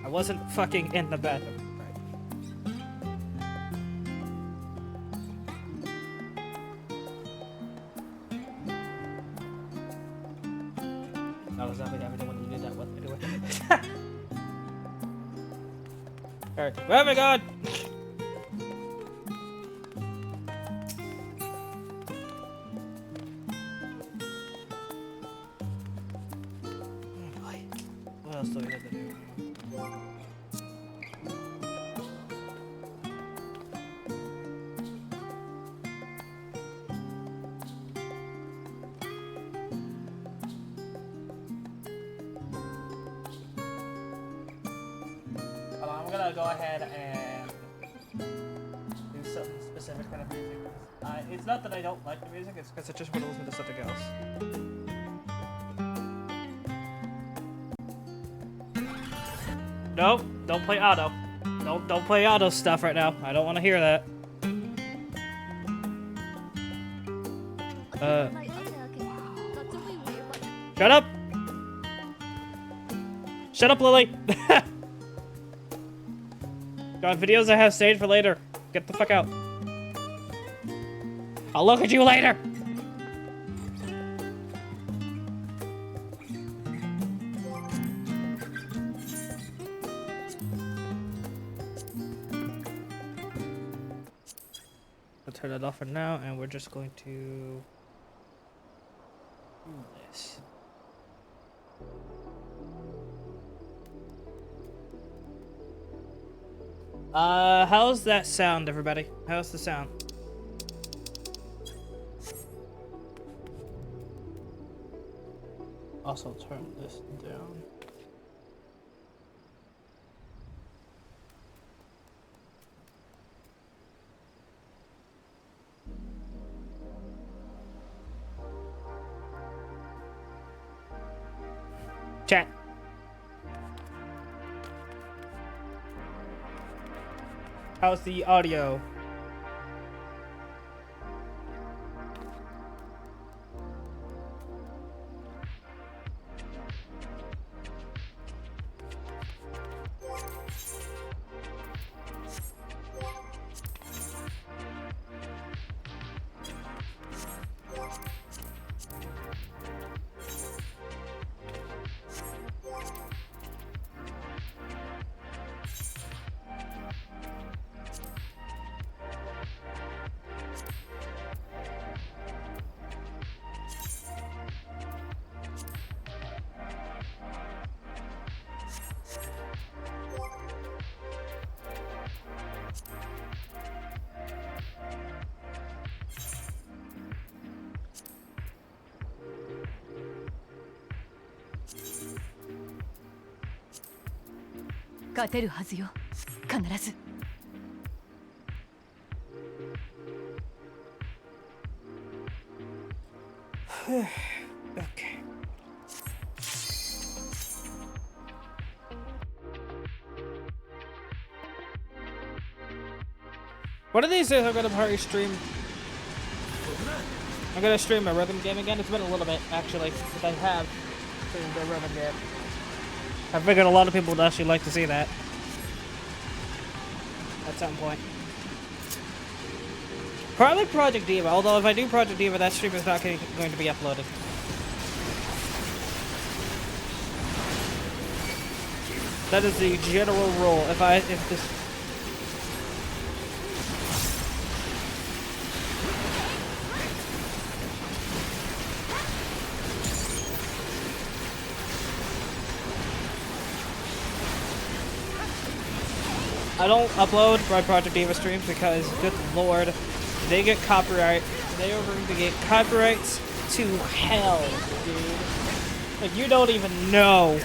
I wasn't fucking in the bathroom. Right. That was not the one you did that with anyway. Alright, where am I going? What else do we have to do? I'm gonna go ahead and do something specific kind of music. It's not that I don't like the music, it's because I just want to listen to something else. Nope, don't play auto. Don't play auto stuff right now. I don't want to hear that. Shut up! Shut up, Lily! Got videos I have saved for later. Get the fuck out. I'll look at you later! I'll turn it off for now, and we're just going to do this. How's that sound, everybody? How's the sound? Also turn this down. Chat. How's the audio? Okay. One of these days I'm gonna probably stream. I'm gonna stream a rhythm game again. It's been a little bit actually since I have streamed a rhythm game. I figured a lot of people would actually like to see that at some point. Probably Project Diva, although if I do Project Diva, that stream is not going to be uploaded. That is the general rule. If this... I don't upload my Project Diva streams because, good lord, they get copyright. They are going to get copyrights to hell, dude. Like, you don't even know.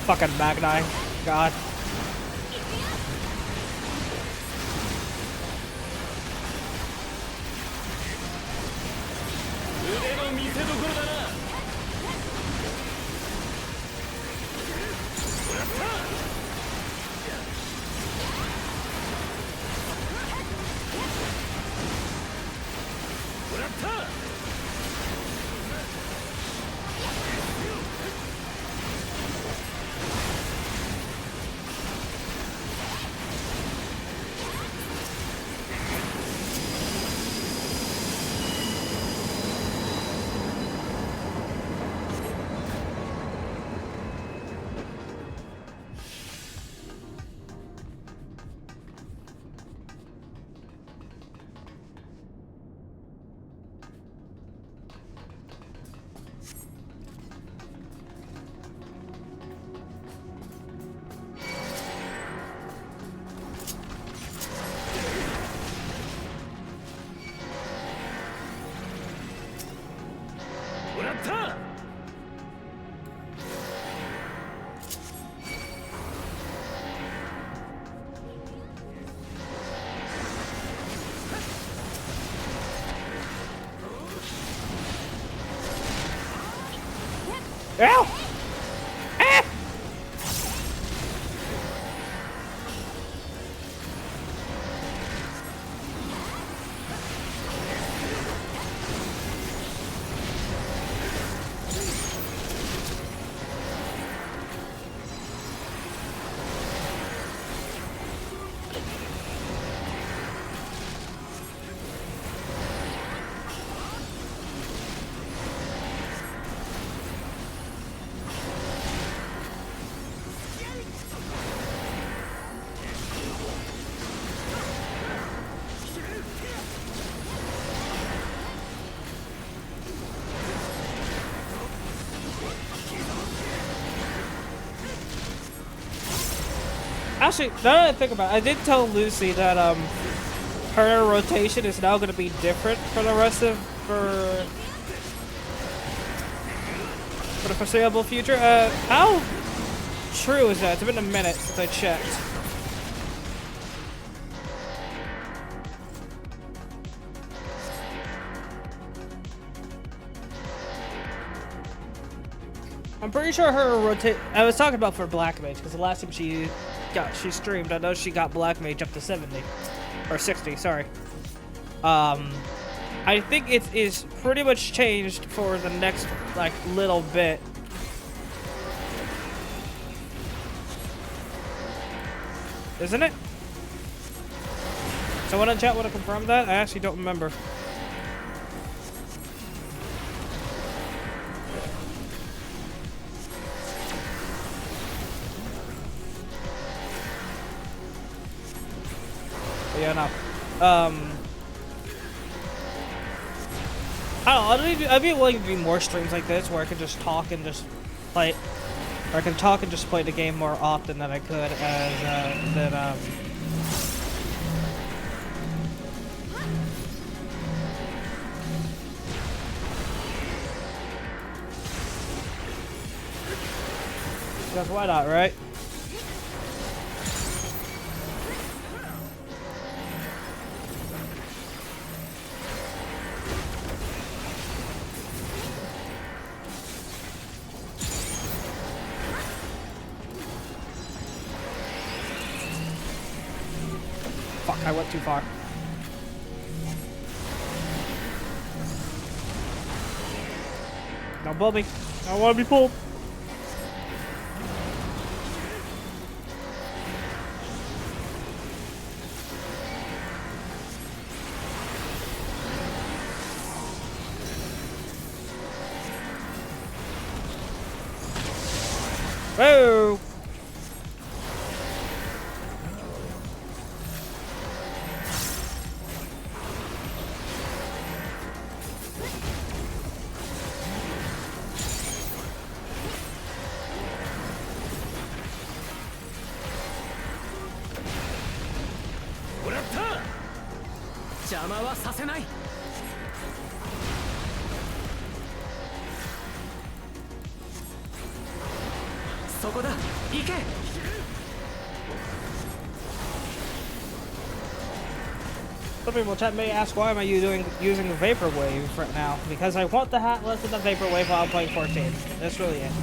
Fucking Magnai. God. Ow! Ah! Actually, now that I think about it, I did tell Lucy that her rotation is now going to be different for the rest of for the foreseeable future. How true is that? It's been a minute since I checked. I'm pretty sure her rotate. I was talking about for Black Mage because the last time she streamed, I know she got Black Mage up to 70 or 60. Sorry. I think it is pretty much changed for the next like little bit. Isn't it? Someone in chat want to confirm that? I actually don't remember. Yeah, no. I don't know. I'd be willing to do more streams like this where I can just talk and just play, or I can talk and just play the game more often than I could as Because why not, right? Fuck, I went too far. Don't pull me. I don't want to be pulled. Whoa! そこだ行け Some people chat may ask why am I using the vaporwave right now? Because I want the hat less than the vaporwave while I'm playing 14. That's really it.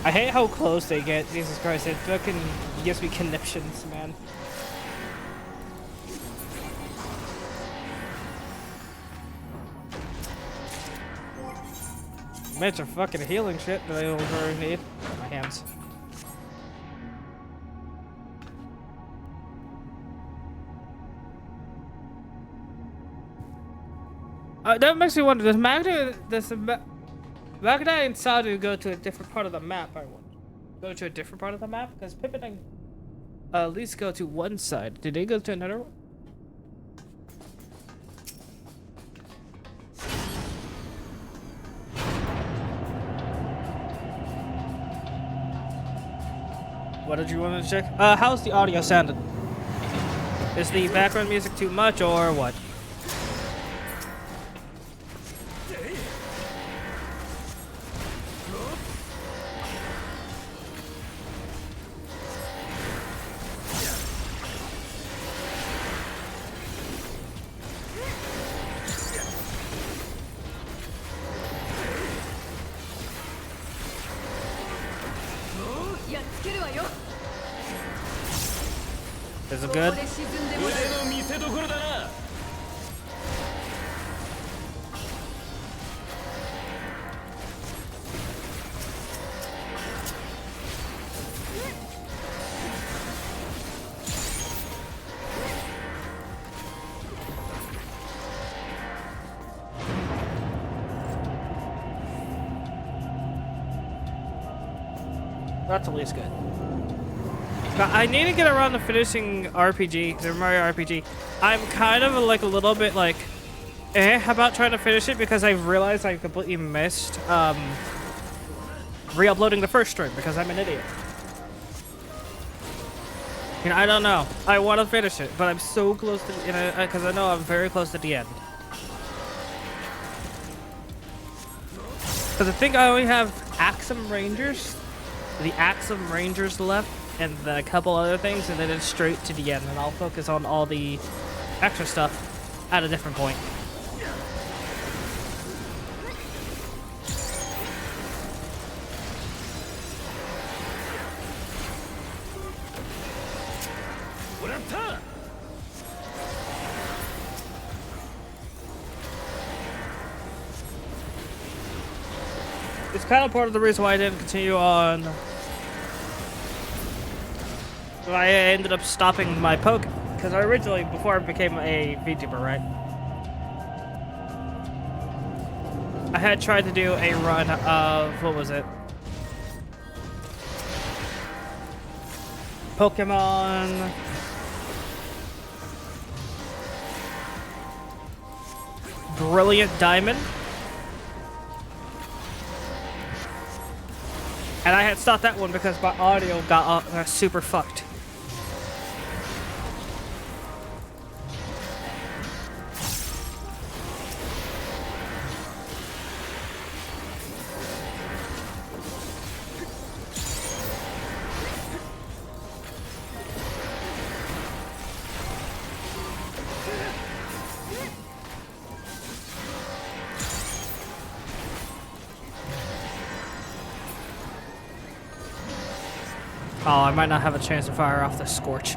I hate how close they get. Jesus Christ, it fucking gives me conniptions, man. Mitch are fucking healing shit that I don't really need. My hands. That makes me wonder, does Magda and Sadu go to a different part of the map, I wonder? Go to a different part of the map? Because Pippin and at least go to one side. Did they go to another one? What did you want to check? How's the audio sounded? Is the background music too much or what? Is it good? That's at least good. But I need to get around to finishing RPG, Super Mario RPG. I'm kind of like a little bit like about trying to finish it because I've realized I completely missed re-uploading the first stream because I'm an idiot. You know, I don't know. I want to finish it, but I'm so close to, you know, because I know I'm very close to the end. Because I think I only have Axum Rangers, the Axum Rangers left, and then a couple other things, and then it's straight to the end, and I'll focus on all the extra stuff at a different point. It's kind of part of the reason why I didn't continue on. I ended up stopping my poke because I originally, before I became a VTuber, right? I had tried to do a run of, what was it? Pokemon Brilliant Diamond. And I had stopped that one because my audio got super fucked. Oh, I might not have a chance to fire off the Scorch.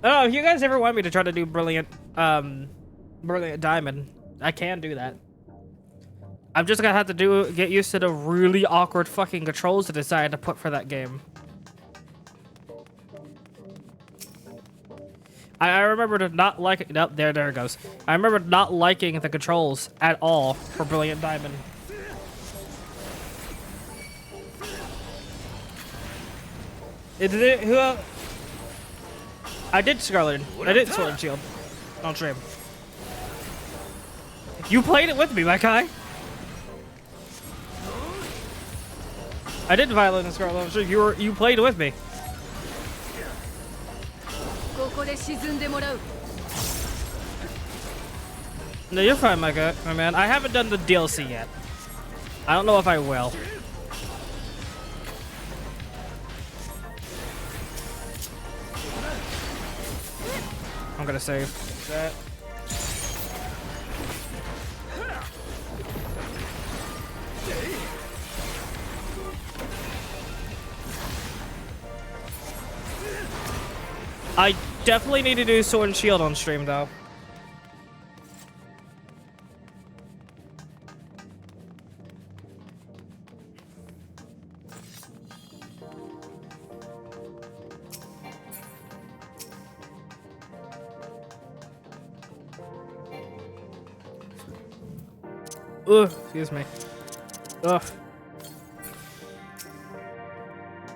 Oh, if you guys ever want me to try to do Brilliant Diamond, I can do that. I'm just gonna have to get used to the really awkward fucking controls I decided to put for that game. I remember not liking. Nope, there it goes. I remember not liking the controls at all for Brilliant Diamond. I did Scarlet. I did Sword and Shield on stream. You played it with me, my guy. I did Violet and Scarlet on stream. You played with me. No, you're fine, my guy, my man. I haven't done the DLC yet. I don't know if I will. I'm gonna save that. I definitely need to do Sword and Shield on stream, though. Ugh, excuse me. Ugh.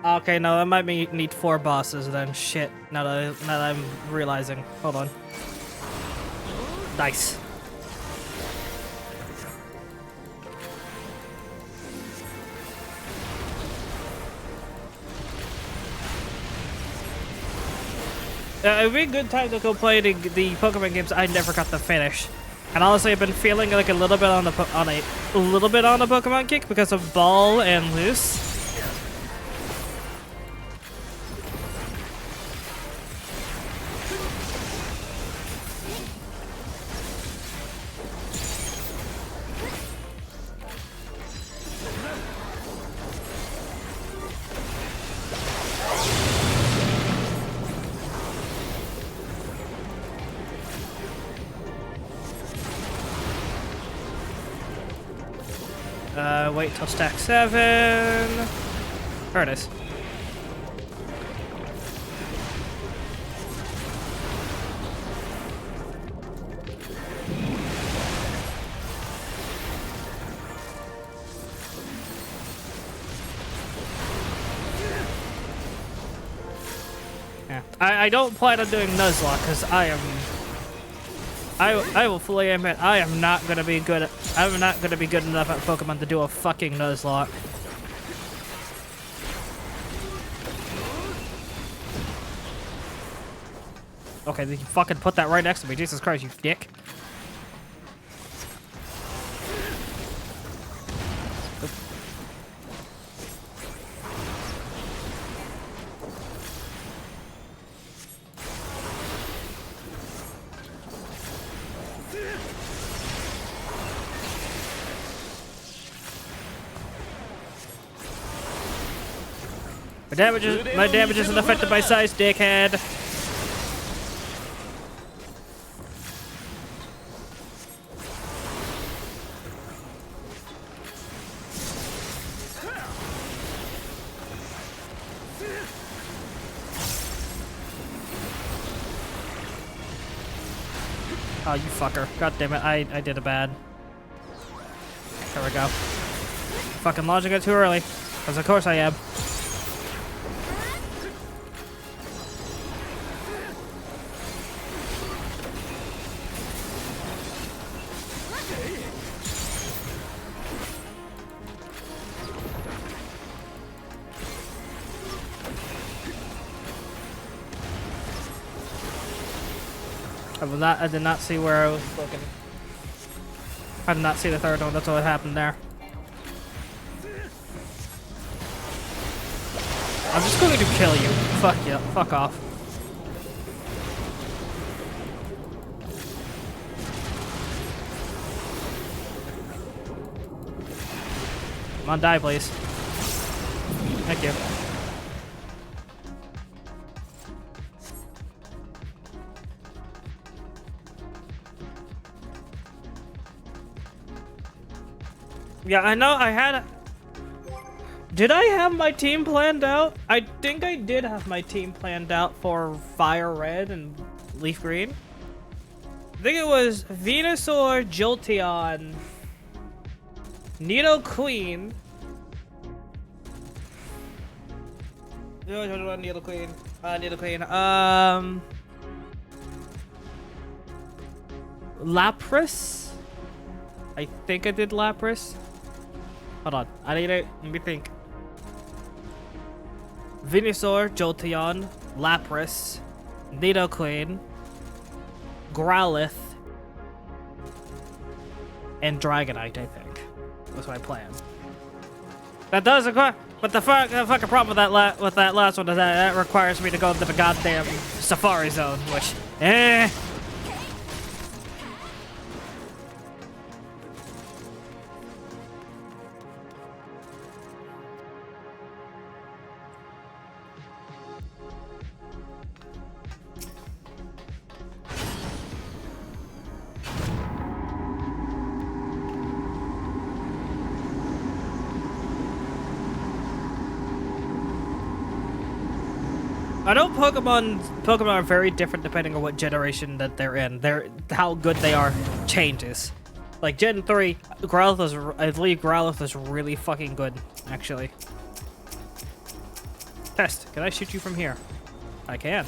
Okay, no, that might need 4 bosses then. Shit. Now that I'm realizing. Hold on. Nice. It'd be a good time to go play the Pokemon games I never got to finish. And honestly, I've been feeling like a little bit on the Pokemon kick because of Ball and Loose. Wait till stack 7. There it is. Yeah. I don't plan on doing Nuzlocke because I will fully admit I am not gonna be good. I'm not gonna be good enough at Pokemon to do a fucking Nuzlocke. Okay, you fucking put that right next to me. Jesus Christ, you dick. My damage isn't affected by size, dickhead. Oh, you fucker. God damn it, I did it bad. There we go. Fucking launching it too early. Because of course I am. I did not see where I was looking. I did not see the third one. That's what happened there. I'm just going to kill you. Fuck you. Fuck off. Come on, die, please. Thank you. Yeah, I know I had... Did I have my team planned out? I think I did have my team planned out for Fire Red and Leaf Green. I think it was Venusaur, Jolteon, Nidoqueen. Nidoqueen. Nidoqueen. Lapras? I think I did Lapras. Hold on. Let me think. Venusaur, Jolteon, Lapras, Nidoqueen, Growlithe, and Dragonite, I think. That's my plan. That does require, but the fucking problem with that last one is that requires me to go to the goddamn Safari Zone, which, I know Pokemon are very different depending on what generation that they're in. How good they are changes. Like Gen 3, I believe Growlithe is really fucking good, actually. Test, can I shoot you from here? I can.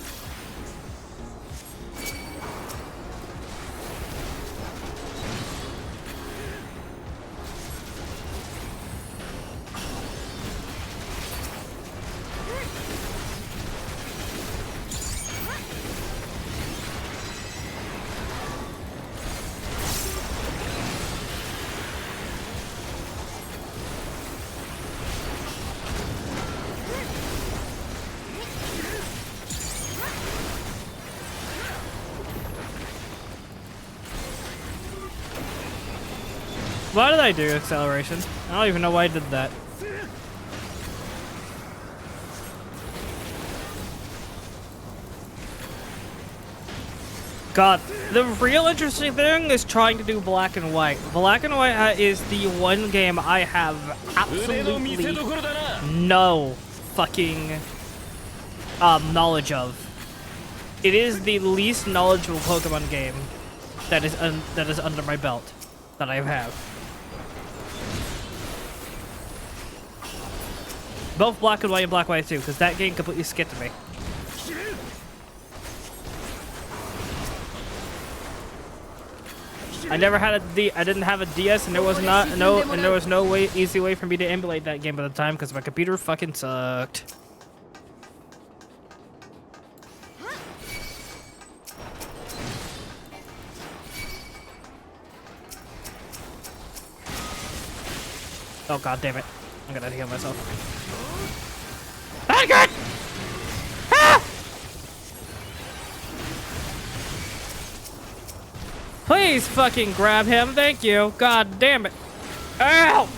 Why did I do acceleration? I don't even know why I did that. God, the real interesting thing is trying to do Black and White. Black and White is the one game I have absolutely no fucking knowledge of. It is the least knowledgeable Pokemon game that is under my belt that I have. Both Black and White and Black White 2, because that game completely skipped me. I never had I didn't have a DS, and there was no easy way for me to emulate that game at the time because my computer fucking sucked. Oh god damn it! I'm gonna heal myself. Ah, God! Ah! Please fucking grab him, thank you. God damn it. Ow!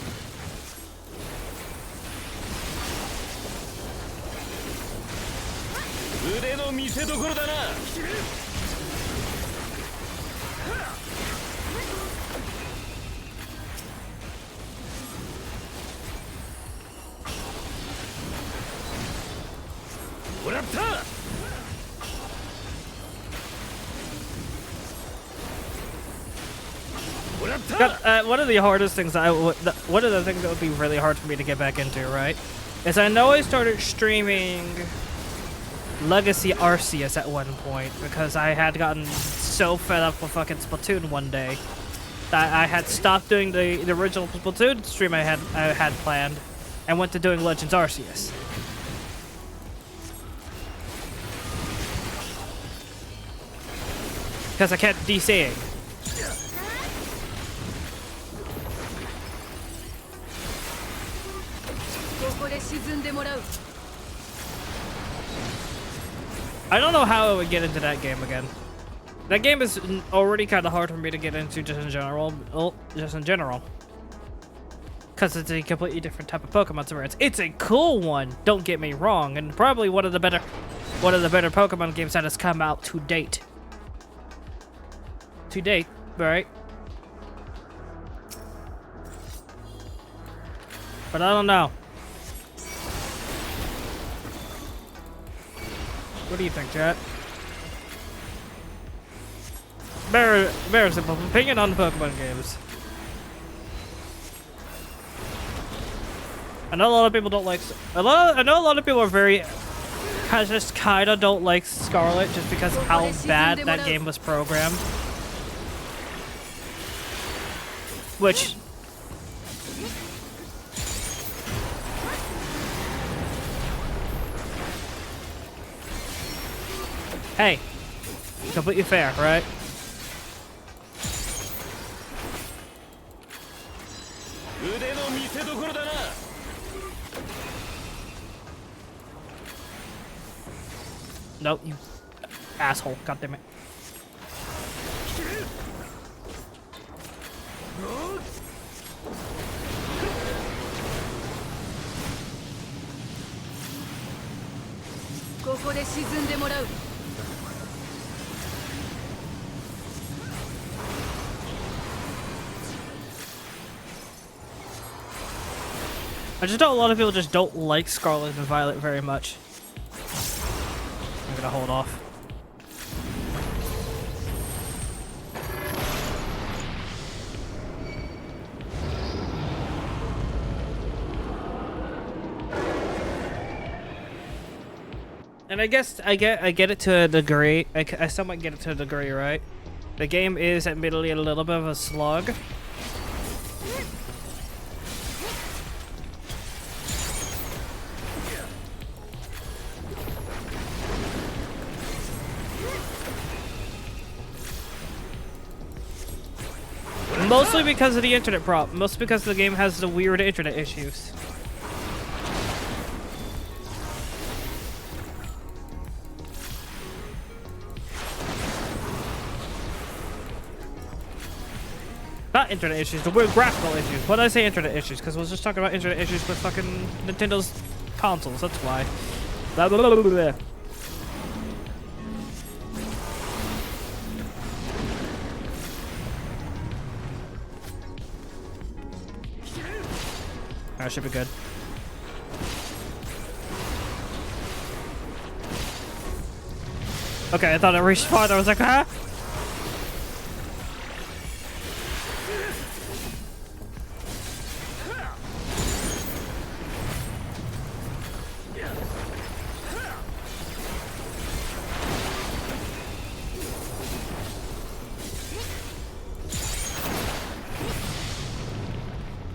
One of the hardest things one of the things that would be really hard for me to get back into, right, is I know I started streaming Legacy Arceus at one point because I had gotten so fed up with fucking Splatoon one day that I had stopped doing the original Splatoon stream I had planned and went to doing Legends Arceus. Because I kept DCing. I don't know how I would get into that game again. That game is already kind of hard for me to get into just in general. Because it's a completely different type of Pokemon experience. It's a cool one, don't get me wrong, and probably one of the better Pokemon games that has come out to date. To date, right? But I don't know. What do you think, chat? Very simple opinion on Pokemon games. I know a lot of people don't like. I know a lot of people are very, just kinda don't like Scarlet just because of how bad that game was programmed. Which. Hey, completely fair, right? Nope, you asshole. God damn it. I just know a lot of people just don't like Scarlet and Violet very much. I'm gonna hold off. And I guess I get it to a degree. I somewhat get it to a degree, right? The game is admittedly a little bit of a slug. Mostly because of the internet problem. Mostly because the game has the weird internet issues. Not internet issues, the weird graphical issues. Why did I say internet issues? Because I was just talking about internet issues with fucking Nintendo's consoles. That's why. Blah, blah, blah, blah, blah. That should be good. Okay, I thought it reached farther. I was like, huh?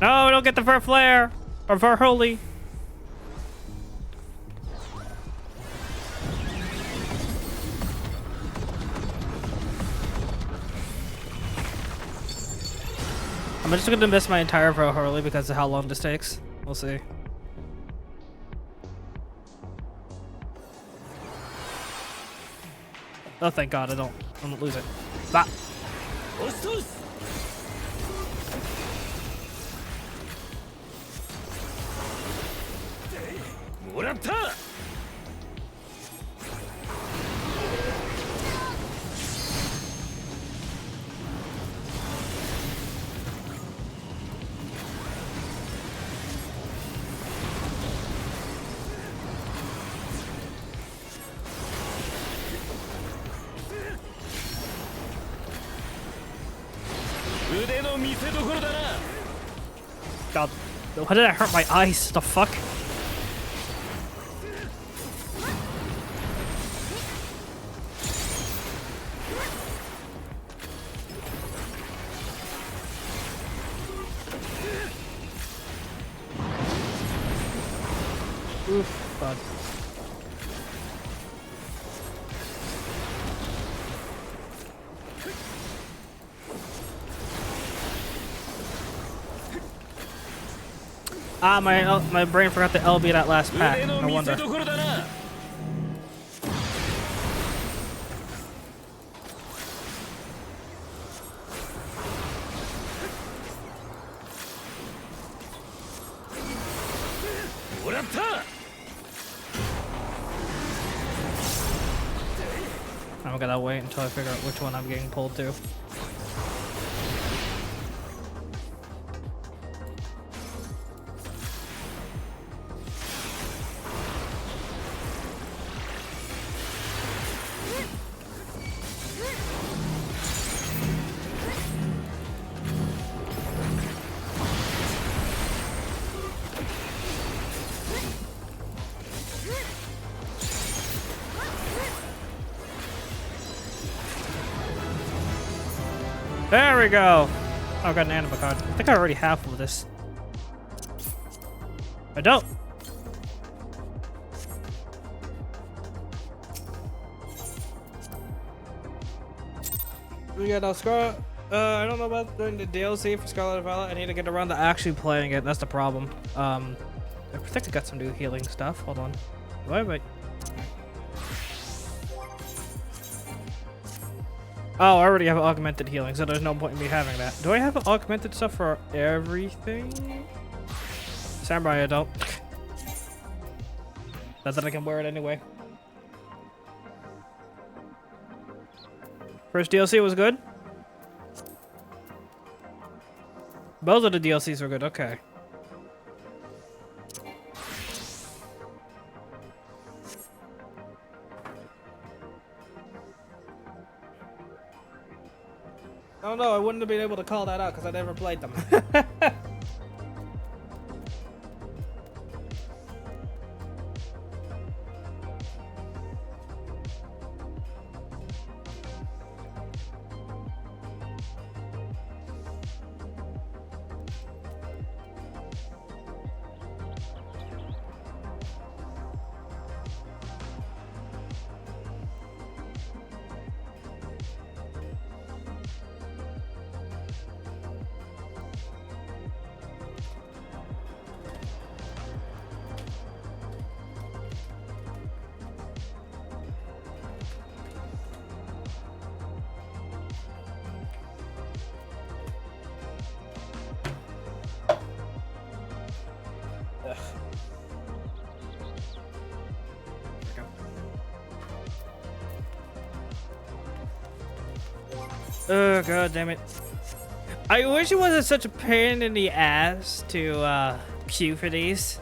No, don't get the Fur Flare! Or Fur Holy! I'm just gonna miss my entire Fur Holy because of how long this takes. We'll see. Oh, thank God, I don't lose it. Bah. God, why did I hurt my eyes? The fuck? Oof, God. Ah, my brain forgot to LB that last pack. No wonder. I'm gonna wait until I figure out which one I'm getting pulled to. There we go. Oh, I got an anima card. I think I already have all of this. I don't. We got no Scarlet. I don't know about doing the DLC for Scarlet and Violet. I need to get around to actually playing it. That's the problem. I think I got some new healing stuff. Hold on. Wait. Oh, I already have augmented healing, so there's no point in me having that. Do I have augmented stuff for everything? Samurai, I don't. Not that I can wear it anyway. First DLC was good? Both of the DLCs were good, okay. Oh no, I wouldn't have been able to call that out because I never played them. Oh god damn it. I wish it wasn't such a pain in the ass to queue for these.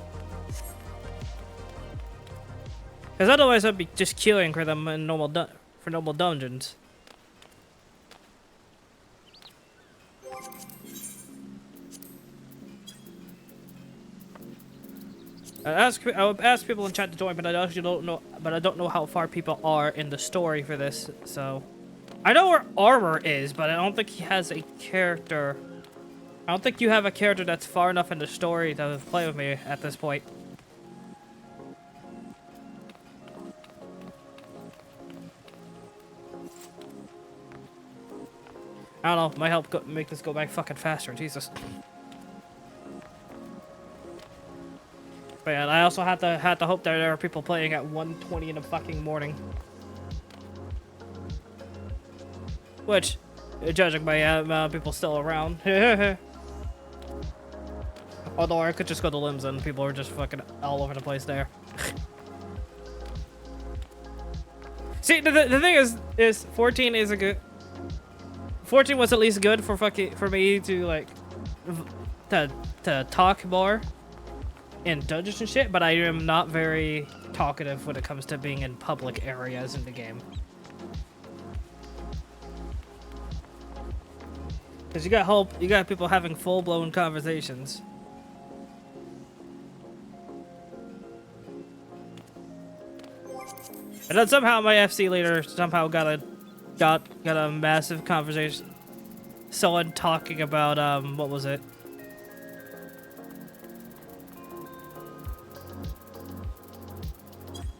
Because otherwise I'd be just queuing for them in normal dungeons. I would ask people in chat to join, but I actually don't know. But I don't know how far people are in the story for this. So, I know where Armor is, but I don't think he has a character. I don't think you have a character that's far enough in the story to play with me at this point. I don't know. Might help make this go back fucking faster. Jesus. But yeah, I also had to hope that there are people playing at 1:20 in the fucking morning. Which, judging by the amount of people still around. Although I could just go to Limbs and people are just fucking all over the place there. See, the thing is 14 is a good... 14 was at least good for me to like to talk more in dungeons and shit, but I am not very talkative when it comes to being in public areas in the game. Cause you got people having full-blown conversations. And then somehow my FC leader somehow got a massive conversation. Someone talking about what was it?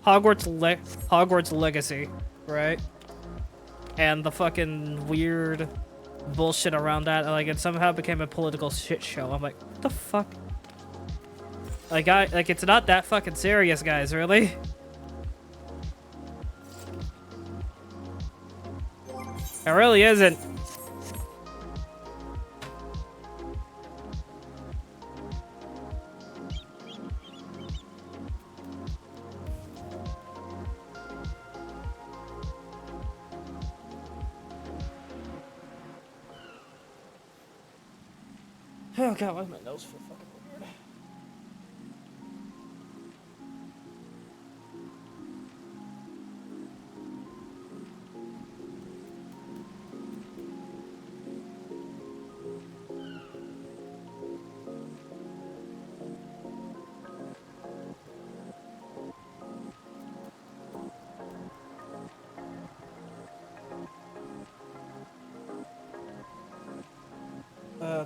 Hogwarts Legacy, right? And the fucking weird bullshit around that, like it somehow became a political shit show. I'm like, what the fuck? Like it's not that fucking serious, guys, really? It really isn't. Oh god, why is my nose feel fucking weird?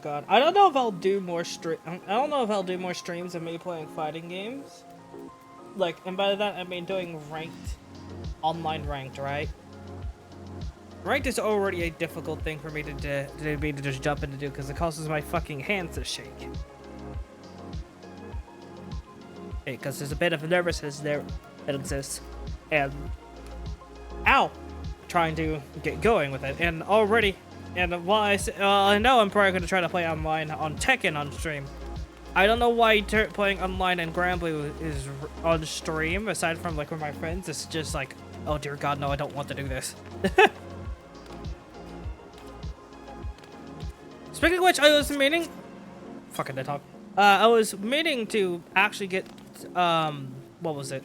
god. I don't know if I'll do more I don't know if I'll do more streams of me playing fighting games. Like, and by that I mean doing ranked, online ranked, right? Ranked is already a difficult thing for me to just jump in to do because it causes my fucking hands to shake. Because there's a bit of nervousness there that exists, and ow, trying to get going with it, and already, and while I know I'm probably gonna try to play online on Tekken on stream. I don't know why playing online in Granblue is on stream, aside from like with my friends. It's just like, oh dear God, no, I don't want to do this. Speaking of which, I was meaning, fucking dead talk. I was meaning to actually get, what was it?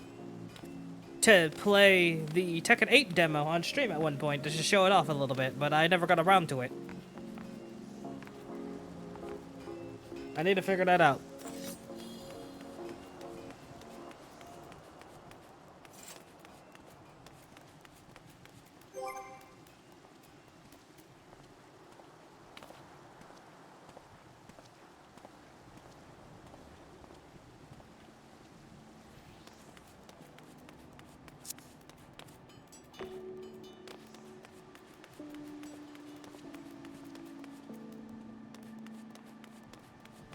To play the Tekken 8 demo on stream at one point, to just show it off a little bit, but I never got around to it. I need to figure that out.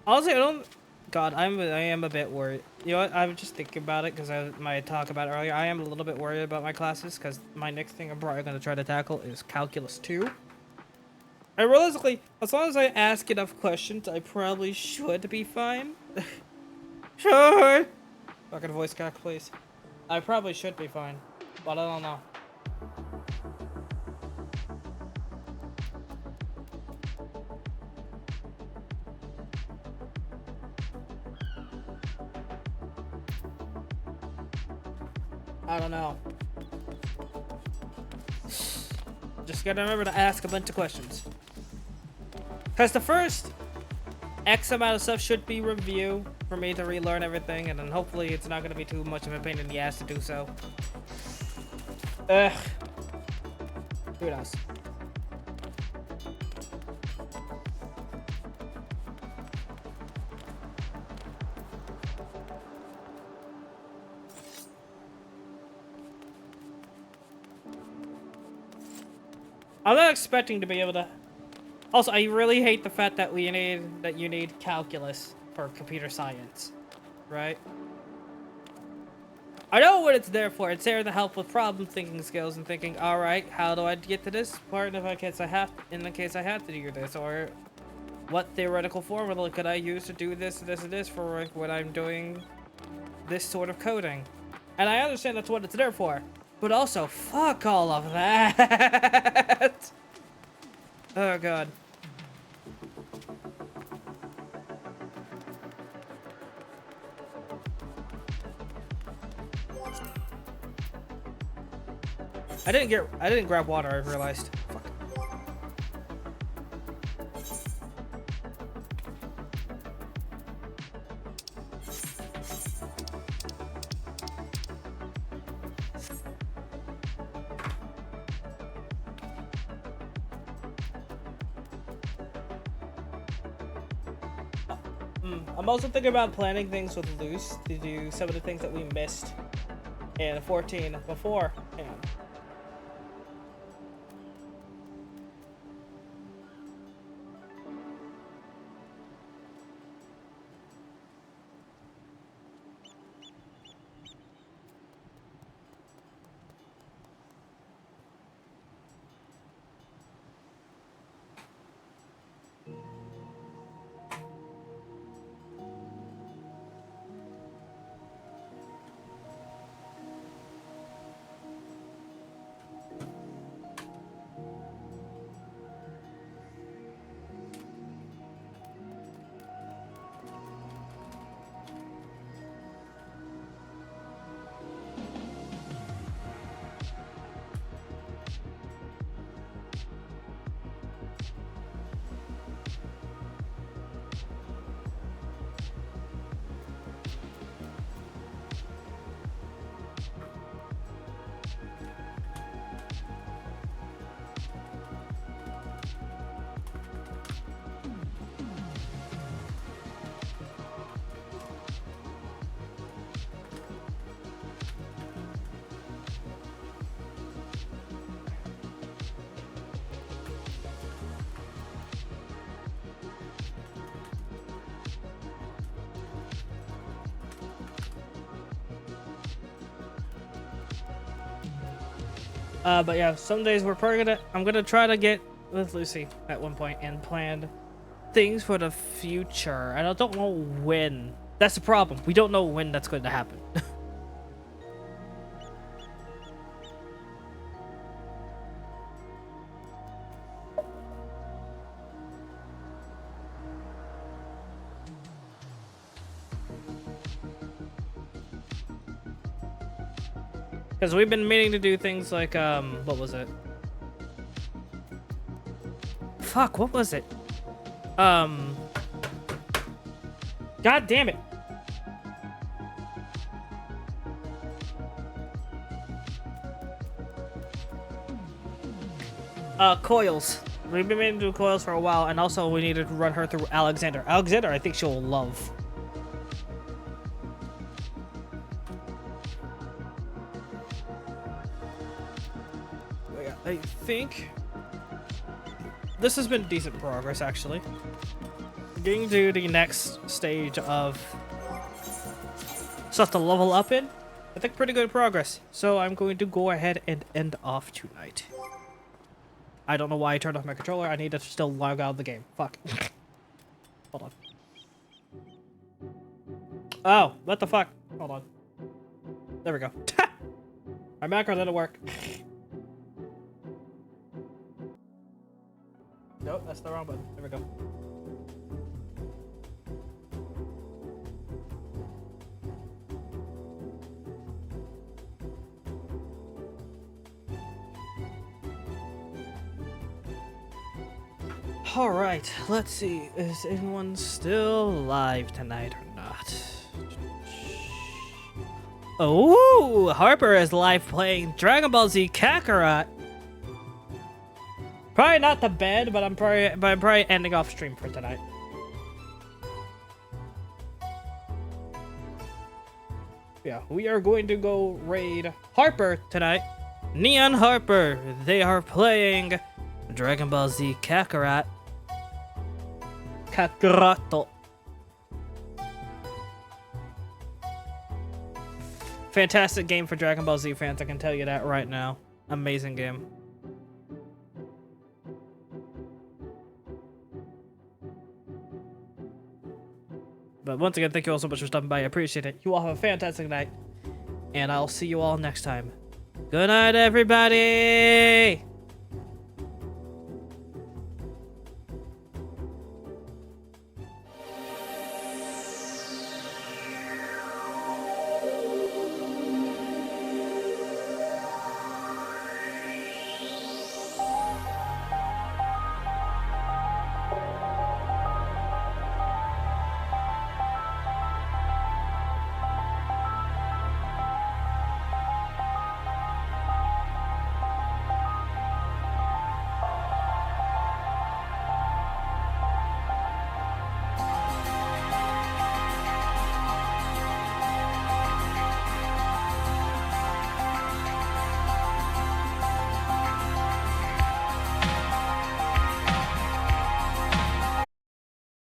Honestly, I don't. God, I am a bit worried. You know what? I was just thinking about it because my talk about it earlier. I am a little bit worried about my classes because my next thing I'm probably going to try to tackle is Calculus 2. And realistically, as long as I ask enough questions, I probably should be fine. Sure. Fucking voice crack, please. I probably should be fine, but I don't know. I don't know. Just gotta remember to ask a bunch of questions. Because the first X amount of stuff should be review for me to relearn everything, and then hopefully it's not gonna be too much of a pain in the ass to do so. Ugh. Who knows? I'm not expecting to be able to. Also, I really hate the fact that you need calculus for computer science, right? I know what it's there for. It's there to help with problem thinking skills and thinking, all right, how do I get to this part in the case I have to do this, or what theoretical formula could I use to do this, this, and this for like, when I'm doing this sort of coding? And I understand that's what it's there for. But also, fuck all of that. Oh god. I didn't grab water, I realized. Fuck. I'm also thinking about planning things with Luce to do some of the things that we missed in 14 before. But yeah, some days I'm gonna try to get with Lucy at one point and plan things for the future. And I don't know when. That's the problem. We don't know when that's going to happen. Because we've been meaning to do things like, what was it? Fuck, what was it? God damn it. Coils. We've been meaning to do coils for a while, and also we needed to run her through Alexander. Alexander, I think she'll love. I think this has been decent progress, actually. Getting to the next stage of stuff to level up in, I think pretty good progress. So I'm going to go ahead and end off tonight. I don't know why I turned off my controller. I need to still log out of the game. Fuck. Hold on. Oh, what the fuck? Hold on. There we go. My macro didn't work. Nope, that's the wrong button. There we go. Alright, let's see. Is anyone still alive tonight or not? Oh, Harper is live playing Dragon Ball Z Kakarot. Probably not the bed, but I'm probably ending off stream for tonight. Yeah, we are going to go raid Harper tonight. Neon Harper. They are playing Dragon Ball Z Kakarot. Kakaroto. Fantastic game for Dragon Ball Z fans, I can tell you that right now. Amazing game. But once again, thank you all so much for stopping by. I appreciate it. You all have a fantastic night. And I'll see you all next time. Good night, everybody!